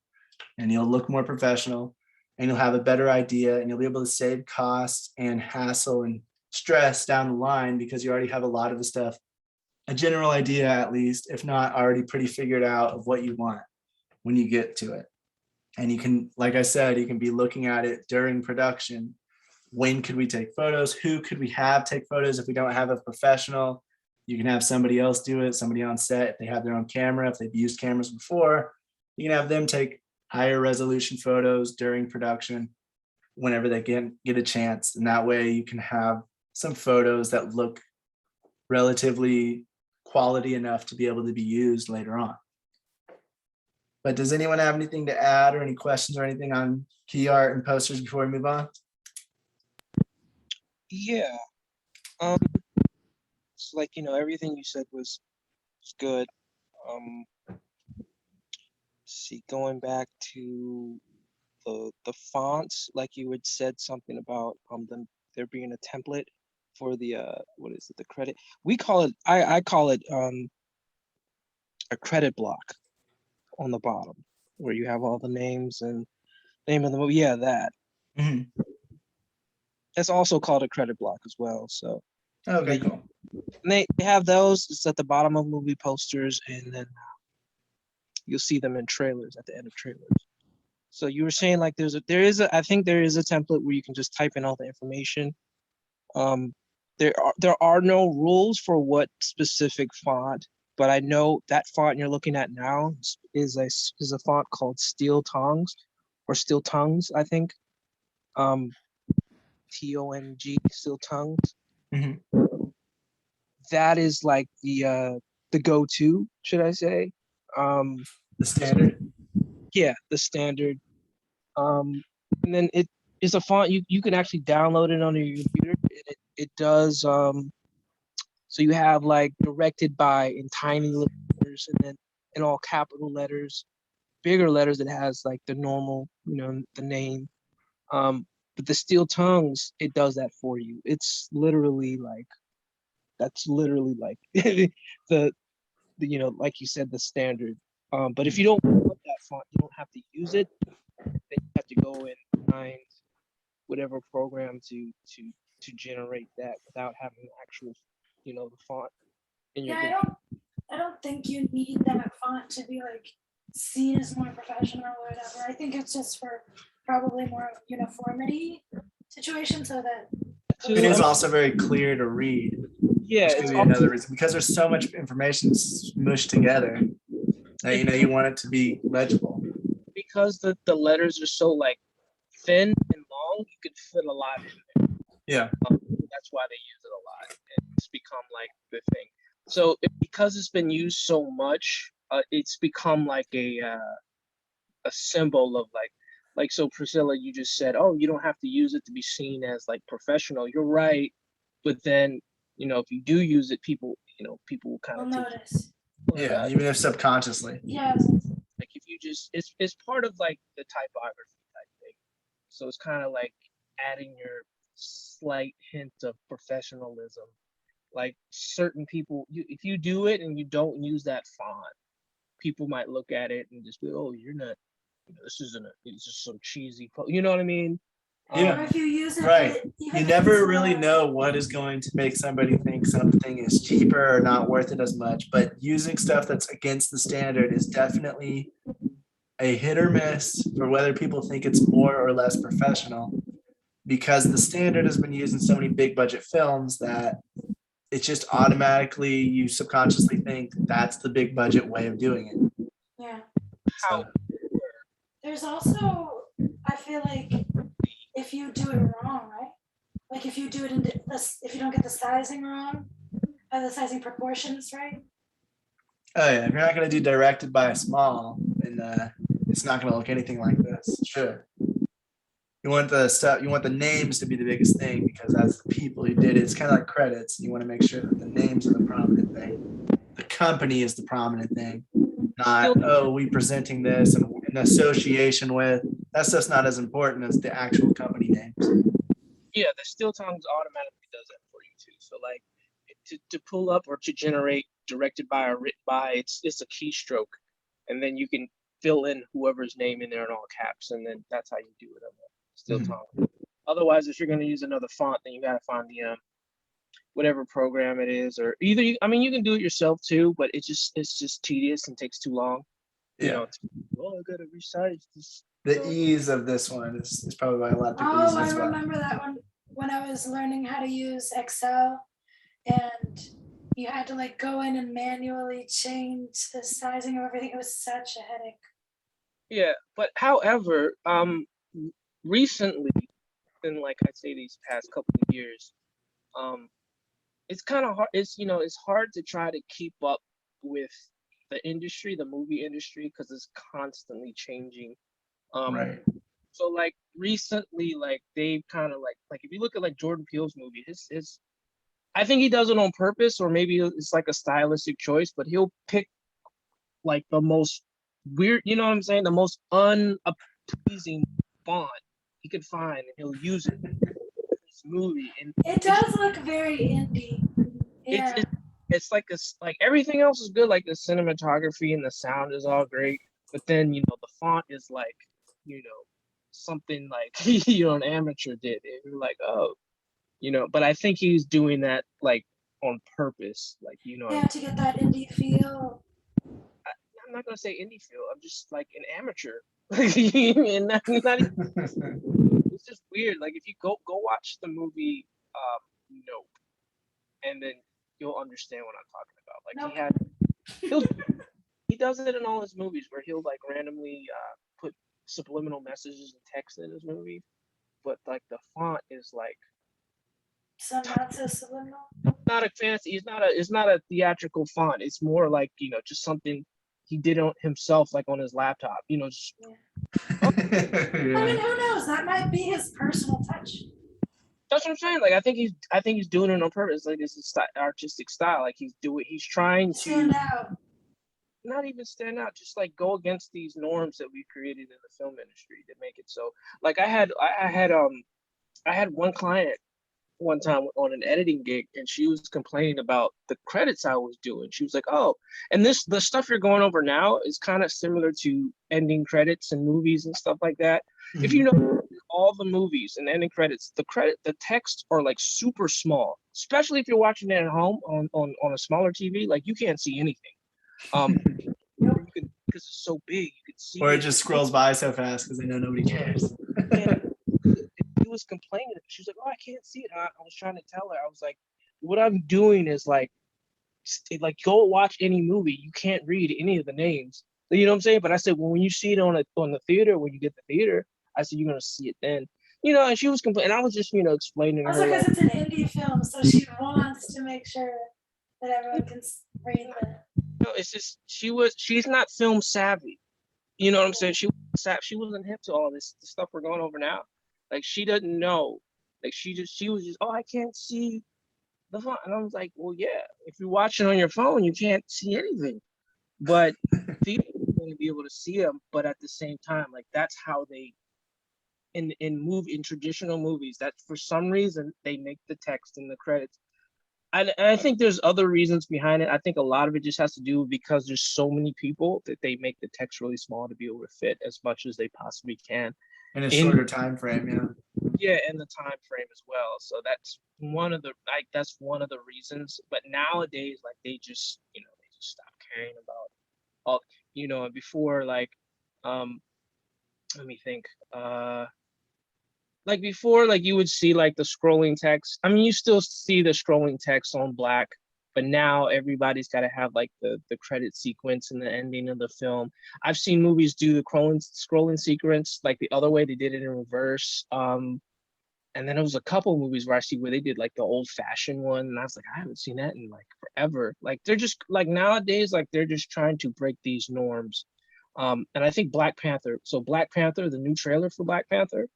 And you'll look more professional, and you'll have a better idea, and you'll be able to save costs and hassle and stress down the line, because you already have a lot of the stuff, a general idea at least, if not already pretty figured out, of what you want when you get to it. And you can, like I said, you can be looking at it during production. When could we take photos? Who could we have take photos if we don't have a professional? You can have somebody else do it, somebody on set, if they have their own camera, if they've used cameras before. You can have them take higher resolution photos during production whenever they get a chance. And that way you can have some photos that look relatively quality enough to be able to be used later on. But does anyone have anything to add or any questions or anything on key art and posters before we move on? Yeah. It's like, everything you said was good. See, going back to the fonts, like you had said something about there being a template for the what is it, the credit. We call it, I call it a credit block on the bottom, where you have all the names and name of the movie. Yeah, that. Mm-hmm. It's also called a credit block as well. So okay, cool. And they have those. It's at the bottom of movie posters, and then you'll see them in trailers at the end of trailers. So you were saying like I think there is a template where you can just type in all the information. There are no rules for what specific font, but I know that font you're looking at now is a font called Steel Tongues, or Steel Tongues, I think. TONG, Steel Tongues. Mm-hmm. That is like the go-to, should I say? The standard. Yeah, the standard. And then it is a font you can actually download it on your computer, and it does. So you have like directed by in tiny letters, and then in all capital letters. Bigger letters, it has like the normal, the name. But the Steel Tongues, it does that for you. It's literally like, that's literally like the like you said, the standard. But if you don't want that font, you don't have to use it. Then you have to go and find whatever program to generate that without having the actual, the font in your Yeah, I don't don't think you need that font to be like seen as more professional or whatever. I think it's just for probably more uniformity situation so that. It is also very clear to read. Yeah, Which it's could be another reason because there's so much information smushed together that you want it to be legible. because the letters are so like thin and long, you can fit a lot in there. Yeah. That's why they use it a lot. It's become like the thing. So because it's been used so much, it's become like a symbol of like so Priscilla, you just said, oh, you don't have to use it to be seen as like professional. You're right, but then if you do use it, people will kind We'll of take notice. Yeah, even if subconsciously. Yeah. like if you just it's part of like the typography type thing. So it's kind of like adding your slight hint of professionalism. Like certain people, if you do it and you don't use that font, people might look at it and just be, oh, you're not, this isn't it's just some cheesy, you know what I mean? Yeah. Or if you use it, Right. even You if never it's, really know what is going to make somebody think something is cheaper or not worth it as much, but using stuff that's against the standard is definitely a hit or miss for whether people think it's more or less professional, because the standard has been used in so many big budget films that it's just automatically, you subconsciously think that's the big budget way of doing it. Yeah. How So, There's also, I feel like if you do it wrong, right? Like if you do it in if you don't get the sizing wrong, or the sizing proportions right. oh yeah, if you're not going to do directed by a small, then it's not going to look anything like this. Sure. You want the stuff, you want the names to be the biggest thing because that's the people who did it. It's kind of like credits. You want to make sure that the names are the prominent thing. The company is the prominent thing, not, oh, we presenting this and in association with. That stuff's not as important as the actual company names. yeah, the still tongues automatically does that for you too. So like to pull up or to generate directed by or written by, it's a keystroke, and then you can fill in whoever's name in there in all caps, and then that's how you do it on the still tongue. Otherwise, if you're going to use another font, then you got to find the whatever program it is, or either you can do it yourself too, but it's just tedious and takes too long. Yeah. I gotta resize this. The ease of this one is probably why a lot of people use Oh, it I as well. remember that one when I was learning how to use Excel, and you had to like go in and manually change the sizing of everything. It was such a headache. Yeah, but however, recently, in like I'd say these past couple of years, it's kind of hard. It's hard to try to keep up with the industry, the movie industry, because it's constantly changing. Right. So like recently, like they've kind of like if you look at like Jordan Peele's movie, his I think he does it on purpose, or maybe it's like a stylistic choice, but he'll pick like the most weird, you know what I'm saying, the most unappeasing font he could find, and he'll use it in this movie. And It does look very indie. Yeah. it's like this, like everything else is good, like the cinematography and the sound is all great, but then the font is like something like an amateur did it. You're like, oh, but I think he's doing that like on purpose, like Yeah, to get that indie feel. I'm not gonna say indie feel. I'm just like an amateur. And not even, it's just weird. Like if you go watch the movie Nope, and then you'll understand what I'm talking about. Like he does it in all his movies where he'll like randomly put subliminal messages and text in his movie, but like the font is like So not so subliminal. not a fancy. It's not a theatrical font. It's more like just something he did on himself, like on his laptop. Just, I mean, who knows? That might be his personal touch. that's what I'm saying. Like I think he's doing it on purpose. Like this is artistic style. Like he's trying to Stand out. not even stand out, just like go against these norms that we've created in the film industry that make it so. Like I had one client one time on an editing gig, and she was complaining about the credits I was doing. She was like, oh, and the stuff you're going over now is kind of similar to ending credits and movies and stuff like that. Mm-hmm. If you know all the movies and ending credits, the text are like super small, especially if you're watching it at home on a smaller TV. Like you can't see anything. Or you could, because it's so big, you could see Or it it. just scrolls by so fast because they know nobody cares. Yeah, she was complaining. She was like, "Oh, I can't see it." I was trying to tell her. I was like, "What I'm doing is like go watch any movie. You can't read any of the names. You know what I'm saying?" But I said, well, when you see it on the theater, when you get the theater, I said you're gonna see it then. And she was complaining. I was just explaining to Also, her because like, it's an indie film, so she wants to make sure that everyone can read the. it's just she's not film savvy. You know what I'm saying? She wasn't hip to all this the stuff we're going over now. Like she doesn't know. Like she was just, oh, I can't see the font. And I was like, well, yeah, if you're watching on your phone, you can't see anything. But theater is going to be able to see them. But at the same time, like that's how they in traditional movies, that for some reason they make the text and the credits. And I think there's other reasons behind it. I think a lot of it just has to do because there's so many people that they make the text really small to be able to fit as much as they possibly can. In a shorter time frame, yeah. Yeah, in the time frame as well. So that's one of the reasons. But nowadays, like they just stop caring about all and before let me think. Like before, like you would see like the scrolling text. I mean, you still see the scrolling text on black, but now everybody's got to have like the credit sequence and the ending of the film. I've seen movies do the scrolling sequence like the other way. They did it in reverse. And then there was a couple of movies where I see where they did like the old fashioned one. And I was like, I haven't seen that in like forever. Like they're just like nowadays, like they're just trying to break these norms. And I think Black Panther, the new trailer for Black Panther,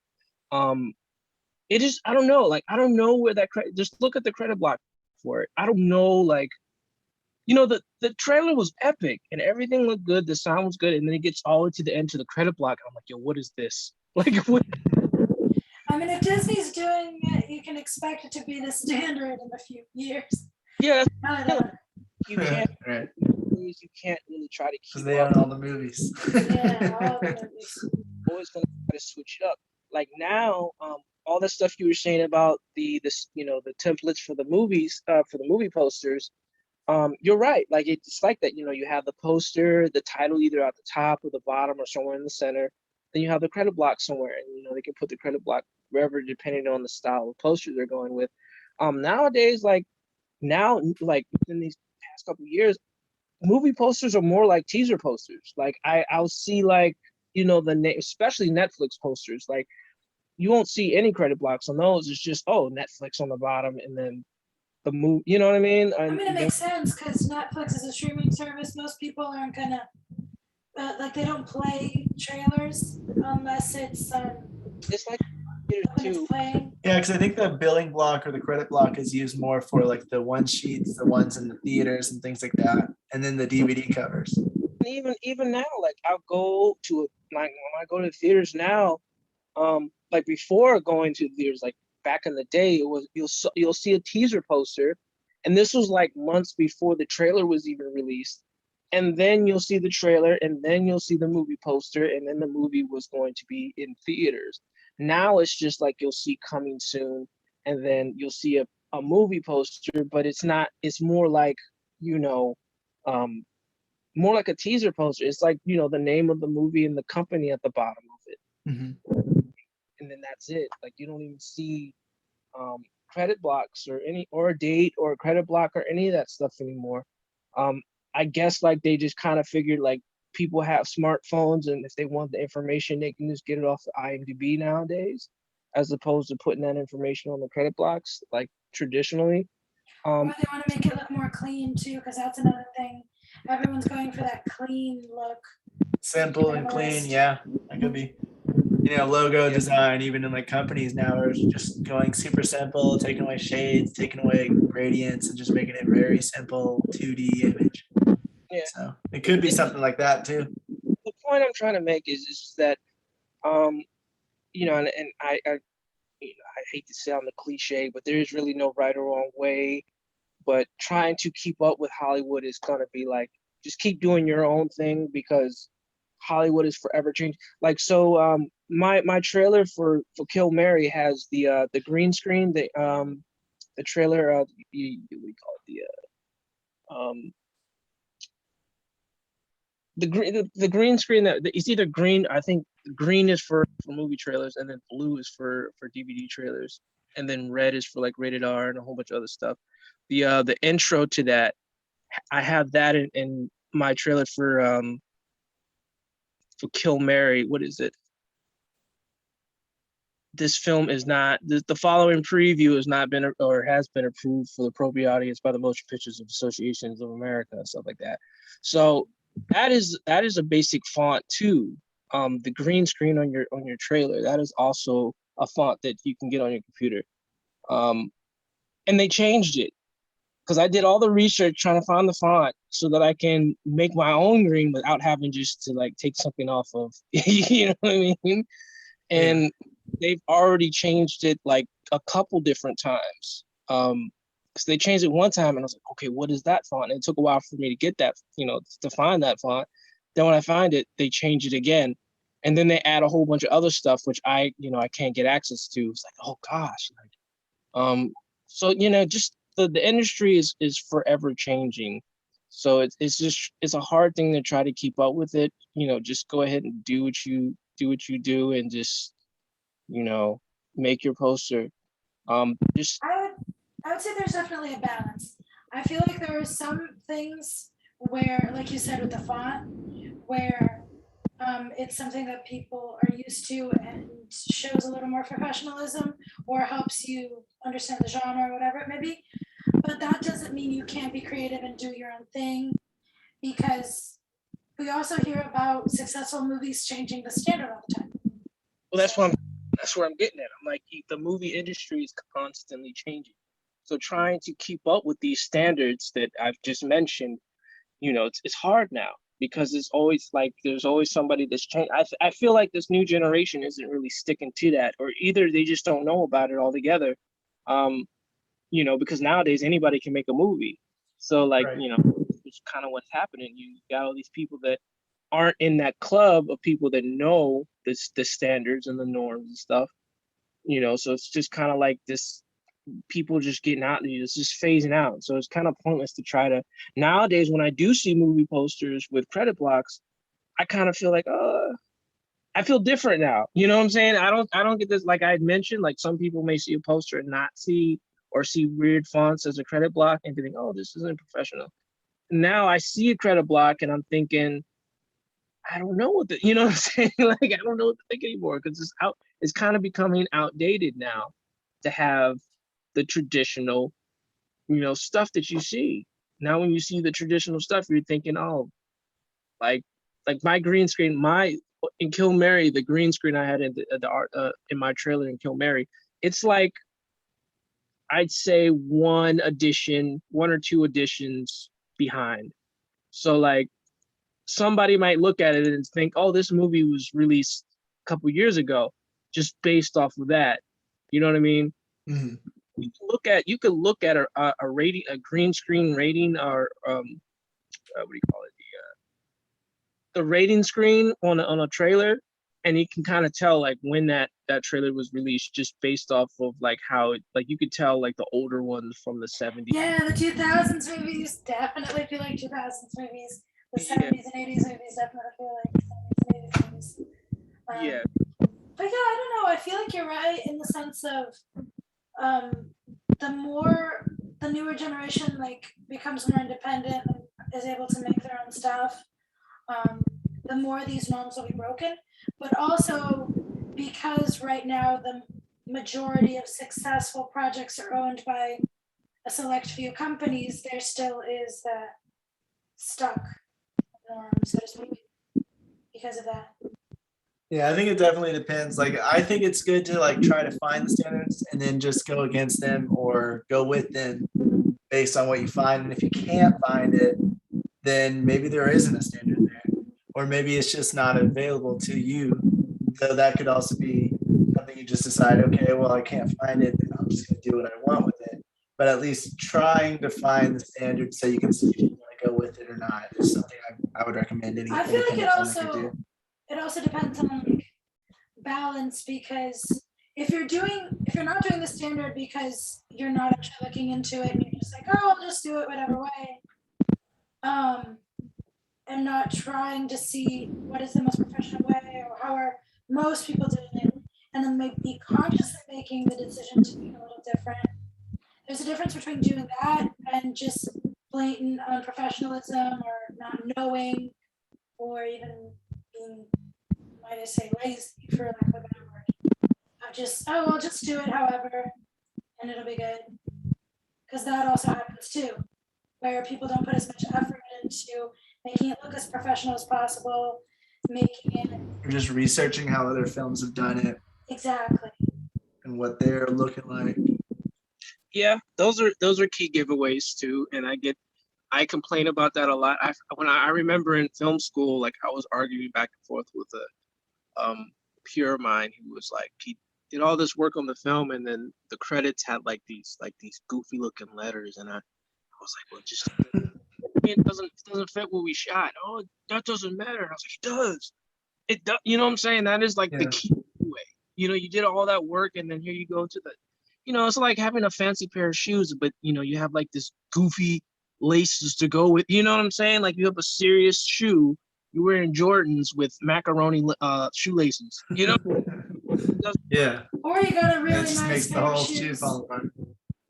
it is, I don't know, like I don't know where that just look at the credit block for it. I don't know, like the trailer was epic and everything looked good, the sound was good, and then it gets all the way to the end to the credit block. I'm like, yo, what is this? Like what? I mean, if Disney's doing it, you can expect it to be the standard in a few years. Yeah, I don't know. you can't Right. you can't really try to Because keep they up. own all the movies. Yeah, all the movies. Always gonna try to switch it up. Like now, all the stuff you were saying about the templates for the movies, for the movie posters, you're right. Like it's like that. You have the poster, the title either at the top or the bottom or somewhere in the center. Then you have the credit block somewhere, and they can put the credit block wherever depending on the style of poster they're going with. Nowadays, like within these past couple of years, movie posters are more like teaser posters. Like I'll see like the name, especially Netflix posters. Like you won't see any credit blocks on those. It's just Netflix on the bottom and then the movie. You know what I mean? I mean, it makes sense because Netflix is a streaming service. Most people aren't gonna like they don't play trailers unless it's it's like when it's playing. Yeah, because I think the billing block or the credit block is used more for like the one sheets, the ones in the theaters and things like that, and then the DVD covers. Even now, like I'll go to like when I go to the theaters now, like before going to the theaters, like back in the day, it was you'll see a teaser poster, and this was like months before the trailer was even released, and then you'll see the trailer, and then you'll see the movie poster, and then the movie was going to be in theaters. Now it's just like you'll see coming soon, and then you'll see a movie poster, but it's not. It's more like um, more like a teaser poster. It's like the name of the movie and the company at the bottom of it. Mm-hmm. And then that's it. Like you don't even see credit blocks or a date or a credit block or any of that stuff anymore. I guess like they just kind of figured like people have smartphones and if they want the information, they can just get it off the IMDb nowadays, as opposed to putting that information on the credit blocks like traditionally. Or they want to make it look more clean too, because that's another thing. Everyone's going for that clean look. Simple and clean, yeah, that could be. Logo design, even in like companies now, are just going super simple, taking away shades, taking away gradients, and just making it very simple 2D image. Yeah. So it could be something like that too. The point I'm trying to make is that, and I hate to sound the cliche, but there is really no right or wrong way. But trying to keep up with Hollywood is gonna be like just keep doing your own thing because Hollywood is forever changing. Like so, my trailer for Kill Mary has the green screen, the trailer, we call it the the green screen it's either green. I think green is for movie trailers, and then blue is for DVD trailers, and then red is for like rated R and a whole bunch of other stuff. The intro to that, I have that in my trailer for Kill Mary. What is it? This film is not the following preview has not been or has been approved for the appropriate audience by the Motion Pictures Associations of America and stuff like that. So that is a basic font too. The green screen on your trailer, that is also a font that you can get on your computer. And they changed it because I did all the research trying to find the font so that I can make my own green without having just to like take something off of, you know what I mean? And they've already changed it like a couple different times. Because they changed it one time and I was like, okay, what is that font? And it took a while for me to get that, to find that font. Then when I find it, they change it again. And then they add a whole bunch of other stuff, which I can't get access to. It's like, oh gosh. So, just the industry is forever changing. So it's a hard thing to try to keep up with it. Just go ahead and do what you do and just, make your poster. I would say there's definitely a balance. I feel like there are some things where, like you said with the font, where it's something that people are used to and shows a little more professionalism or helps you understand the genre or whatever it may be. But that doesn't mean you can't be creative and do your own thing, because we also hear about successful movies changing the standard all the time. Well, that's where I'm getting at. I'm like, the movie industry is constantly changing. So trying to keep up with these standards that I've just mentioned, it's hard now because there's always somebody that's changed. I feel like this new generation isn't really sticking to that, or either they just don't know about it altogether. Because nowadays anybody can make a movie. So like, Right. It's kind of what's happening. You got all these people that aren't in that club of people that know the standards and the norms and stuff. So it's just kind of like this, people just getting out, it's just phasing out. So it's kind of pointless to try to, nowadays when I do see movie posters with credit blocks, I kind of feel like, I feel different now. You know what I'm saying? I don't get this, like I had mentioned, like some people may see a poster and not see weird fonts as a credit block and think, oh, this isn't professional. Now I see a credit block and I'm thinking, I don't know what what I'm saying? Like, I don't know what to think anymore because it's kind of becoming outdated now to have the traditional, stuff that you see. Now, when you see the traditional stuff, you're thinking, oh, like my green screen, in Kill Mary, the green screen I had in in my trailer in Kill Mary, it's like, I'd say one or two editions behind. So like somebody might look at it and think, oh, this movie was released a couple years ago, just based off of that. You know what I mean? Mm-hmm. You could look at a rating, a green screen rating, or what do you call it? The rating screen on a trailer, and you can kind of tell like when that trailer was released just based off of like how it, like you could tell like the older ones from the 70s. Yeah, the 2000s movies definitely feel like 2000s movies. The 70s and 80s movies definitely feel like 70s and 80s movies. Yeah. But yeah, I don't know. I feel like you're right in the sense of the newer generation like becomes more independent and is able to make their own stuff, the more these norms will be broken. But also because right now the majority of successful projects are owned by a select few companies, there still is that stuck norm, so to speak, because of that. Yeah, I think it definitely depends. Like, I think it's good to like try to find the standards and then just go against them or go with them based on what you find. And if you can't find it, then maybe there isn't a standard there, or maybe it's just not available to you. So that could also be something you just decide, okay, well, I can't find it, then I'm just gonna do what I want with it. But at least trying to find the standard so you can see if you want to go with it or not is something I would recommend any I feel like independent filmmaker do. it also depends on like balance, because if you're not doing the standard because you're not actually looking into it and you're just like, oh, I'll just do it whatever way, and not trying to see what is the most professional way or how are most people doing it, and then be consciously making the decision to be a little different. There's a difference between doing that and just blatant unprofessionalism or not knowing, or even being, might I say, lazy, for lack of a better word. Of just, oh, I'll just do it however, and it'll be good. Because that also happens too, where people don't put as much effort into making it look as professional as possible, making it Or just researching how other films have done it exactly. and what they're looking like. Yeah, those are key giveaways too, and I complain about that a lot. I remember in film school, like I was arguing back and forth with a peer of mine who was like, he did all this work on the film, and then the credits had like these goofy looking letters, and I was like, well, just it doesn't fit what we shot. Oh, that doesn't matter. And I was like, it does. It does. You know what I'm saying? That is like the Yeah. key way. You know, you did all that work, and then here you go to the, you know, it's like having a fancy pair of shoes, but you know, you have like this goofy laces to go with. You know what I'm saying? Like you have a serious shoe. You're wearing Jordans with macaroni shoelaces. You know? Yeah. Or you got a And really it just nice makes the pair of whole shoe shoes. fall apart.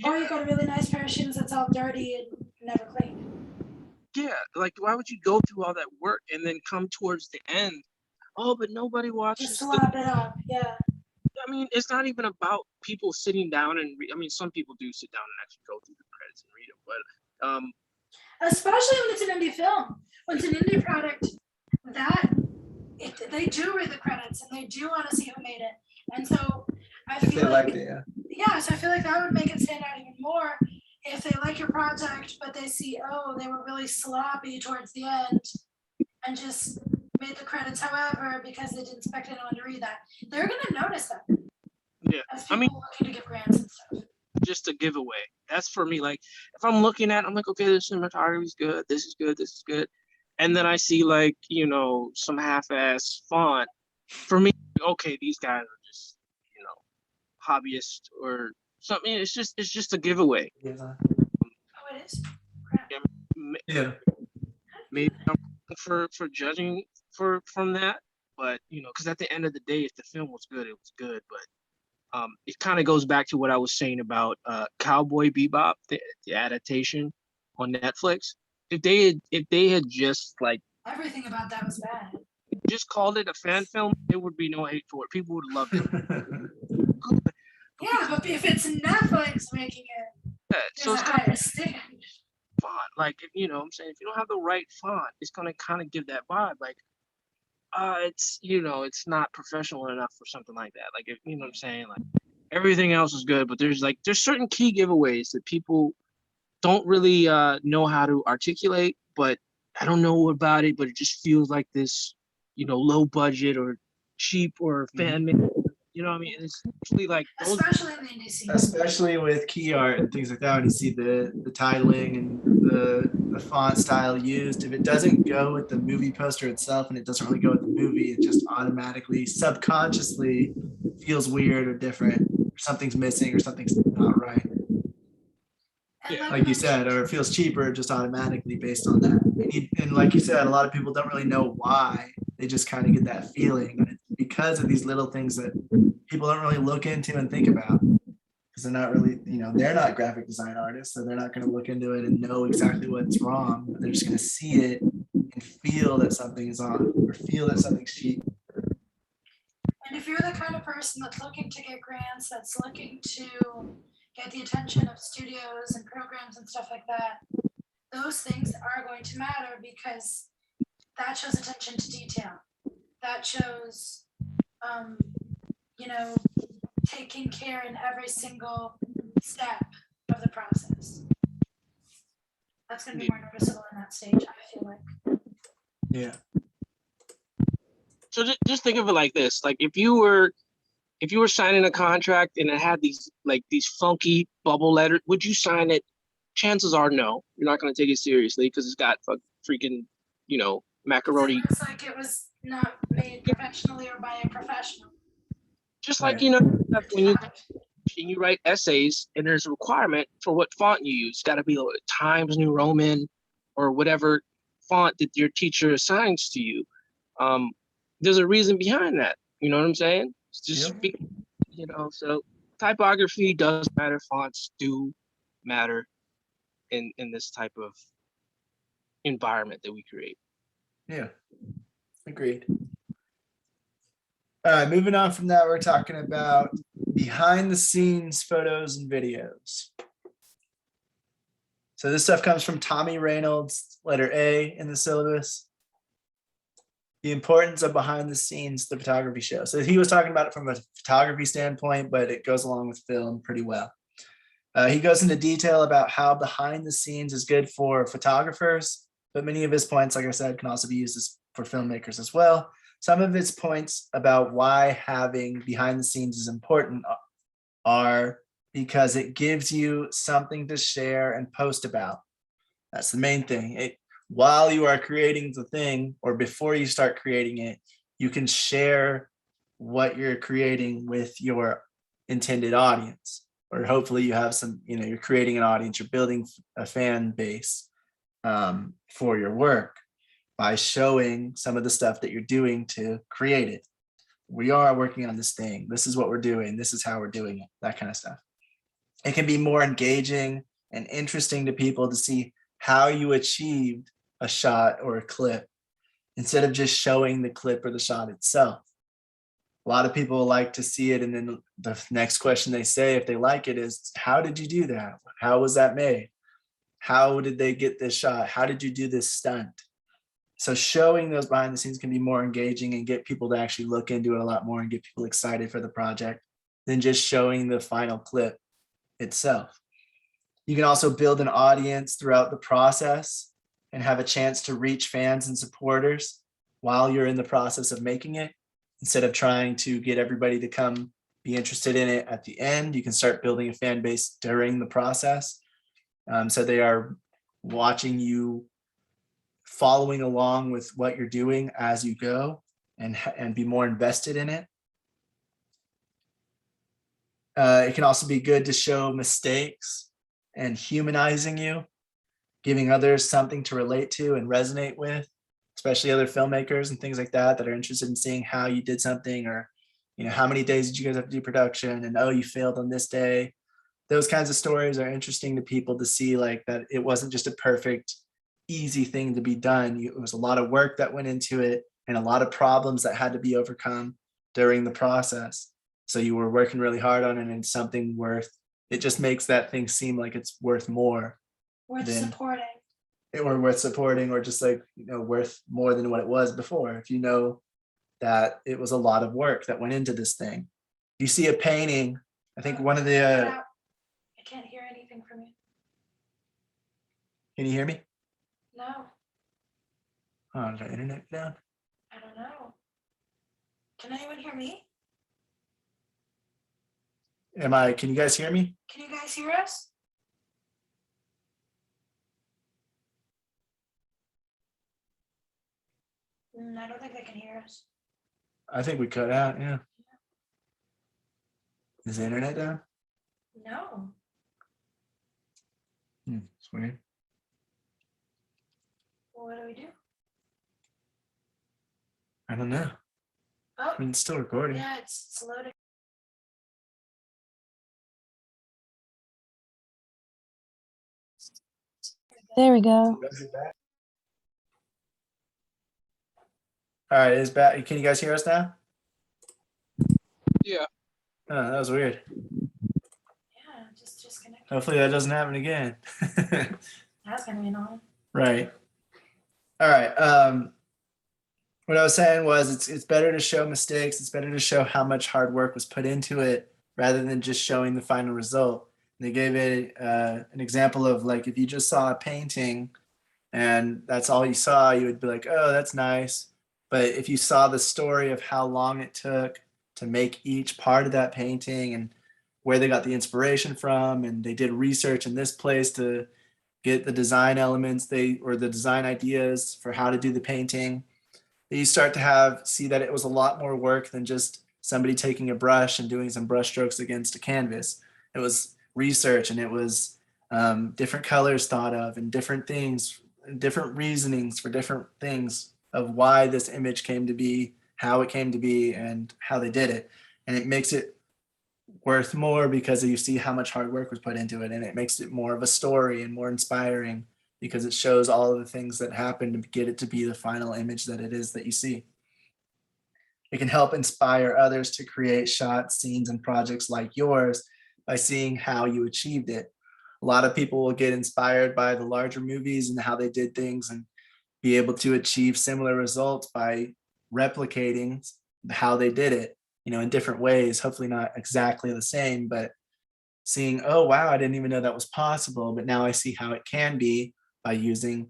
Or you got a really nice pair of shoes that's all dirty and never cleaned. Yeah, like why would you go through all that work and then come towards the end? Oh, but nobody watches Just the, slap it up, yeah. I mean, it's not even about people sitting down and I mean, some people do sit down and actually go through the credits and read them, but Especially when it's an indie film. When it's an indie product, they do read the credits and they do want to see who made it. And so I If they feel liked like, it, yeah. yeah, so I feel like that would make it stand out even more if they like your project, but they see, oh, they were really sloppy towards the end and just made the credits however because they didn't expect anyone to read that. They're gonna notice that. Yeah, As I people mean- looking to give grants and stuff. just a giveaway. That's for me. Like if I'm looking at, I'm like, okay, the cinematography is good. This is good. This is good. And then I see like, you know, some half-ass font. For me, okay, these guys are just, you know, hobbyists or something. It's just a giveaway. Yeah. Oh, it is? Crap. Yeah. Maybe I'm for judging from that, but you know, because at the end of the day, if the film was good, it was good. But it kind of goes back to what I was saying about Cowboy Bebop, the adaptation on Netflix. If they had just like Everything about that was bad. just called it a fan film, there would be no hate for it. People would love it. Yeah, but if it's Netflix making it, Yeah, so there's it's a kind higher standard. of font. Like you know, what I'm saying if you don't have the right font, it's gonna kind of give that vibe. Like it's you know, it's not professional enough for something like that. Like if you know what I'm saying, like everything else is good, but there's certain key giveaways that people don't really know how to articulate, but I don't know about it, but it just feels like this, you know, low budget or cheap or fan made. You know what I mean? It's usually like those. Especially in the indie scene. Especially with key art and things like that, when you see the titling and the font style used, if it doesn't go with the movie poster itself and it doesn't really go with the movie, it just automatically, subconsciously feels weird or different, or something's missing or something's not right. And Yeah, Like you said, or it feels cheaper just automatically based on that. And like you said, a lot of people don't really know why. They just kind of get that feeling. And it's because of these little things that people don't really look into and think about. Because they're not really, you know, they're not graphic design artists, so they're not going to look into it and know exactly what's wrong. But they're just going to see it and feel that something is on or feel that something's cheap. And if you're the kind of person that's looking to get grants, that's looking to get the attention of studios and programs and stuff like that, those things are going to matter because that shows attention to detail. That shows, you know, taking care in every single step of the process. That's going to be more noticeable in that stage, I feel like. Yeah. So just think of it like this: like if you were signing a contract and it had these funky bubble letters, would you sign it? Chances are no. You're not going to take it seriously because it's got freaking, you know, macaroni. It looks like it was not made professionally or by a professional. Just like, Right. you know, when you write essays and there's a requirement for what font you use. It's got to be Times New Roman or whatever font that your teacher assigns to you. There's a reason behind that. You know what I'm saying? It's just, Yep. so typography does matter. Fonts do matter in this type of environment that we create. Yeah, agreed. All right, moving on from that, we're talking about behind the scenes photos and videos. So this stuff comes from Tommy Reynolds, letter A in the syllabus. The importance of behind the scenes, the photography show. So he was talking about it from a photography standpoint, but it goes along with film pretty well. He goes into detail about how behind the scenes is good for photographers, but many of his points, like I said, can also be used for filmmakers as well. Some of his points about why having behind the scenes is important are because it gives you something to share and post about. That's the main thing. While you are creating the thing, or before you start creating it, you can share what you're creating with your intended audience. Or hopefully you have some, you're creating an audience, you're building a fan base for your work by showing some of the stuff that you're doing to create it. We are working on this thing. This is what we're doing. This is how we're doing it, that kind of stuff. It can be more engaging and interesting to people to see how you achieved a shot or a clip instead of just showing the clip or the shot itself. A lot of people like to see it, and then the next question they say, if they like it, is how did you do that? How was that made? How did they get this shot? How did you do this stunt? So showing those behind the scenes can be more engaging and get people to actually look into it a lot more and get people excited for the project than just showing the final clip itself. You can also build an audience throughout the process and have a chance to reach fans and supporters while you're in the process of making it. Instead of trying to get everybody to come be interested in it at the end, you can start building a fan base during the process. So they are watching you, following along with what you're doing as you go, and be more invested in it. It can also be good to show mistakes and humanizing you, giving others something to relate to and resonate with, especially other filmmakers and things like that are interested in seeing how you did something, or how many days did you guys have to do production, and you failed on this day. Those kinds of stories are interesting to people to see, like that it wasn't just a perfect, easy thing to be done. It was a lot of work that went into it and a lot of problems that had to be overcome during the process. So you were working really hard on it, and it's something it just makes that thing seem like it's worth more. Worth supporting. Or worth supporting, or just worth more than what it was before. If you know that it was a lot of work that went into this thing. You see a painting, I think one of the I can't hear anything from you. Can you hear me? No, Oh, is our internet down? I don't know. Can anyone hear me? Can you guys hear me? Can you guys hear us? I don't think they can hear us. I think we cut out, yeah. Is the internet down? No. It's weird. Well, what do we do? I don't know. Oh, I mean, it's still recording. yeah, it's loading. There we go. All right, it's back. Can you guys hear us now? Yeah. Oh, that was weird. Yeah, just disconnect. Hopefully that doesn't happen again. That's gonna be annoying. Right. All right. What I was saying was it's better to show mistakes. It's better to show how much hard work was put into it rather than just showing the final result. They gave it an example of, like, if you just saw a painting and that's all you saw, you would be like, oh, that's nice. But if you saw the story of how long it took to make each part of that painting and where they got the inspiration from, and they did research in this place to get the design elements or the design ideas for how to do the painting, you start to see that it was a lot more work than just somebody taking a brush and doing some brush strokes against a canvas. It was research, and it was different colors thought of and different things different reasonings for different things of why this image came to be, how it came to be, and how they did it. And it makes it worth more because you see how much hard work was put into it, and it makes it more of a story and more inspiring because it shows all of the things that happened to get it to be the final image that it is that you see. It can help inspire others to create shots, scenes, and projects like yours by seeing how you achieved it. A lot of people will get inspired by the larger movies and how they did things and be able to achieve similar results by replicating how they did it, in different ways, hopefully not exactly the same, but seeing, oh, wow, I didn't even know that was possible, but now I see how it can be by using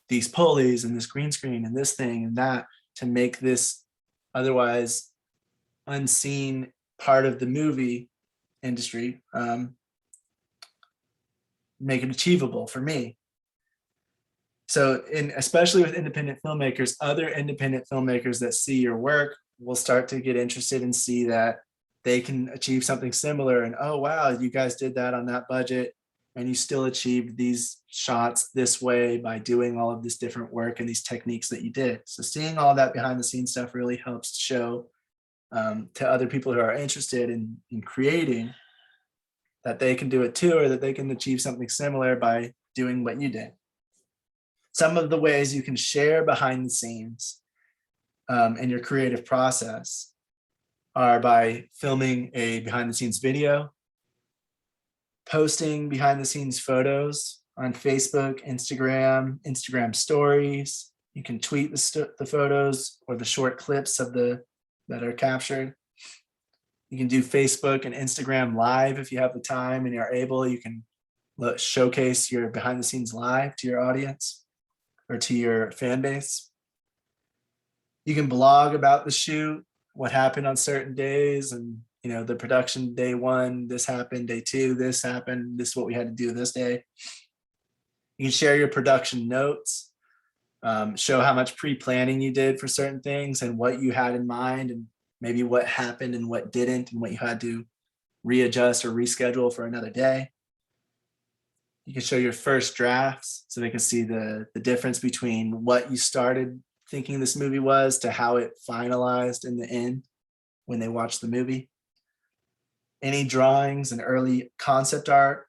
these pulleys and this green screen and this thing and that to make this otherwise unseen part of the movie industry, make it achievable for me. So especially with independent filmmakers, other independent filmmakers that see your work will start to get interested and see that they can achieve something similar. And, oh, wow, you guys did that on that budget and you still achieved these shots this way by doing all of this different work and these techniques that you did. So seeing all that behind the scenes stuff really helps to show to other people who are interested in creating that they can do it too, or that they can achieve something similar by doing what you did. Some of the ways you can share behind the scenes in your creative process are by filming a behind the scenes video, posting behind the scenes photos on Facebook, Instagram stories. You can tweet the photos or the short clips that are captured. You can do Facebook and Instagram live if you have the time and you're able. You can showcase your behind the scenes live to your audience or to your fan base. You can blog about the shoot, what happened on certain days, and the production day 1, this happened, day 2, this happened, this is what we had to do this day. You can share your production notes, show how much pre-planning you did for certain things and what you had in mind and maybe what happened and what didn't and what you had to readjust or reschedule for another day. You can show your first drafts so they can see the difference between what you started thinking this movie was to how it finalized in the end when they watch the movie. Any drawings and early concept art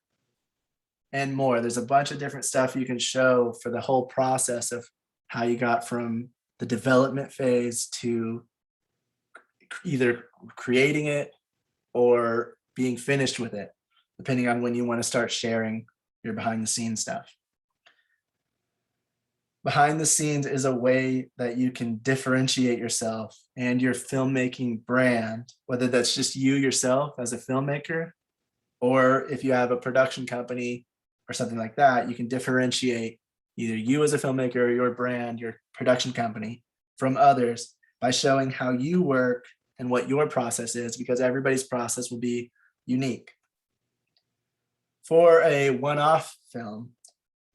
and more. There's a bunch of different stuff you can show for the whole process of how you got from the development phase to either creating it or being finished with it, depending on when you want to start sharing your behind the scenes stuff. Behind the scenes is a way that you can differentiate yourself and your filmmaking brand, whether that's just you yourself as a filmmaker, or if you have a production company or something like that, you can differentiate either you as a filmmaker or your brand, your production company from others by showing how you work and what your process is, because everybody's process will be unique. For a one-off film,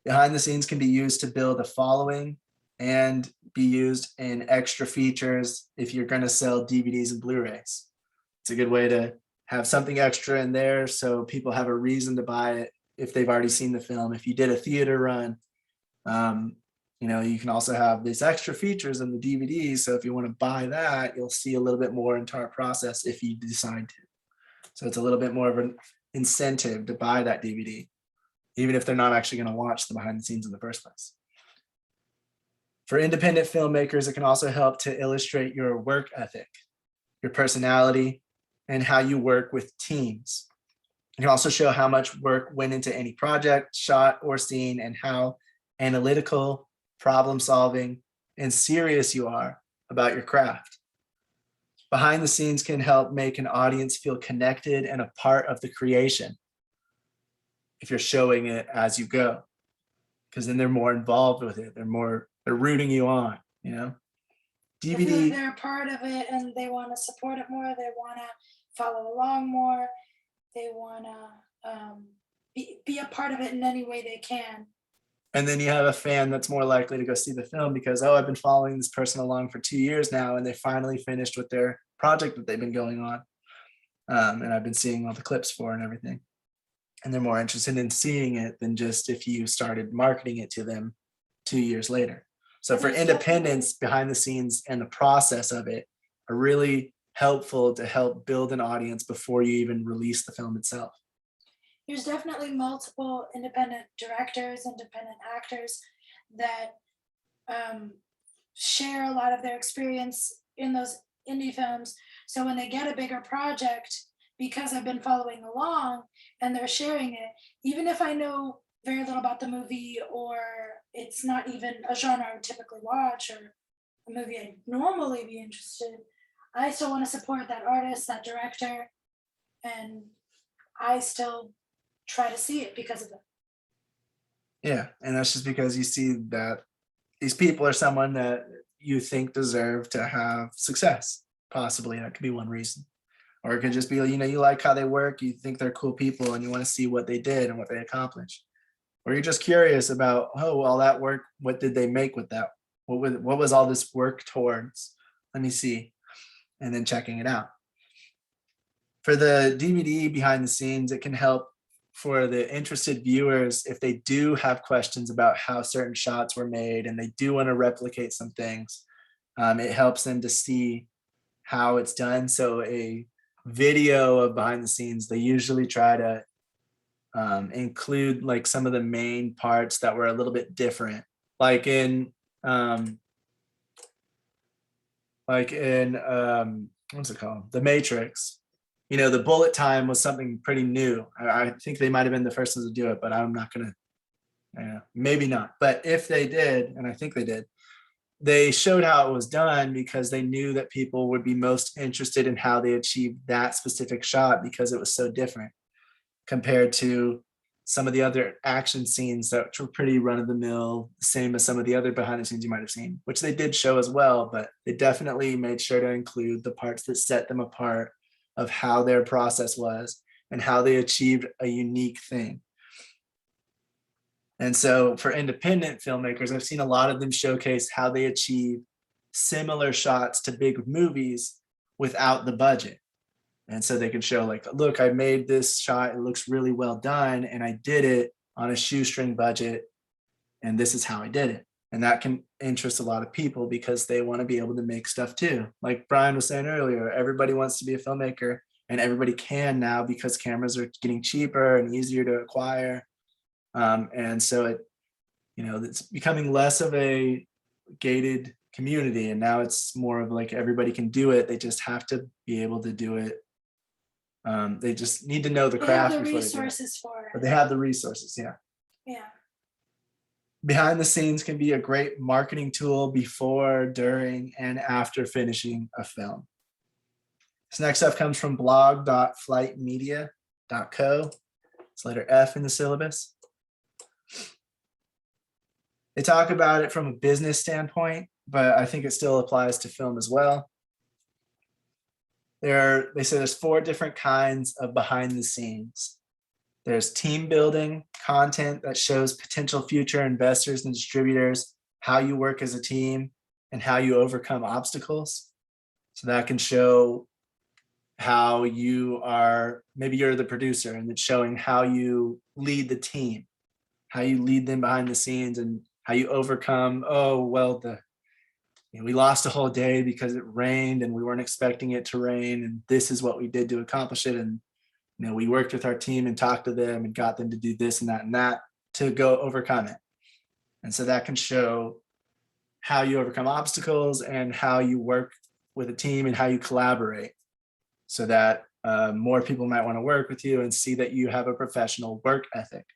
behind the scenes can be used to build a following and be used in extra features if you're going to sell DVDs and Blu-rays. It's a good way to have something extra in there so people have a reason to buy it if they've already seen the film. If you did a theater run, you can also have these extra features in the DVDs. So if you want to buy that, you'll see a little bit more into our process if you decide to. So it's a little bit more of an incentive to buy that DVD, even if they're not actually going to watch the behind the scenes in the first place. For independent filmmakers, it can also help to illustrate your work ethic, your personality, and how you work with teams. It can also show how much work went into any project, shot, or scene, and how analytical, problem solving, and serious you are about your craft. Behind the scenes can help make an audience feel connected and a part of the creation if you're showing it as you go, because then they're more involved with it. They're rooting you on, They feel like DVD. they're a part of it and they want to support it more. They want to follow along more. They want to be a part of it in any way they can. And then you have a fan that's more likely to go see the film because, oh, I've been following this person along for 2 years now, and they finally finished with their project that they've been going on. And I've been seeing all the clips for and everything. And they're more interested in seeing it than just if you started marketing it to them 2 years later. So And for there's definitely- independence, behind the scenes and the process of it are really helpful to help build an audience before you even release the film itself. There's definitely multiple independent directors, independent actors that share a lot of their experience in those indie films. So when they get a bigger project, because I've been following along and they're sharing it, even if I know very little about the movie or it's not even a genre I would typically watch or a movie I'd normally be interested, I still want to support that artist, that director, and I still try to see it because of it. Yeah, and that's just because you see that these people are someone that you think deserve to have success. Possibly that could be one reason. Or it could just be, you like how they work, you think they're cool people and you want to see what they did and what they accomplished. Or you're just curious about, oh, all that work, what did they make with that? What was all this work towards? Let me see. And then checking it out. For the DVD behind the scenes, it can help for the interested viewers if they do have questions about how certain shots were made and they do want to replicate some things. It helps them to see how it's done. So a video of behind the scenes, they usually try to include like some of the main parts that were a little bit different, like in what's it called, The Matrix. The bullet time was something pretty new. I think they might have been the first ones to do it, but I'm not gonna, maybe not, but if they did, and I think they did, they showed how it was done because they knew that people would be most interested in how they achieved that specific shot because it was so different compared to some of the other action scenes that were pretty run-of-the-mill, same as some of the other behind the scenes you might have seen, which they did show as well, but they definitely made sure to include the parts that set them apart of how their process was and how they achieved a unique thing. And so for independent filmmakers, I've seen a lot of them showcase how they achieve similar shots to big movies without the budget. And so they can show like, look, I made this shot, it looks really well done, and I did it on a shoestring budget, and this is how I did it. And that can interest a lot of people because they want to be able to make stuff too. Like Brian was saying earlier, everybody wants to be a filmmaker, and everybody can now because cameras are getting cheaper and easier to acquire. And so it's becoming less of a gated community, and now it's more of like everybody can do it. They just have to be able to do it. They just need to know the They craft have the before they do it. resources for But it. they have the resources, yeah. Yeah. Behind the scenes can be a great marketing tool before, during, and after finishing a film. This next stuff comes from blog.flightmedia.co. It's letter F in the syllabus. They talk about it from a business standpoint, but I think it still applies to film as well. They say there's 4 different kinds of behind the scenes. There's team building content that shows potential future investors and distributors how you work as a team and how you overcome obstacles. So that can show how maybe you're the producer, and it's showing how you lead the team, how you lead them behind the scenes, and how you overcome, we lost a whole day because it rained and we weren't expecting it to rain, and this is what we did to accomplish it. And we worked with our team and talked to them and got them to do this and that to go overcome it. And so that can show how you overcome obstacles and how you work with a team and how you collaborate, so that more people might want to work with you and see that you have a professional work ethic.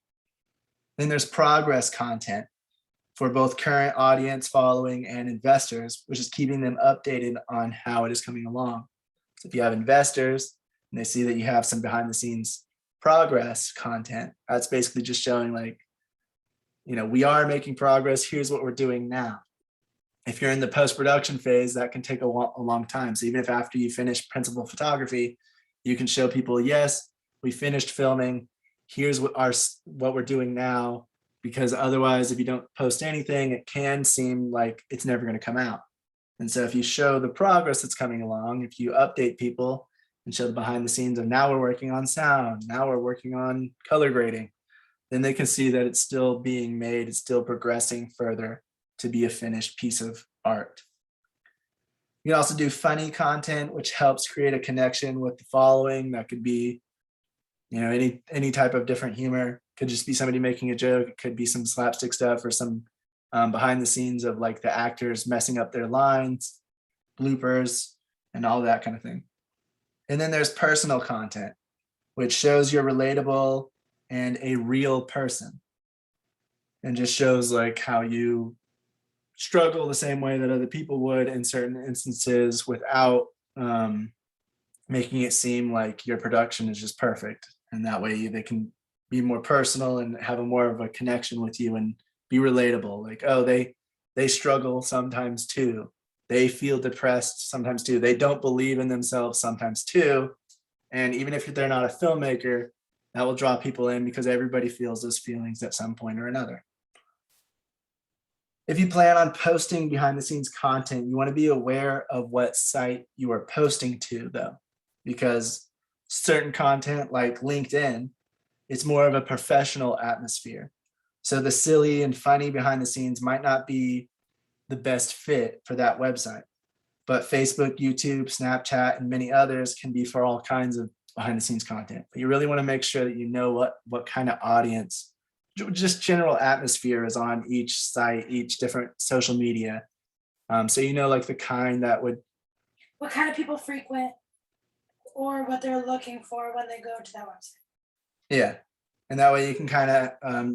Then there's progress content for both current audience following and investors, which is keeping them updated on how it is coming along. So if you have investors and they see that you have some behind the scenes progress content, that's basically just showing like, we are making progress. Here's what we're doing now. If you're in the post-production phase, that can take a long time. So even if after you finish principal photography, you can show people, yes, we finished filming. Here's what we're doing now. Because otherwise, if you don't post anything, it can seem like it's never going to come out. And so if you show the progress that's coming along, if you update people and show the behind the scenes of now we're working on sound, now we're working on color grading, then they can see that it's still being made, it's still progressing further to be a finished piece of art. You can also do funny content, which helps create a connection with the following. That could be, any type of different humor. Could just be somebody making a joke. It could be some slapstick stuff or some behind the scenes of like the actors messing up their lines, bloopers, and all that kind of thing. And then there's personal content, which shows you're relatable and a real person, and just shows like how you struggle the same way that other people would in certain instances without making it seem like your production is just perfect. And that way they can be more personal and have a more of a connection with you and be relatable. Like, oh, they struggle sometimes too. They feel depressed sometimes too. They don't believe in themselves sometimes too. And even if they're not a filmmaker, that will draw people in because everybody feels those feelings at some point or another. If you plan on posting behind the scenes content, you want to be aware of what site you are posting to, though, because certain content like LinkedIn, it's more of a professional atmosphere. So the silly and funny behind the scenes might not be the best fit for that website. But Facebook, YouTube, Snapchat, and many others can be for all kinds of behind the scenes content. But you really want to make sure that you know what kind of audience, just general atmosphere is on each site, each different social media. So you know, like the kind that would, What kind of people frequent or what they're looking for when they go to that website. yeah. And that way you can kind of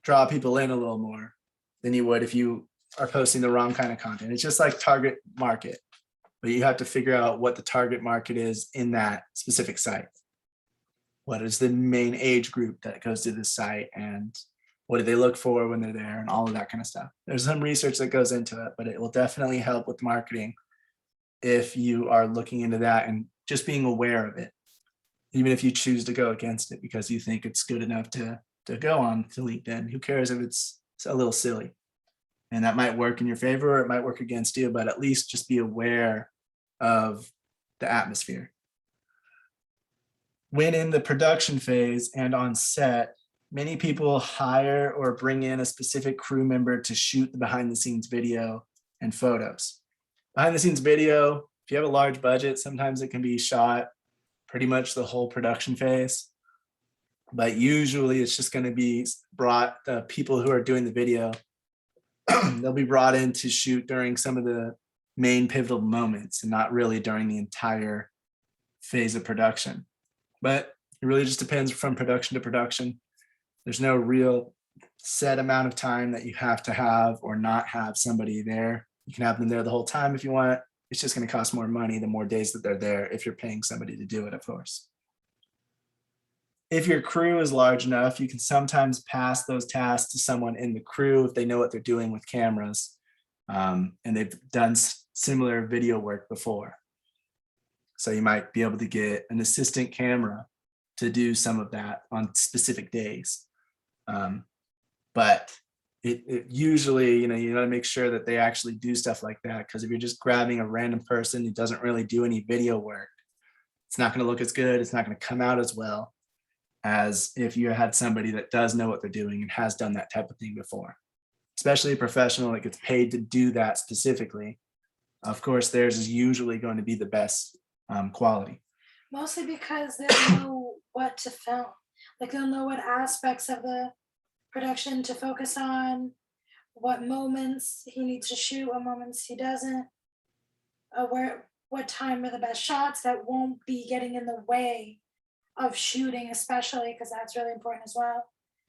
draw people in a little more than you would if you are posting the wrong kind of content. It's just like target market, but you have to figure out what the target market is in that specific site. What is the main age group that goes to this site, and what do they look for when they're there, and all of that kind of stuff. There's some research that goes into it, but it will definitely help with marketing if you are looking into that and just being aware of it, even if you choose to go against it because you think it's good enough to go on to LinkedIn. Who cares if it's a little silly? And that might work in your favor or it might work against you, but at least just be aware of the atmosphere. When in the production phase and on set, many people hire or bring in a specific crew member to shoot the behind the scenes video and photos. Behind the scenes video, if you have a large budget, sometimes it can be shot pretty much the whole production phase. But usually it's just going to be the people who are doing the video, they'll be brought in to shoot during some of the main pivotal moments and not really during the entire phase of production. But it really just depends from production to production. There's no real set amount of time that you have to have or not have somebody there. You can have them there the whole time if you want. It's just going to cost more money the more days that they're there if you're paying somebody to do it, of course. If your crew is large enough, you can sometimes pass those tasks to someone in the crew if they know what they're doing with cameras and they've done similar video work before. So you might be able to get an assistant camera to do some of that on specific days. But it usually, you got to make sure that they actually do stuff like that, because if you're just grabbing a random person who doesn't really do any video work, it's not going to look as good. It's not going to come out as well as if you had somebody that does know what they're doing and has done that type of thing before, especially a professional that gets paid to do that specifically. Of course, theirs is usually going to be the best quality. Mostly because they'll know what to film. Like they'll know what aspects of the production to focus on, what moments he needs to shoot, what moments he doesn't, what time are the best shots that won't be getting in the way of shooting, especially because that's really important as well,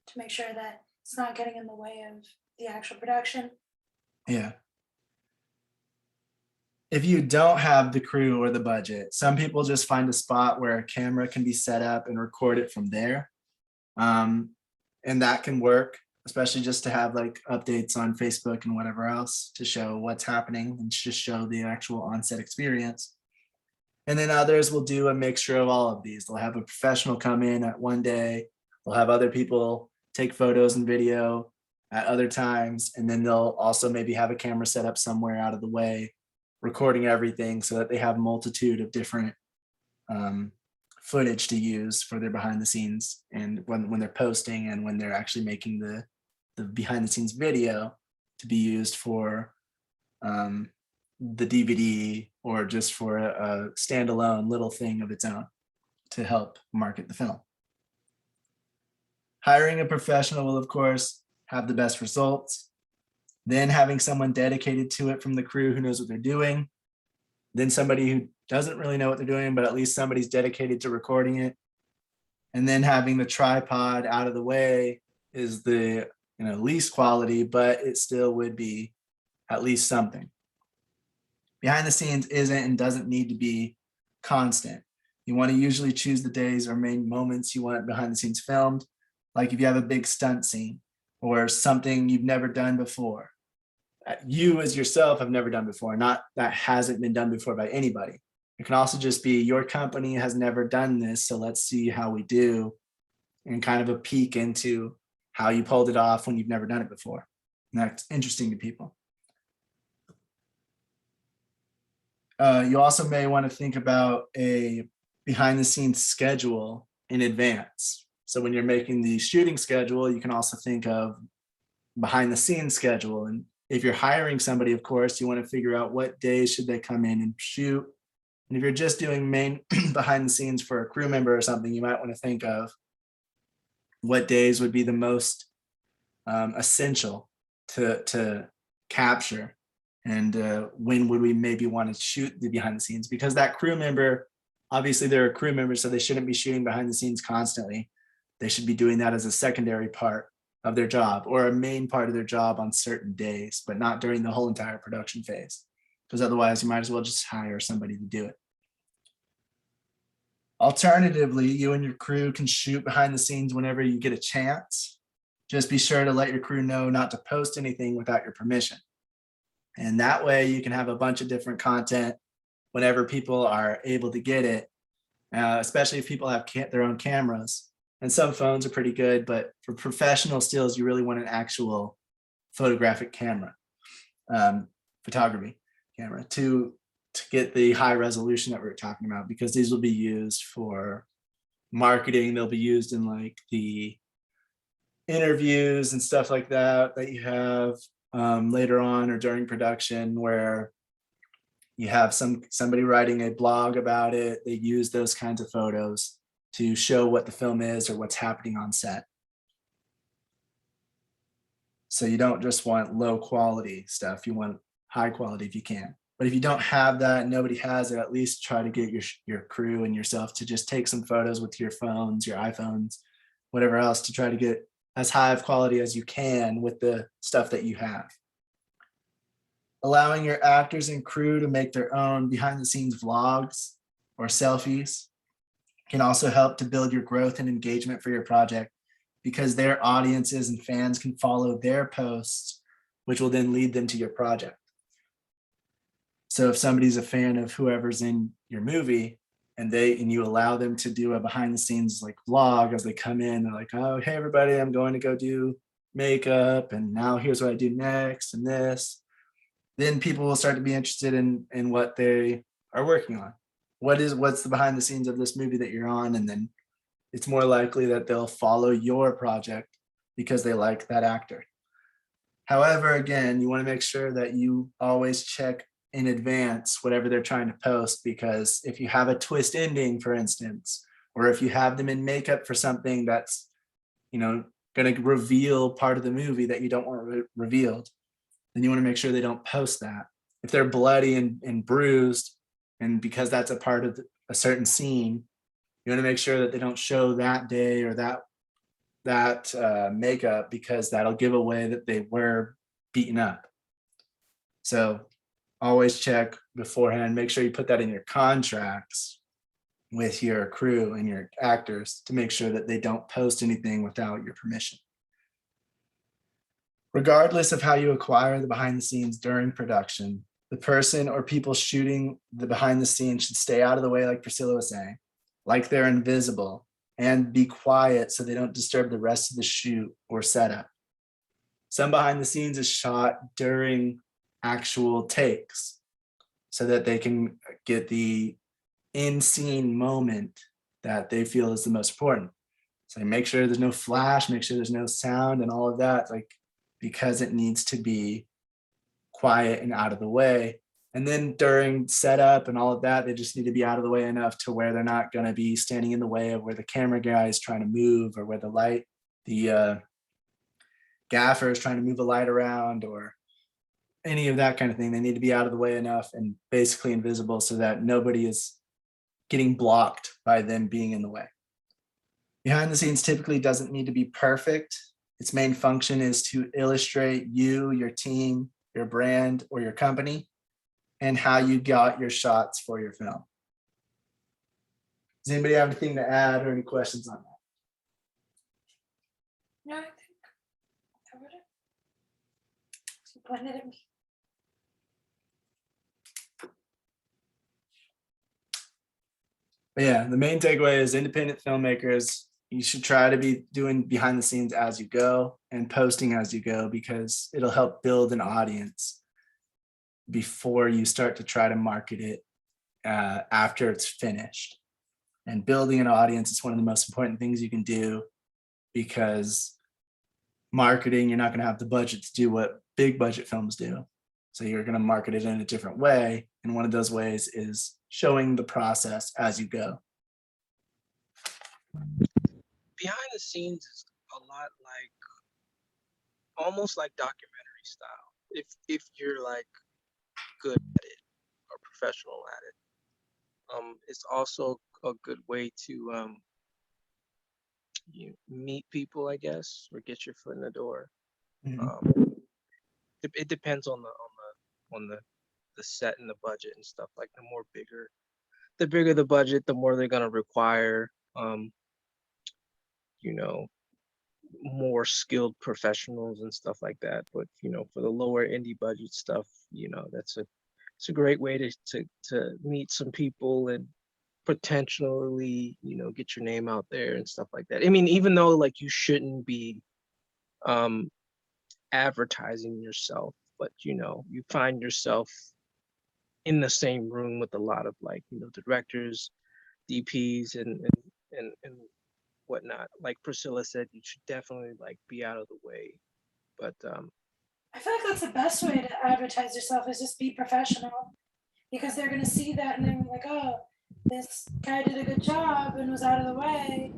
to make sure that it's not getting in the way of the actual production. Yeah. If you don't have the crew or the budget, some people just find a spot where a camera can be set up and record it from there. And that can work, especially just to have like updates on Facebook and whatever else to show what's happening and just show the actual on-set experience. And then others will do a mixture of all of these. They'll have a professional come in at one day. They'll have other people take photos and video at other times. And then they'll also maybe have a camera set up somewhere out of the way, recording everything so that they have a multitude of different footage to use for their behind the scenes, and when they're posting and when they're actually making the behind the scenes video to be used for the DVD or just for a standalone little thing of its own to help market the film. Hiring a professional will, of course, have the best results. Then having someone dedicated to it from the crew who knows what they're doing. Then somebody who doesn't really know what they're doing, but at least somebody's dedicated to recording it. And then having the tripod out of the way is the least quality, but it still would be at least something. Behind the scenes isn't and doesn't need to be constant. You want to usually choose the days or main moments you want behind the scenes filmed. Like if you have a big stunt scene or something you've never done before. You as yourself have never done before, not that hasn't been done before by anybody. It can also just be your company has never done this, so let's see how we do, and kind of a peek into how you pulled it off when you've never done it before. And that's interesting to people. You also may want to think about a behind the scenes schedule in advance. So when you're making the shooting schedule, you can also think of behind the scenes schedule. And if you're hiring somebody, of course, you want to figure out what days should they come in and shoot. And if you're just doing main behind the scenes for a crew member or something, you might want to think of what days would be the most essential to capture, and when would we maybe want to shoot the behind the scenes, because that crew member, obviously they're a crew member, so they shouldn't be shooting behind the scenes constantly. They should be doing that as a secondary part of their job or a main part of their job on certain days, but not during the whole entire production phase, because otherwise you might as well just hire somebody to do it. Alternatively, you and your crew can shoot behind the scenes whenever you get a chance. Just be sure to let your crew know not to post anything without your permission. And that way you can have a bunch of different content whenever people are able to get it, especially if people have their own cameras. And some phones are pretty good, but for professional stills, you really want an actual photographic camera, photography camera to get the high resolution that we were talking about, because these will be used for marketing. They'll be used in like the interviews and stuff like that you have later on or during production, where you have somebody writing a blog about it. They use those kinds of photos to show what the film is or what's happening on set. So you don't just want low quality stuff, you want high quality if you can. But if you don't have that, nobody has it, at least try to get your crew and yourself to just take some photos with your phones, your iPhones, whatever else, to try to get as high of quality as you can with the stuff that you have. Allowing your actors and crew to make their own behind the scenes vlogs or selfies can also help to build your growth and engagement for your project, because their audiences and fans can follow their posts, which will then lead them to your project. So if somebody's a fan of whoever's in your movie and you allow them to do a behind the scenes like vlog as they come in, they're like, oh, hey everybody, I'm going to go do makeup and now here's what I do next and this, then people will start to be interested in what they are working on. What's the behind the scenes of this movie that you're on? And then it's more likely that they'll follow your project because they like that actor. However, again, you want to make sure that you always check in advance whatever they're trying to post, because if you have a twist ending, for instance, or if you have them in makeup for something that's, going to reveal part of the movie that you don't want revealed, then you want to make sure they don't post that. If they're bloody and bruised, and because that's a part of a certain scene, you want to make sure that they don't show that day or that makeup, because that'll give away that they were beaten up. So always check beforehand. Make sure you put that in your contracts with your crew and your actors to make sure that they don't post anything without your permission. Regardless of how you acquire the behind the scenes during production, the person or people shooting the behind the scenes should stay out of the way, like Priscilla was saying, like they're invisible, and be quiet so they don't disturb the rest of the shoot or setup. Some behind the scenes is shot during actual takes so that they can get the in-scene moment that they feel is the most important. So make sure there's no flash, make sure there's no sound and all of that, like, because it needs to be quiet and out of the way. And then during setup and all of that, they just need to be out of the way enough to where they're not going to be standing in the way of where the camera guy is trying to move, or where the gaffer is trying to move the light around, or any of that kind of thing. They need to be out of the way enough and basically invisible so that nobody is getting blocked by them being in the way. Behind the scenes typically doesn't need to be perfect. Its main function is to illustrate you, your team, your brand, or your company, and how you got your shots for your film. Does anybody have anything to add or any questions on that? No, I think I covered it. She pointed at me. But yeah, the main takeaway is independent filmmakers, you should try to be doing behind the scenes as you go and posting as you go, because it'll help build an audience before you start to try to market it after it's finished. And building an audience is one of the most important things you can do, because marketing, you're not going to have the budget to do what big budget films do. So you're going to market it in a different way. And one of those ways is showing the process as you go. Behind the scenes is a lot like, almost like documentary style. If you're like good at it or professional at it. It's also a good way to you meet people, I guess, or get your foot in the door. It depends on the set and the budget and stuff. Like the bigger the budget, the more they're gonna require you know, more skilled professionals and stuff like that. But for the lower indie budget stuff, it's a great way to meet some people and potentially get your name out there and stuff like that. I mean, even though like you shouldn't be advertising yourself, but you find yourself in the same room with a lot of like directors, DPs, and whatnot. Like Priscilla said, you should definitely like be out of the way. But I feel like that's the best way to advertise yourself, is just be professional, because they're gonna see that and they're like, oh, this guy did a good job and was out of the way,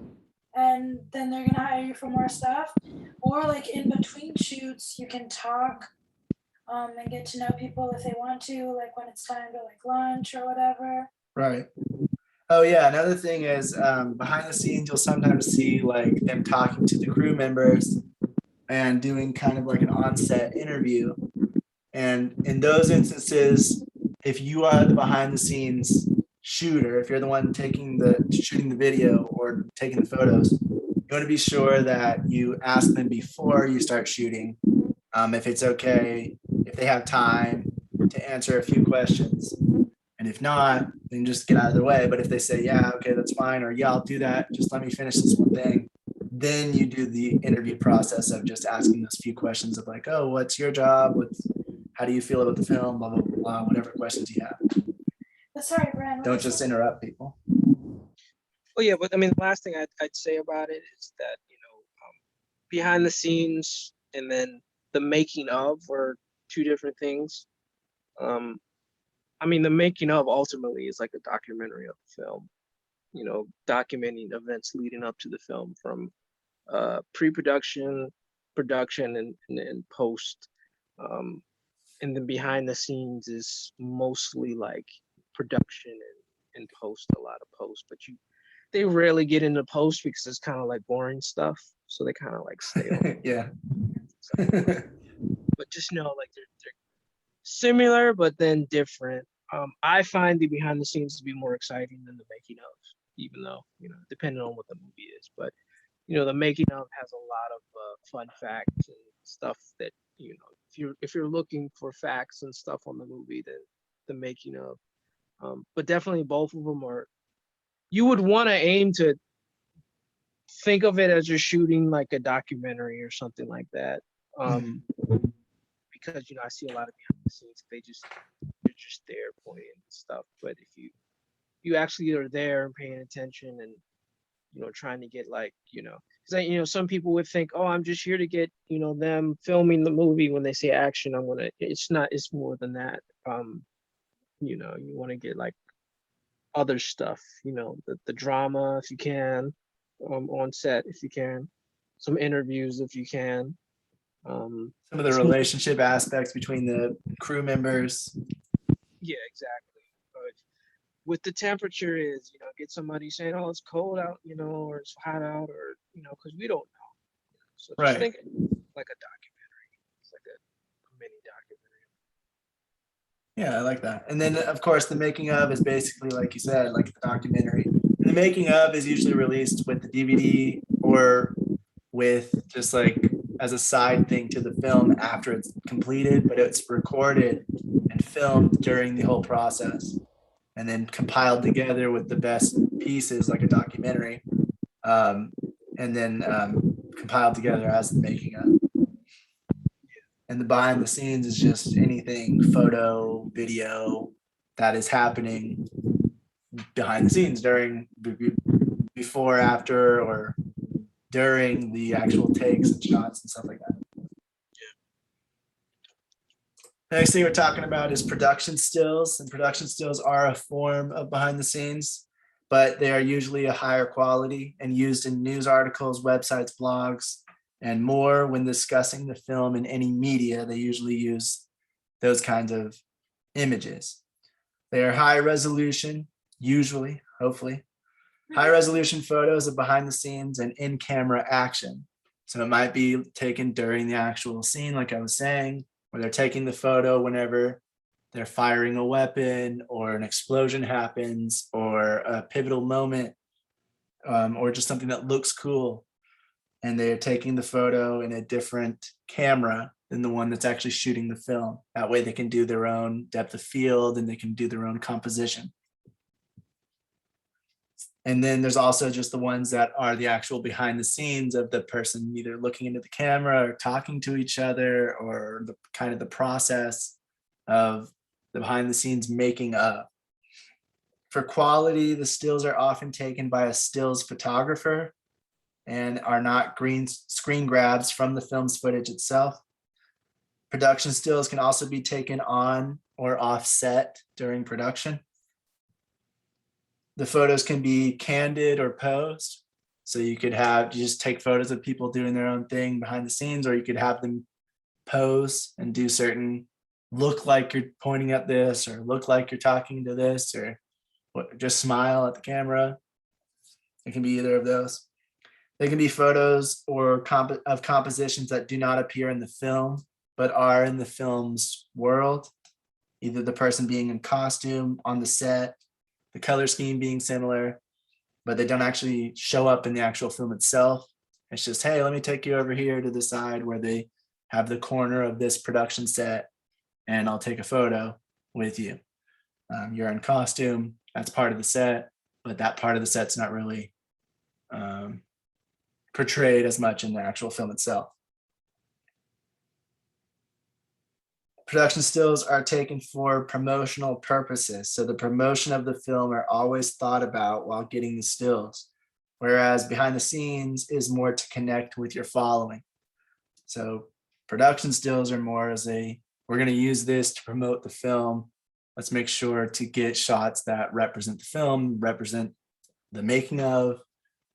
and then they're gonna hire you for more stuff. Or like in between shoots, you can talk and get to know people if they want to, like when it's time to like lunch or whatever. Right. Oh yeah, another thing is behind the scenes, you'll sometimes see like them talking to the crew members and doing kind of like an on-set interview. And in those instances, if you are the behind the scenes shooter, if you're the one shooting the video or taking the photos, you want to be sure that you ask them before you start shooting if it's okay, if they have time to answer a few questions. And if not, then just get out of their way. But if they say, yeah, okay, that's fine, or yeah, I'll do that, just let me finish this one thing, then you do the interview process of just asking those few questions of like, oh, what's your job? How do you feel about the film? Blah, blah, blah, whatever questions you have. But sorry, Brian. Don't just interrupt people. Oh yeah, but I mean, the last thing I'd say about it is that behind the scenes and then the making of are two different things. I mean, the making of ultimately is like a documentary of the film, documenting events leading up to the film, from pre-production, production, and post. And then behind the scenes is mostly like production and post, a lot of post. But they rarely get into post because it's kind of like boring stuff. So they kind of like stay on. Yeah. But just know like they're similar, but then different. I find the behind the scenes to be more exciting than the making of, even though, depending on what the movie is. But, the making of has a lot of fun facts and stuff that, if you're looking for facts and stuff on the movie, then the making of. But definitely both of them you would want to aim to think of it as you're shooting like a documentary or something like that. Because, I see a lot of behind the scenes, they're just there pointing and stuff. But if you actually are there and paying attention and trying to get like, because some people would think, oh, I'm just here to get, them filming the movie. When they say action, it's not, it's more than that. You want to get like other stuff, the drama if you can, on set if you can, some interviews if you can. Some of the It's more, relationship aspects between the crew members. yeah, exactly. But with the temperature is, get somebody saying, oh, it's cold out, or it's hot out, or, because we don't know. So just Right. think like a documentary. It's like a mini documentary. Yeah, I like that. And then, of course, the making of is basically, like you said, like the documentary. And the making of is usually released with the DVD or with just like as a side thing to the film after it's completed, but it's recorded and filmed during the whole process and then compiled together with the best pieces like a documentary, and then compiled together as the making of. And the behind the scenes is just anything photo, video that is happening behind the scenes during, before, after, or during the actual takes and shots and stuff like that. The next thing we're talking about is production stills, and production stills are a form of behind the scenes, but they are usually a higher quality and used in news articles, websites, blogs, and more. When discussing the film in any media, they usually use those kinds of images. They are high resolution, usually, hopefully, high resolution photos of behind the scenes and in-camera action. So it might be taken during the actual scene, like I was saying, where they're taking the photo whenever they're firing a weapon or an explosion happens or a pivotal moment, or just something that looks cool. And they're taking the photo in a different camera than the one that's actually shooting the film. That way they can do their own depth of field and they can do their own composition. And then there's also just the ones that are the actual behind the scenes of the person either looking into the camera or talking to each other, or the kind of the process of the behind the scenes making of. For quality, the stills are often taken by a stills photographer and are not green screen grabs from the film's footage itself. Production stills can also be taken on or off set during production. The photos can be candid or posed. So you just take photos of people doing their own thing behind the scenes, or you could have them pose and do certain, look like you're pointing at this, or look like you're talking to this, or just smile at the camera. It can be either of those. They can be photos or of compositions that do not appear in the film, but are in the film's world. Either the person being in costume on the set, the color scheme being similar, but they don't actually show up in the actual film itself. It's just, hey, let me take you over here to the side where they have the corner of this production set, and I'll take a photo with you. You're in costume, that's part of the set, but that part of the set's not really portrayed as much in the actual film itself. Production stills are taken for promotional purposes. So the promotion of the film are always thought about while getting the stills, whereas behind the scenes is more to connect with your following. So production stills are more as we're going to use this to promote the film. Let's make sure to get shots that represent the film, represent the making of,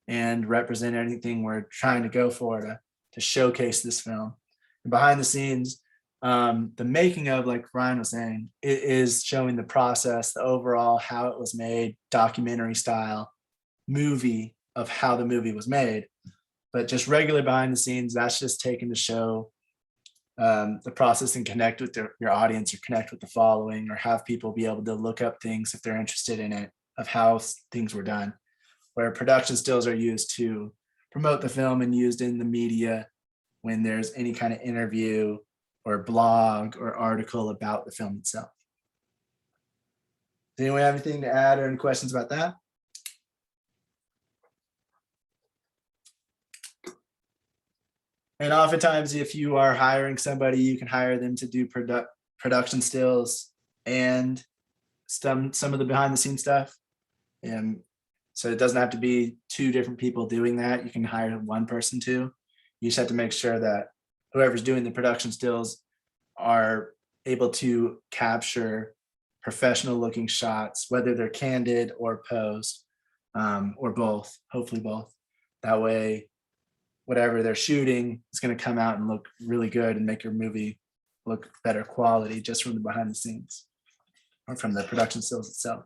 and represent anything we're trying to go for to showcase this film. And behind the scenes, the making of, like Ryan was saying, it is showing the process, the overall, how it was made, documentary style movie of how the movie was made. But just regular behind the scenes, that's just taken to show the process and connect with your audience, or connect with the following, or have people be able to look up things if they're interested in it, of how things were done. Where production stills are used to promote the film and used in the media when there's any kind of interview or blog or article about the film itself. Does anyone have anything to add or any questions about that? And oftentimes, if you are hiring somebody, you can hire them to do production stills and some of the behind the scenes stuff. And So it doesn't have to be two different people doing that. You can hire one person to. You just have to make sure that whoever's doing the production stills are able to capture professional looking shots, whether they're candid or posed, or both, hopefully both. That way, whatever they're shooting is going to come out and look really good and make your movie look better quality just from the behind the scenes or from the production stills itself.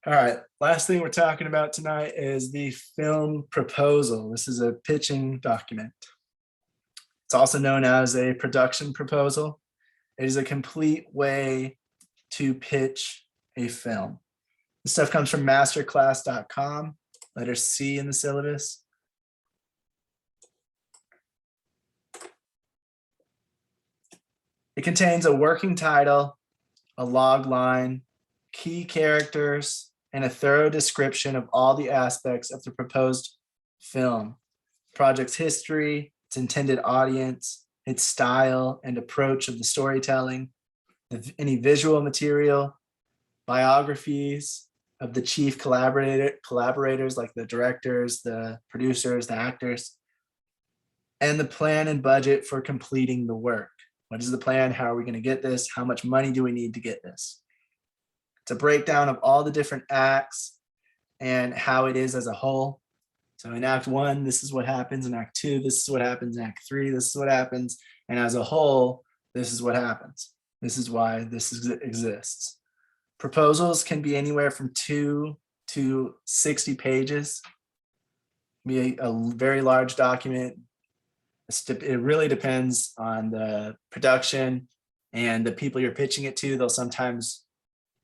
All right, last thing we're talking about tonight is the film proposal. This is a pitching document. It's also known as a production proposal. It is a complete way to pitch a film. This stuff comes from masterclass.com, letter C in the syllabus. It contains a working title, a log line, key characters, and a thorough description of all the aspects of the proposed film, project's history, its intended audience, its style and approach of the storytelling, any visual material, biographies of the chief collaborators like the directors, the producers, the actors, and the plan and budget for completing the work. What is the plan? How are we going to get this? How much money do we need to get this? It's a breakdown of all the different acts and how it is as a whole. So in Act 1, this is what happens. In Act 2, this is what happens. In Act 3, this is what happens. And as a whole, this is what happens. This is why this exists. Proposals can be anywhere from 2 to 60 pages. Be a very large document. It really depends on the production and the people you're pitching it to. They'll sometimes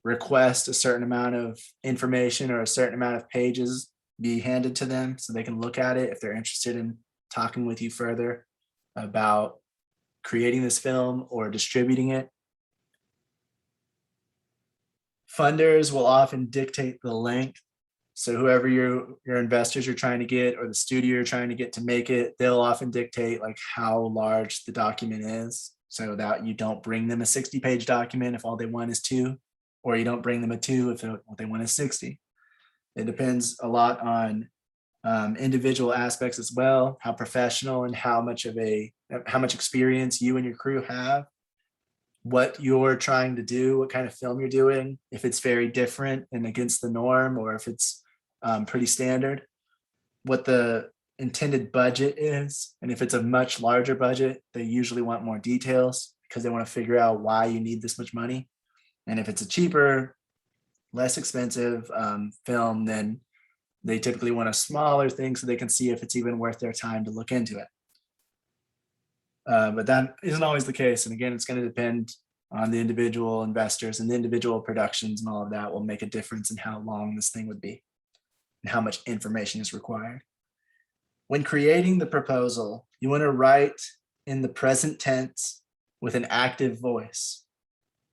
request a certain amount of information or a certain amount of pages be handed to them so they can look at it if they're interested in talking with you further about creating this film or distributing it. Funders will often dictate the length. So whoever your investors you're trying to get or the studio you're trying to get to make it, they'll often dictate like how large the document is so that you don't bring them a 60-page document if all they want is 2, or you don't bring them a 2 if what they want is 60. It depends a lot on individual aspects as well, how professional and how much experience you and your crew have, what you're trying to do, what kind of film you're doing, if it's very different and against the norm, or if it's pretty standard, what the intended budget is. And if it's a much larger budget, they usually want more details because they want to figure out why you need this much money. And if it's a cheaper, less expensive film, then they typically want a smaller thing so they can see if it's even worth their time to look into it. But that isn't always the case. And again, it's going to depend on the individual investors, and the individual productions and all of that will make a difference in how long this thing would be and how much information is required. When creating the proposal, you want to write in the present tense with an active voice.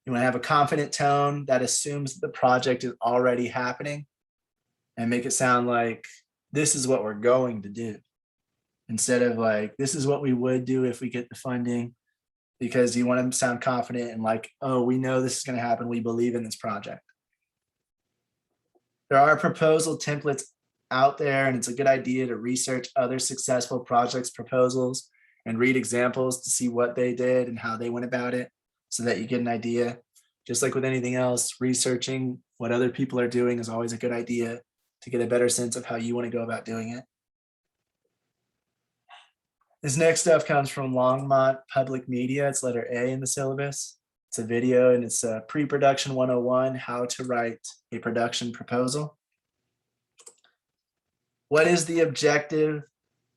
You want to have a confident tone that assumes that the project is already happening and make it sound like this is what we're going to do, instead of like, this is what we would do if we get the funding, because you want to sound confident and like, oh, we know this is going to happen. We believe in this project. There are proposal templates out there, and it's a good idea to research other successful projects' proposals and read examples to see what they did and how they went about it so that you get an idea. Just like with anything else, researching what other people are doing is always a good idea to get a better sense of how you want to go about doing it. This next stuff comes from Longmont Public Media. It's letter A in the syllabus. It's a video and it's a pre-production 101, how to write a production proposal. What is the objective,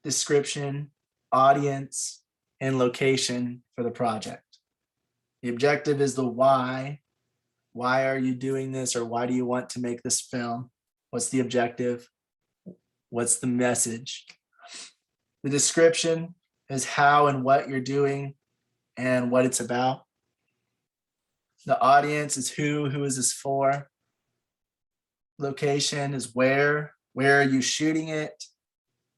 description, audience, and location for the project? The objective is the why. Why are you doing this, or why do you want to make this film? What's the objective? What's the message? The description is how and what you're doing and what it's about. The audience is who is this for? Location is where are you shooting it?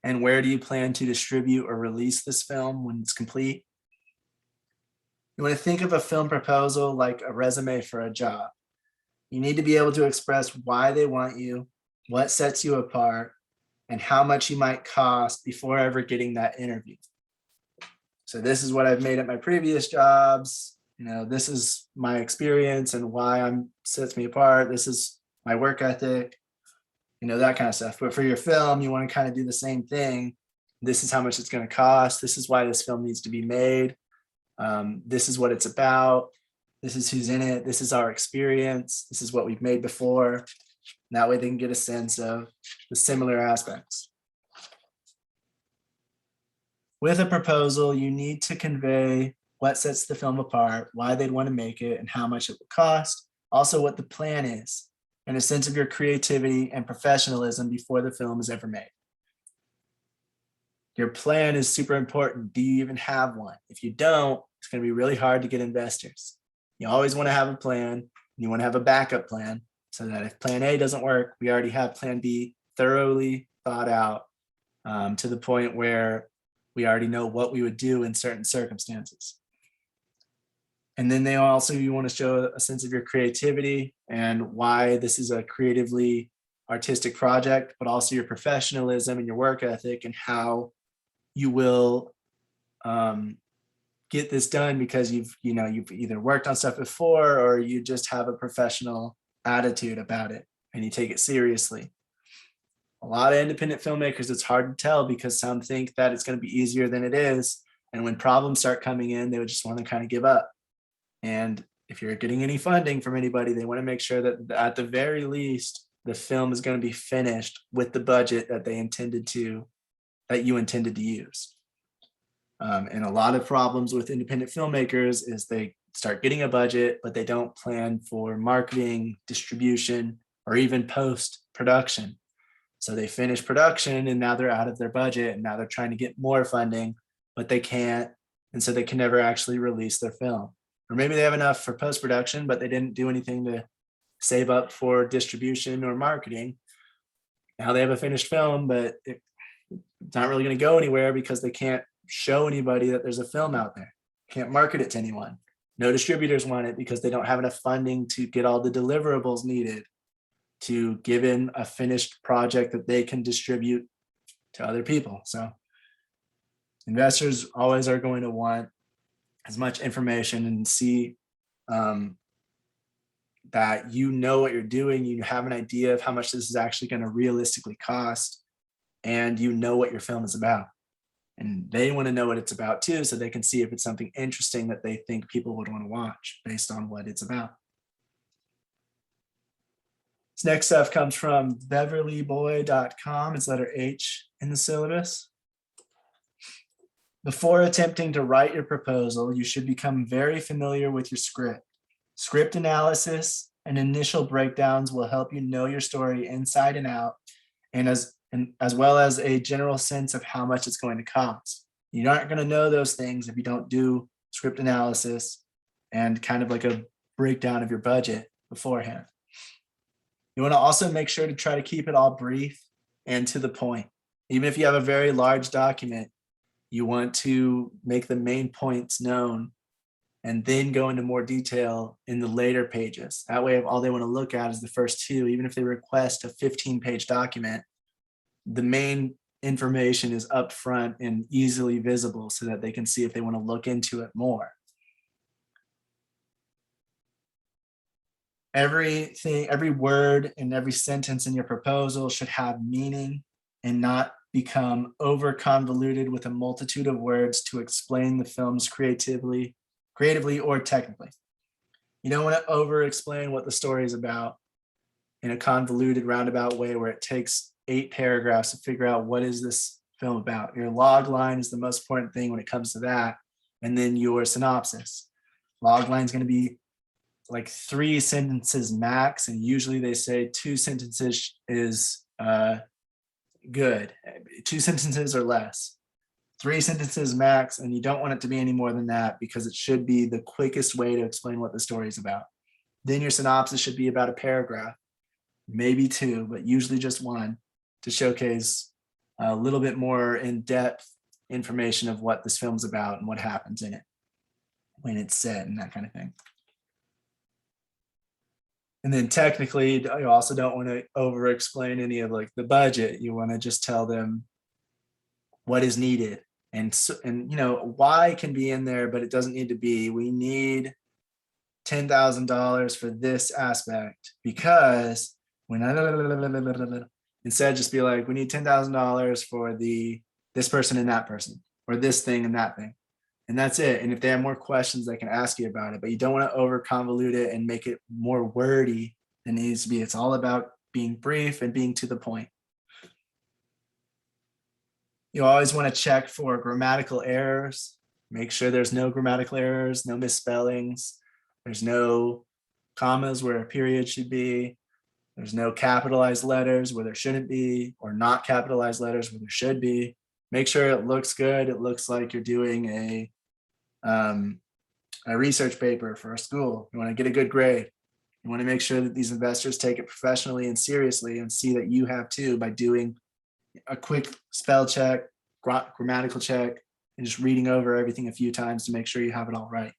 And where do you plan to distribute or release this film when it's complete? You want to think of a film proposal like a resume for a job. You need to be able to express why they want you, what sets you apart, and how much you might cost before ever getting that interview. So this is what I've made at my previous jobs. This is my experience and why sets me apart. This is my work ethic, that kind of stuff. But for your film, you want to kind of do the same thing. This is how much it's going to cost. This is why this film needs to be made. This is what it's about. This is who's in it. This is our experience. This is what we've made before. And that way they can get a sense of the similar aspects. With a proposal, you need to convey what sets the film apart, why they'd want to make it, and how much it will cost. Also, what the plan is, and a sense of your creativity and professionalism before the film is ever made. Your plan is super important. Do you even have one? If you don't, it's going to be really hard to get investors. You always want to have a plan. You want to have a backup plan so that if plan A doesn't work, we already have plan B thoroughly thought out to the point where we already know what we would do in certain circumstances. And then you want to show a sense of your creativity and why this is a creatively artistic project, but also your professionalism and your work ethic and how you will get this done because you've either worked on stuff before or you just have a professional attitude about it and you take it seriously. A lot of independent filmmakers, it's hard to tell because some think that it's going to be easier than it is. And when problems start coming in, they would just want to kind of give up. And if you're getting any funding from anybody, they want to make sure that at the very least, the film is going to be finished with the budget that you intended to use. And a lot of problems with independent filmmakers is they start getting a budget, but they don't plan for marketing, distribution, or even post-production. So they finish production and now they're out of their budget and now they're trying to get more funding, but they can't. And so they can never actually release their film. Or maybe they have enough for post-production, but they didn't do anything to save up for distribution or marketing. Now they have a finished film, but it's not really going to go anywhere because they can't show anybody that there's a film out there. Can't market it to anyone. No distributors want it because they don't have enough funding to get all the deliverables needed to give in a finished project that they can distribute to other people. So investors always are going to want as much information and see that you know what you're doing, you have an idea of how much this is actually going to realistically cost, and you know what your film is about. And they want to know what it's about too, so they can see if it's something interesting that they think people would want to watch based on what it's about. This next stuff comes from beverlyboy.com. It's letter H in the syllabus. Before attempting to write your proposal, you should become very familiar with your script. Script analysis and initial breakdowns will help you know your story inside and out, and as well as a general sense of how much it's going to cost. You aren't going to know those things if you don't do script analysis and kind of like a breakdown of your budget beforehand. You want to also make sure to try to keep it all brief and to the point. Even if you have a very large document, you want to make the main points known and then go into more detail in the later pages. That way, if all they want to look at is the first two, even if they request a 15-page document, the main information is up front and easily visible so that they can see if they want to look into it more. Every word and every sentence in your proposal should have meaning and not become over convoluted with a multitude of words to explain the film's creatively or technically. You don't want to over explain what the story is about in a convoluted roundabout way where it takes 8 paragraphs to figure out what is this film about. Your log line is the most important thing when it comes to that. And then your synopsis. Log line is going to be like 3 sentences max. And usually they say 2 sentences is good. 2 sentences or less. 3 sentences max, and you don't want it to be any more than that because it should be the quickest way to explain what the story is about. Then your synopsis should be about a paragraph, maybe 2, but usually just 1, to showcase a little bit more in-depth information of what this film's about and what happens in it. when it's set and that kind of thing. And then technically, you also don't want to over explain any of like the budget. You want to just tell them what is needed. And so, and you know, why can be in there, but it doesn't need to be. We need $10,000 for this aspect because when instead just be like, we need $10,000 for this person and that person, or this thing and that thing. And that's it. And if they have more questions, they can ask you about it, but you don't want to over convolute it and make it more wordy than it needs to be. It's all about being brief and being to the point. You always want to check for grammatical errors. Make sure there's no grammatical errors, no misspellings. There's no commas where a period should be. There's no capitalized letters where there shouldn't be, or not capitalized letters where there should be. Make sure it looks good. It looks like you're doing a research paper for a school. You want to get a good grade. You want to make sure that these investors take it professionally and seriously and see that you have too by doing a quick spell check, grammatical check, and just reading over everything a few times to make sure you have it all right.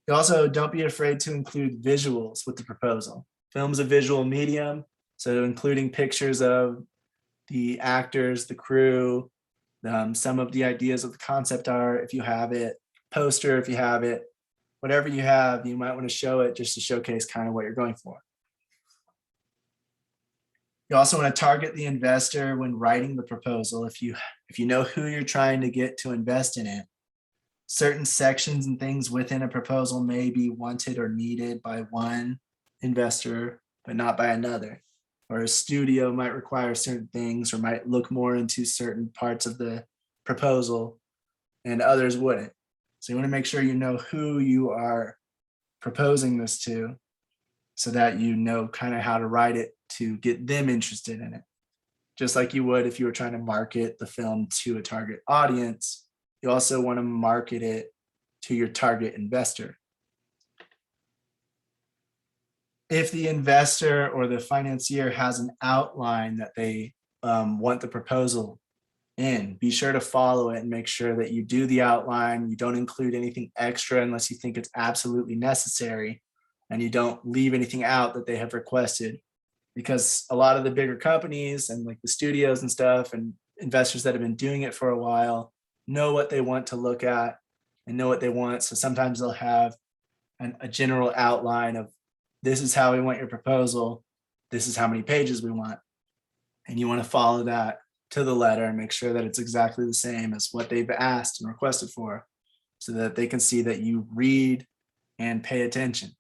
You also don't be afraid to include visuals with the proposal. Film's a visual medium, so including pictures of the actors, the crew, some of the ideas of the concept art, if you have it, poster, if you have it, whatever you have, you might want to show it just to showcase kind of what you're going for. You also want to target the investor when writing the proposal. If you know who you're trying to get to invest in it, certain sections and things within a proposal may be wanted or needed by one investor, but not by another. Or a studio might require certain things or might look more into certain parts of the proposal and others wouldn't. So you want to make sure you know who you are proposing this to so that you know kind of how to write it to get them interested in it. Just like you would if you were trying to market the film to a target audience, you also want to market it to your target investor. If the investor or the financier has an outline that they want the proposal in, be sure to follow it and make sure that you do the outline. You don't include anything extra unless you think it's absolutely necessary, and you don't leave anything out that they have requested, because a lot of the bigger companies and like the studios and stuff and investors that have been doing it for a while know what they want to look at and know what they want. So sometimes they'll have a general outline of, this is how we want your proposal. This is how many pages we want. And you want to follow that to the letter and make sure that it's exactly the same as what they've asked and requested for, so that they can see that you read and pay attention.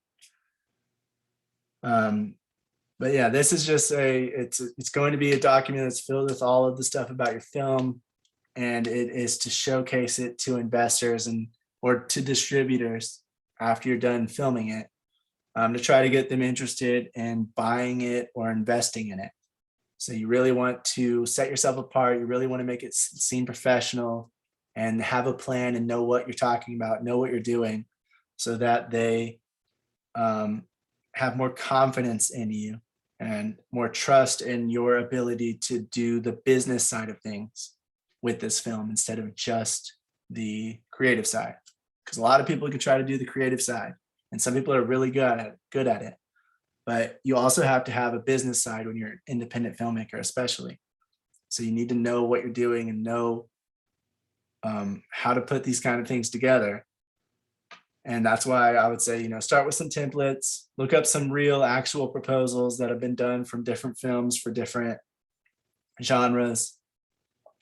But yeah, this is just it's going to be a document that's filled with all of the stuff about your film, and it is to showcase it to investors or to distributors after you're done filming it, to try to get them interested in buying it or investing in it. So you really want to set yourself apart. You really want to make it seem professional and have a plan and know what you're talking about, know what you're doing, so that they have more confidence in you and more trust in your ability to do the business side of things with this film instead of just the creative side. Because a lot of people can try to do the creative side, and some people are really good at it. But you also have to have a business side when you're an independent filmmaker, especially. So you need to know what you're doing and know how to put these kind of things together. And that's why I would say, start with some templates, look up some real actual proposals that have been done from different films for different genres.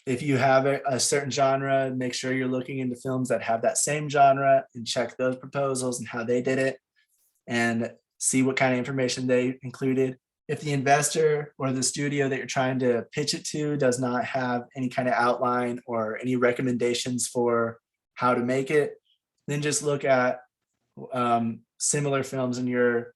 If you have a certain genre, make sure you're looking into films that have that same genre and check those proposals and how they did it and see what kind of information they included. If the investor or the studio that you're trying to pitch it to does not have any kind of outline or any recommendations for how to make it, then just look at similar films in your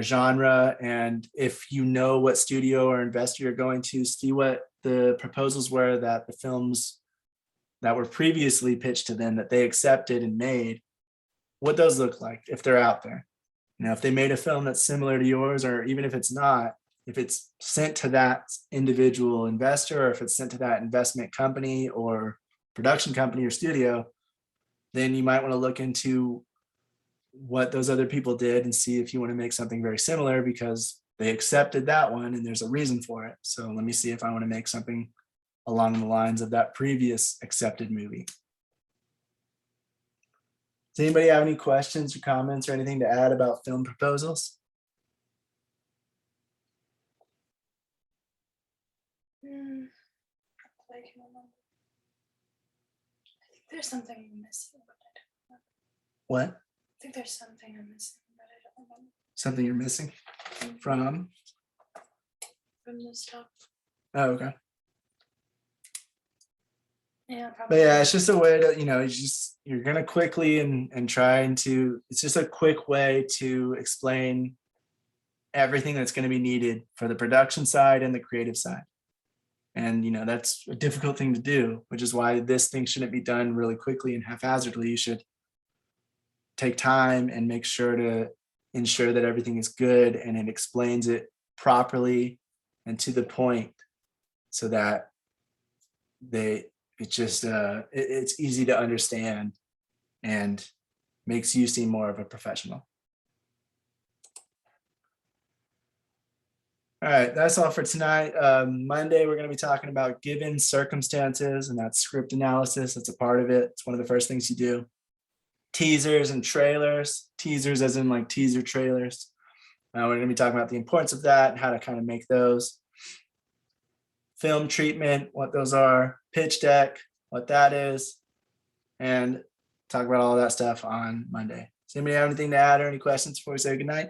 genre. And if you know what studio or investor you're going to, see what the proposals were that the films that were previously pitched to them that they accepted and made, what those look like if they're out there. If they made a film that's similar to yours, or even if it's not, if it's sent to that individual investor, or if it's sent to that investment company or production company or studio, then you might want to look into what those other people did and see if you want to make something very similar, because they accepted that one and there's a reason for it. So let me see if I want to make something along the lines of that previous accepted movie. Does anybody have any questions or comments or anything to add about film proposals? I can remember. I think there's something I'm missing, but I don't remember. What? I think there's something I'm missing, but I don't remember Something you're missing from? from the stuff. Oh, okay. Yeah, But probably. yeah, it's just a way to, you're gonna quickly and trying to, it's just a quick way to explain everything that's gonna be needed for the production side and the creative side. And that's a difficult thing to do, which is why this thing shouldn't be done really quickly and haphazardly. You should take time and make sure to ensure that everything is good and it explains it properly and to the point, so that it's easy to understand and makes you seem more of a professional. All right, that's all for tonight. Monday, we're going to be talking about given circumstances, and that's script analysis. That's a part of it. It's one of the first things you do. Teasers and trailers. Teasers as in like teaser trailers. We're going to be talking about the importance of that and how to kind of make those. Film treatment, what those are. Pitch deck, what that is. And talk about all that stuff on Monday. Does anybody have anything to add or any questions before we say goodnight?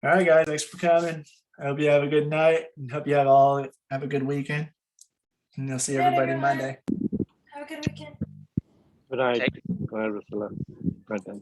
All right, guys, thanks for coming. I hope you have a good night and hope you have a good weekend. And you'll see everybody everyone. Monday. Have a good weekend. Good night. Okay. Good night, Priscilla. Good night, Dan.